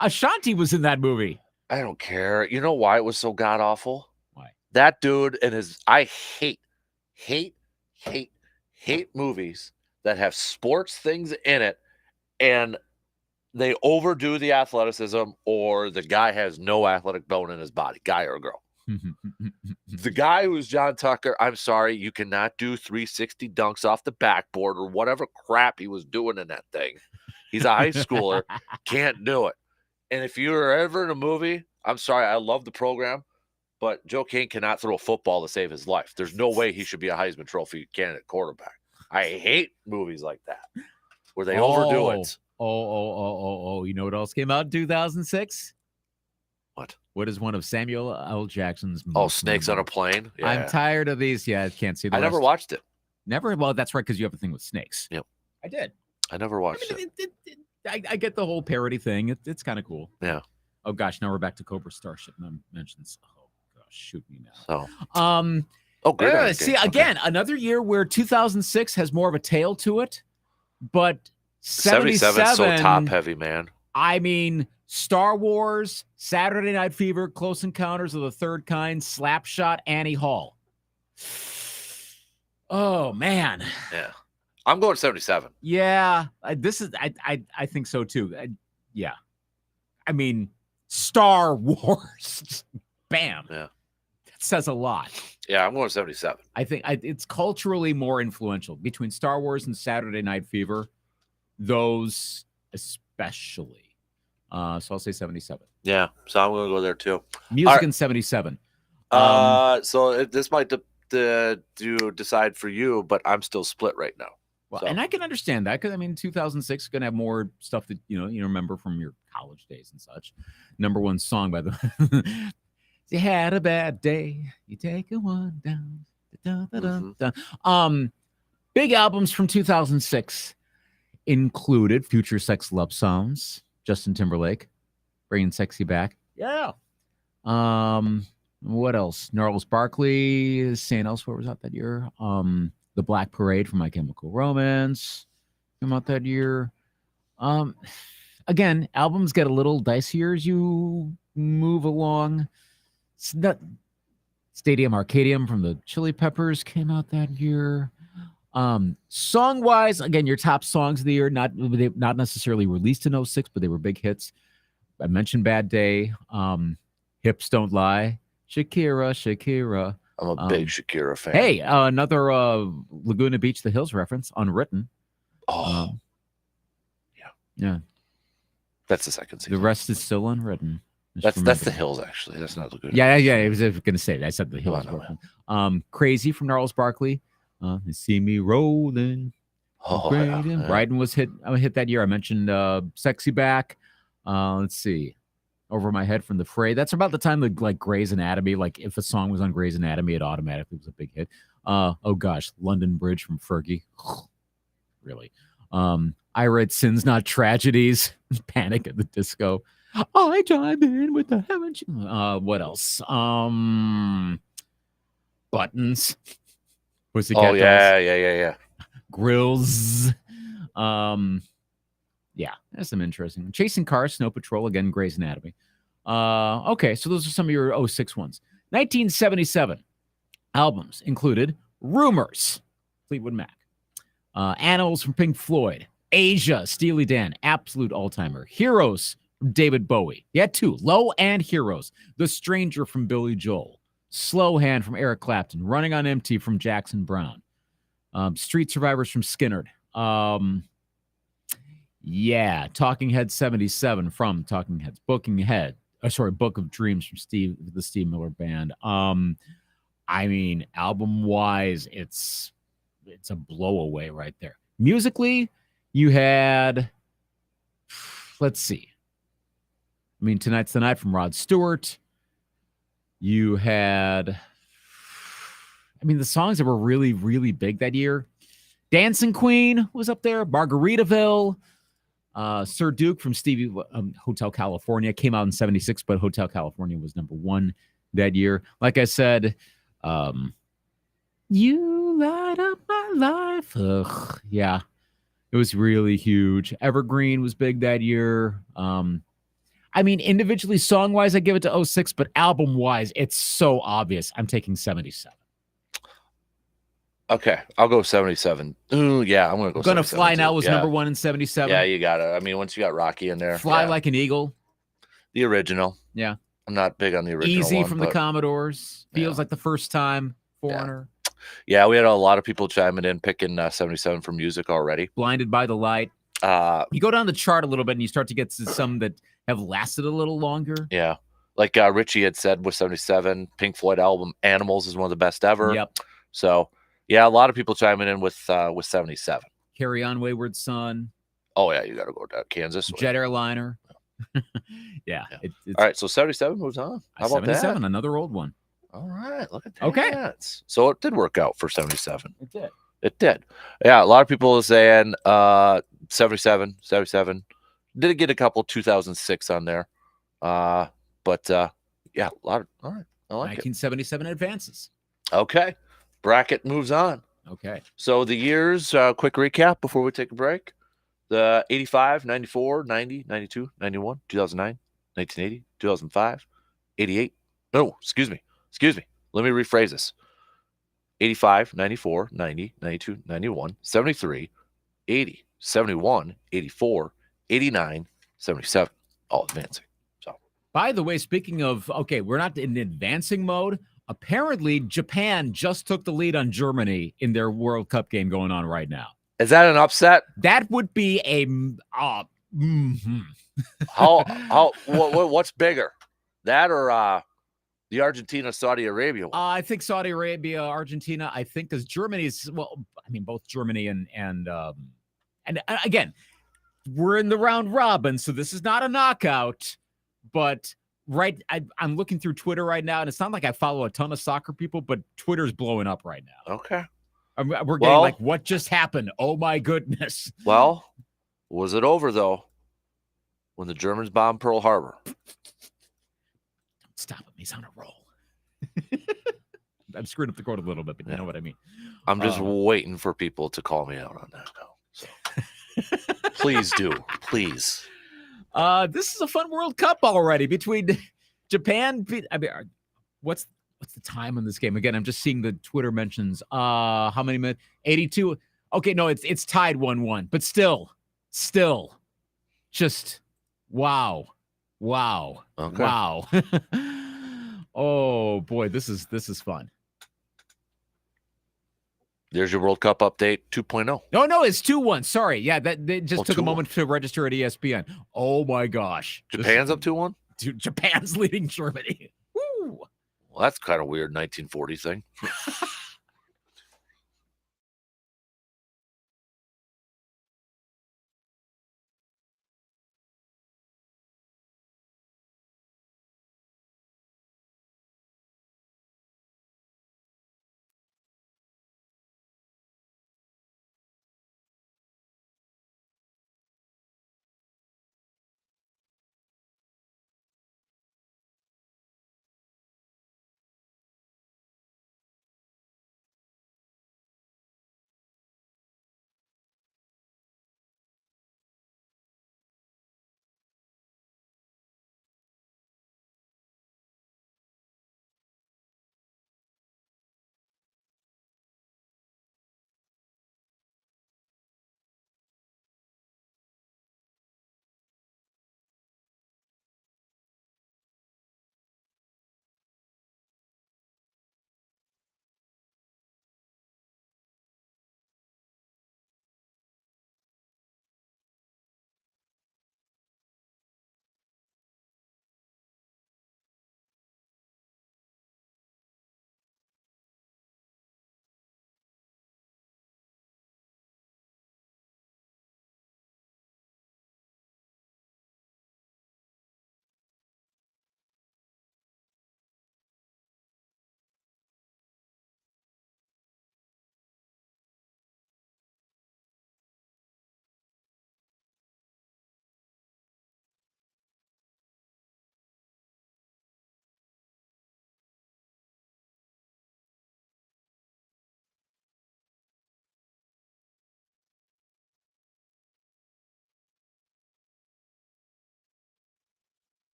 Ashanti was in that movie. I don't care. You know why it was so god-awful? Why? That dude and his... I hate movies that have sports things in it and they overdo the athleticism or the guy has no athletic bone in his body, guy or girl. The guy who's John Tucker, I'm sorry, you cannot do 360 dunks off the backboard or whatever crap he was doing in that thing. He's a high schooler, can't do it. And if you're ever in a movie, I'm sorry, I love the program, but Joe Kane cannot throw a football to save his life. There's no way he should be a Heisman Trophy candidate quarterback. I hate movies like that where they overdo it. You know what else came out in 2006? What is one of Samuel L. Jackson's Snakes on a Plane? Yeah. I'm tired of these. Yeah, I can't see the I rest. never watched it. Never? Well, that's right, because you have a thing with snakes. Yep. I did. I never watched it. I get the whole parody thing. It's kind of cool. Yeah. Oh, gosh, now we're back to Cobra Starship mentions. Oh, gosh, shoot me now. Great. See, again, another year where 2006 has more of a tail to it, but 77 is so top heavy, man. I mean, Star Wars, Saturday Night Fever, Close Encounters of the Third Kind, Slapshot, Annie Hall. Oh, man. Yeah. I'm going 77. Yeah, this is. I think so too. Yeah, I mean, Star Wars. Bam. Yeah. That says a lot. Yeah, I'm going 77. I think it's culturally more influential between Star Wars and Saturday Night Fever. Those especially. So I'll say 77. Yeah, so I'm going to go there too. Music right. in 77. So this might decide for you, but I'm still split right now. Well, So- and I can understand that because I mean, 2006 is going to have more stuff that you remember from your college days and such. Number one song by the. You had a bad day. You take a one down. Big albums from 2006 included Future Sex Love Songs, Justin Timberlake, bringing sexy back. Yeah. What else? Gnarls Barkley, St. Elsewhere was out that year. The Black Parade from My Chemical Romance came out that year. Again, albums get a little dicier as you move along. Stadium Arcadium from the Chili Peppers came out that year. Song wise, again, your top songs of the year, not necessarily released in 06, but they were big hits. I mentioned Bad Day, Hips Don't Lie, Shakira. I'm a big Shakira fan. Hey, another Laguna Beach, The Hills reference, Unwritten. Yeah. That's the second season. The rest is still unwritten. That's the Hills, actually. That's not Laguna. Yeah. I was going to say that. I said The Hills. Crazy from Gnarls Barkley. You see me rolling. Riding was hit that year. I mentioned Sexy Back. Let's see. Over My Head from The Fray. That's about the time like Grey's Anatomy, like if a song was on Grey's Anatomy, it automatically was a big hit. Oh gosh, London Bridge from Fergie. Really. I Read Sins Not Tragedies. Panic at the Disco. I chime in with the heavens. What else? Buttons. Pussycat Dolls. Yeah. Grills. Yeah, that's some interesting. Chasing Cars, Snow Patrol, again, Grey's Anatomy. Okay, so those are some of your 06 ones. 1977 albums included Rumors, Fleetwood Mac, Animals from Pink Floyd, Asia, Steely Dan, absolute all-timer, Heroes from David Bowie. He had two, Low and Heroes, The Stranger from Billy Joel, Slow Hand from Eric Clapton, Running on Empty from Jackson Browne, Street Survivors from Skynyrd. Yeah, Talking Heads 77 from Talking Heads. Book of Dreams from the Steve Miller Band. I mean, album-wise, it's a blowaway right there. Musically, you had, let's see. I mean, Tonight's the Night from Rod Stewart. You had, I mean, the songs that were really, really big that year. Dancing Queen was up there. Margaritaville. Sir Duke from Stevie Hotel California came out in 76, but Hotel California was number one that year. Like I said, You Light Up My Life. Ugh, yeah, it was really huge. Evergreen was big that year. I mean, individually, song-wise, I give it to 06, but album-wise, it's so obvious. I'm taking 77. Okay, I'll go 77. Ooh, yeah, I'm going to go 77. Gonna Fly Now was Yeah. number one in 77. Yeah, you got it. I mean, once you got Rocky in there. Fly yeah. Like an Eagle. The original. Yeah. I'm not big on the original Easy one, from the but- Commodores. Feels Yeah. like the first time. Foreigner. Yeah, we had a lot of people chiming in, picking 77 for music already. Blinded by the Light. You go down the chart a little bit and you start to get to some that have lasted a little longer. Yeah. Like Richie had said with 77, Pink Floyd album Animals is one of the best ever. Yep. So, yeah, a lot of people chiming in with 77. Carry On Wayward Son. Oh, yeah, you got to go to Kansas. Jet Airliner. Yeah. It's All right, so 77 moves on. How about 77, that? another old one. All right, look at that. Okay. So it did work out for 77. It did. It did. Yeah, a lot of people are saying 77. Did get a couple 2006 on there. But yeah, a lot of, all right. I like 1977 advances. it. Okay. Bracket moves on. Okay. So the years, quick recap before we take a break. The 85, 94, 90, 92, 91, 2009, 1980, 2005, 88. No, excuse me. Let me rephrase this. 85, 94, 90, 92, 91, 73, 80, 71, 84, 89, 77, all advancing. So, By the way, speaking of, okay, we're not in advancing mode. Apparently, Japan just took the lead on Germany in their World Cup game going on right now. is that an upset? That would be a What's bigger, that or the Argentina Saudi Arabia one? I think Saudi Arabia, Argentina. I think because Germany's both Germany and again, we're in the round robin, so this is not a knockout. But I'm looking through Twitter right now, and it's not like I follow a ton of soccer people, but Twitter's blowing up right now. Okay. We're getting like, what just happened? Oh my goodness. Well, was it over though when the Germans bombed Pearl Harbor? Don't stop him. He's on a roll. I'm screwing up the quote a little bit, but you know what I mean. I'm just waiting for people to call me out on that now. So. Please do. Please. This is a fun World Cup already between Japan. I mean, what's the time on this game? Again, I'm just seeing the Twitter mentions. How many minutes? 82. Okay, no, it's tied 1-1, but still, just wow. Okay. Wow. Oh boy, this is fun. There's your World Cup update 2.0. No, it's 2-1. Sorry. Yeah, they just took a 2-1. moment to register at ESPN. Oh my gosh. Japan's up 2-1? Japan's leading Germany. Woo. Well, that's kind of weird 1940 thing.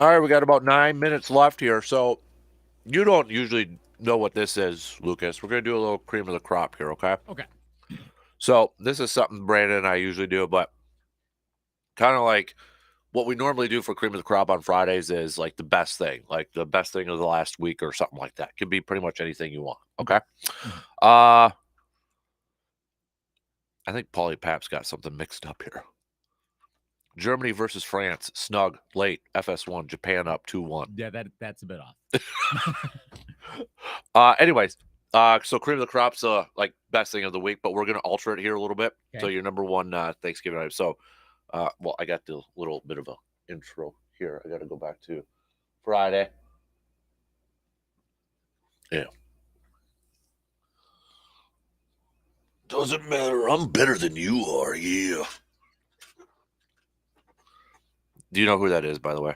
All right, we got about 9 minutes left here. So you don't usually know what this is, Lucas. We're going to do a little cream of the crop here, okay? Okay. So this is something Brandon and I usually do, but kind of like what we normally do for cream of the crop on Fridays is like the best thing of the last week or something like that. Could be pretty much anything you want, okay? I think Paulie Pap's got something mixed up here. Germany versus France, snug, late, FS1, Japan up 2-1. Yeah, that's a bit off. Anyways, so cream of the crop's like best thing of the week, but we're gonna alter it here a little bit. Okay. So your number one Thanksgiving item. So, well, I got the little bit of a intro here. I got to go back to Friday. Yeah. Doesn't matter. I'm better than you are. Yeah. Do you know who that is, by the way?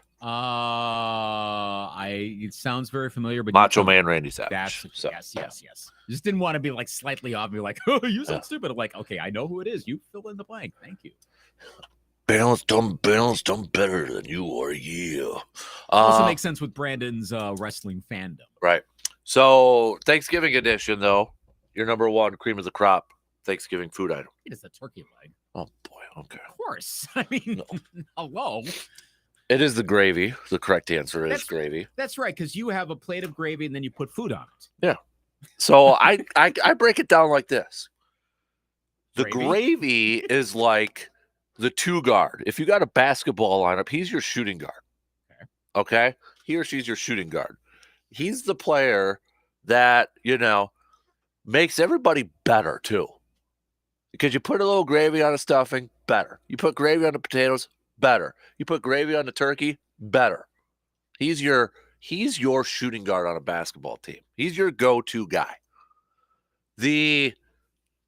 It sounds very familiar, but Macho Man Randy Savage. Yes. Just didn't want to be like slightly off. Be like, oh, you sound stupid. I'm like, okay, I know who it is. You fill in the blank. Thank you. Balanced, I'm better than you are. Yeah. Also makes sense with Brandon's wrestling fandom. Right. So Thanksgiving edition, though, your number one cream of the crop Thanksgiving food item. It is a turkey leg. Oh boy. Okay. Of course. I mean, hello. It is the gravy. The correct answer is gravy. That's right, because you have a plate of gravy and then you put food on it. Yeah. So I break it down like this. The Gravy? gravy is like the two guard. If you got a basketball lineup, he's your shooting guard. Okay? He or she's your shooting guard. He's the player that, makes everybody better too. Because you put a little gravy on the stuffing, better. You put gravy on the potatoes, better. You put gravy on the turkey, better. He's your shooting guard on a basketball team. He's your go-to guy. The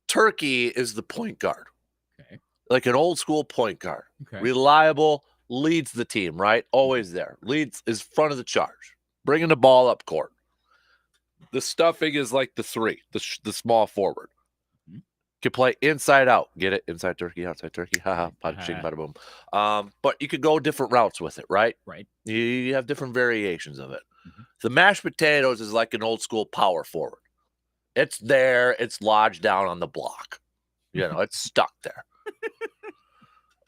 turkey is the point guard. Okay. Like an old school point guard. Okay. Reliable, leads the team, right? Always there. Leads is front of the charge. Bringing the ball up court. The stuffing is like the three, the small forward. Can play inside out. Get it? Inside turkey, outside turkey. Haha. Bada ching, bada boom. But you could go different routes with it, right? Right. You have different variations of it. The mashed potatoes is like an old school power forward. It's there. It's lodged down on the block. It's stuck there.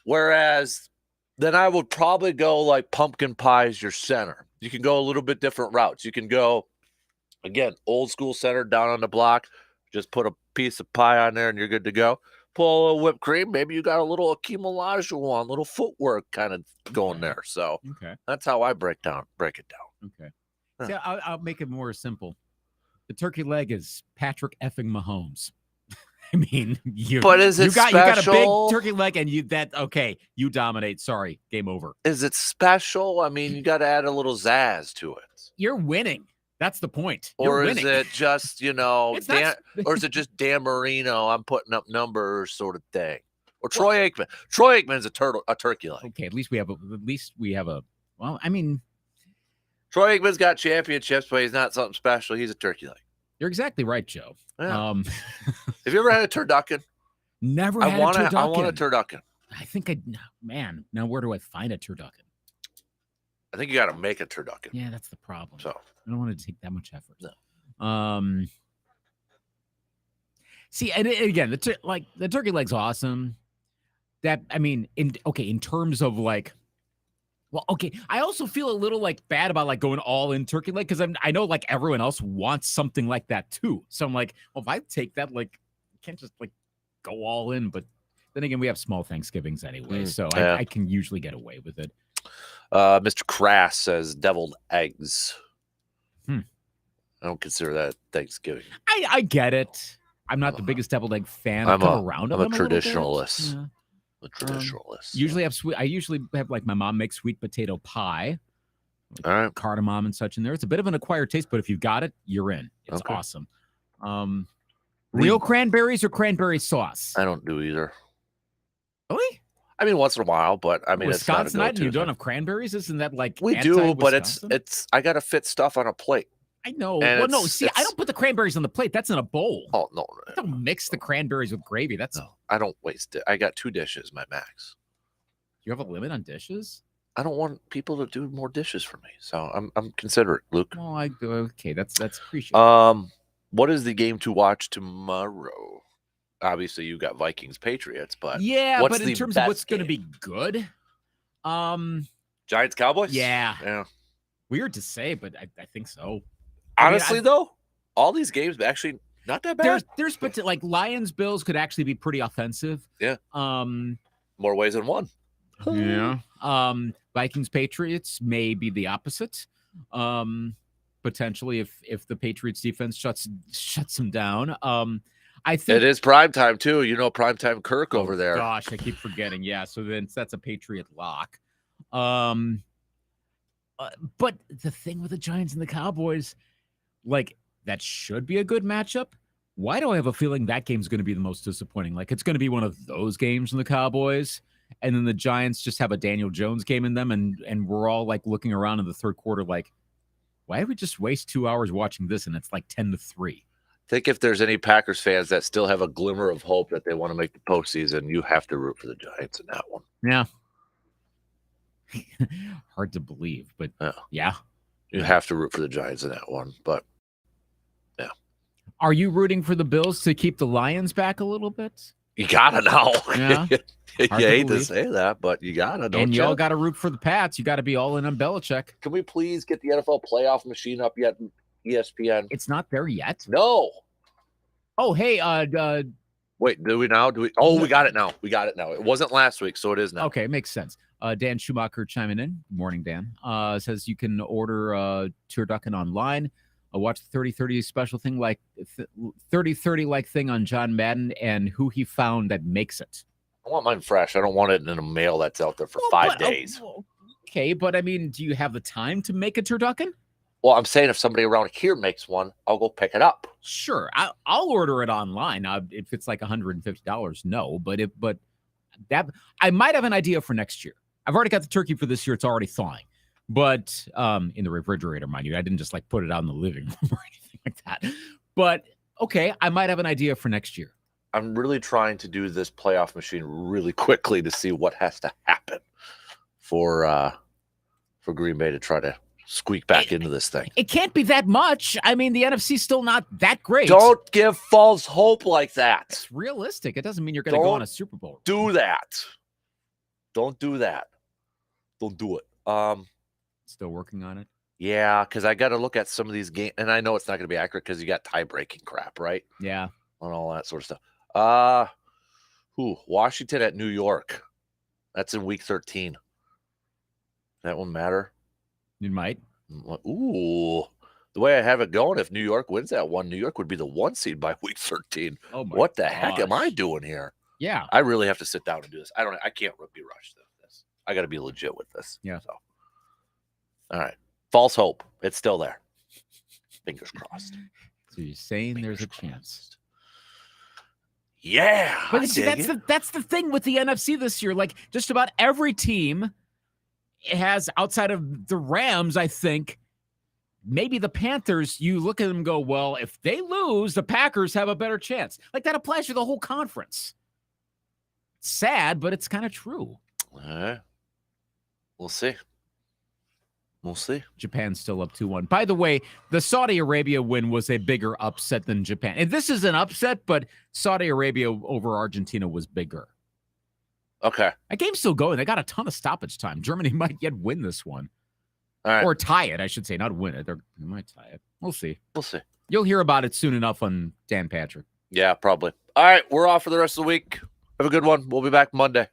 Whereas then I would probably go like pumpkin pie is your center. You can go a little bit different routes. You can go, again, old school center down on the block. Just put a piece of pie on there and you're good to go. Pull a little whipped cream. Maybe you got a little Akeem Olajuwon, little footwork kind of going there. So that's how I break it down. Okay. See, I'll make it more simple. The turkey leg is Patrick effing Mahomes. I mean, but is it special? You got a big turkey leg and you dominate. Sorry, game over. Is it special? I mean, you got to add a little zazz to it. You're winning. That's the point. Or is it just, or is it just Dan Marino, I'm putting up numbers sort of thing? Or Troy Aikman. Troy Aikman's a turkey leg. Okay, at least we have a well, I mean, Troy Aikman's got championships, but he's not something special. He's a turkey leg. You're exactly right, Joe. Yeah. Have you ever had a turducken? Never had a turducken. I want a turducken. I think now where do I find a turducken? I think you got to make a turducken. Yeah, that's the problem. So I don't want to take that much effort. No. See, and again, the turkey leg's awesome. That in terms of like, well, okay. I also feel a little like bad about like going all in turkey leg because I know like everyone else wants something like that too. So I'm like, well, if I take that, like, I can't just like go all in. But then again, we have small Thanksgivings anyway, so I can usually get away with it. Mr. Crass says deviled eggs. I don't consider that Thanksgiving. I get it. I'm not the biggest deviled egg fan. I'm a traditionalist. A traditionalist. I usually have like my mom makes sweet potato pie. All right. Cardamom and such in there. It's a bit of an acquired taste, but if you've got it, you're in. It's awesome. Real cranberries or cranberry sauce? I don't do either. Really? I mean, once in a while, but I mean, Wisconsin night and you don't have cranberries? Isn't that like we do? But it's I gotta fit stuff on a plate. I know. Well, no. See, I don't put the cranberries on the plate. That's in a bowl. Oh no! I don't mix the cranberries with gravy. I don't waste it. I got 2 dishes, my max. You have a limit on dishes? I don't want people to do more dishes for me. So I'm considerate, Luke. Well, okay, that's appreciated. What is the game to watch tomorrow? Obviously, you got Vikings Patriots, but Yeah, what's but in the terms of what's best going to game? be good, Giants Cowboys? yeah. Weird to say, but I think so. Honestly, though, all these games actually not that bad. There's but like Lions Bills could actually be pretty offensive. Yeah. More ways than one. Yeah. Vikings Patriots may be the opposite. Potentially if the Patriots defense shuts them down. I think It is primetime too. You know, primetime Kirk over there. Gosh, I keep forgetting. Yeah, so then that's a Patriot lock. But the thing with the Giants and the Cowboys, like that should be a good matchup. Why do I have a feeling that game's going to be the most disappointing? Like it's going to be one of those games in the Cowboys, and then the Giants just have a Daniel Jones game in them, and we're all like looking around in the third quarter like, why did we just waste 2 hours watching this? And it's like 10-3. I think if there's any Packers fans that still have a glimmer of hope that they want to make the postseason, you have to root for the Giants in that one. Yeah. Hard to believe, but yeah. You have to root for the Giants in that one, but yeah. Are you rooting for the Bills to keep the Lions back a little bit? You gotta know. Yeah. You Hard hate to to say that, but you gotta, don't and you? y'all got to root for the Pats. You got to be all in on Belichick. Can we please get the NFL playoff machine up yet? ESPN. It's not there yet. No. Oh, hey, Wait, do we now? Do we? Oh, we got it now. We got it now. It wasn't last week, so it is now. Okay, makes sense. Dan Schumacher chiming in. Good morning, Dan. Says you can order turducken online. Watch the 30-30 special thing like 30-30 like thing on John Madden and who he found that makes it. I want mine fresh. I don't want it in a mail that's out there for 5 days. Okay, but I mean, do you have the time to make a turducken? Well, I'm saying if somebody around here makes one, I'll go pick it up. Sure, I'll order it online. If it's like $150, no. But that I might have an idea for next year. I've already got the turkey for this year. It's already thawing, but in the refrigerator, mind you. I didn't just like put it out in the living room or anything like that. But okay, I might have an idea for next year. I'm really trying to do this playoff machine really quickly to see what has to happen for Green Bay to try to squeak back into this thing. It can't be that much. I mean, the NFC's still not that great. Don't give false hope like that. It's realistic. It doesn't mean you're going to go on a Super Bowl. Do that. Don't do that. Don't do it. Still working on it. Yeah, because I got to look at some of these games, and I know it's not going to be accurate because you got tie-breaking crap, right? Yeah, and all that sort of stuff. Washington at New York. That's in week 13. That one matter? It might. Ooh. The way I have it going, if New York wins that one, New York would be the 1 seed by week 13. Oh my what the heck am I doing here? Yeah. I really have to sit down and do this. I can't be rushed with this. I got to be legit with this. Yeah. So. All right. False hope. It's still there. Fingers crossed. So you're saying there's a chance. Yeah. But see, that's the thing with the NFC this year. Like just about every team has, outside of the Rams, I think, maybe the Panthers, you look at them and go, well, if they lose, the Packers have a better chance. Like that applies to the whole conference. It's sad, but it's kind of true. All right. We'll see. We'll see. Japan's still up 2-1. By the way, the Saudi Arabia win was a bigger upset than Japan. And this is an upset, but Saudi Arabia over Argentina was bigger. Okay. That game's still going. They got a ton of stoppage time. Germany might yet win this one. All right. Or tie it, I should say. Not win it. They might tie it. We'll see. We'll see. You'll hear about it soon enough on Dan Patrick. Yeah, probably. All right. We're off for the rest of the week. Have a good one. We'll be back Monday.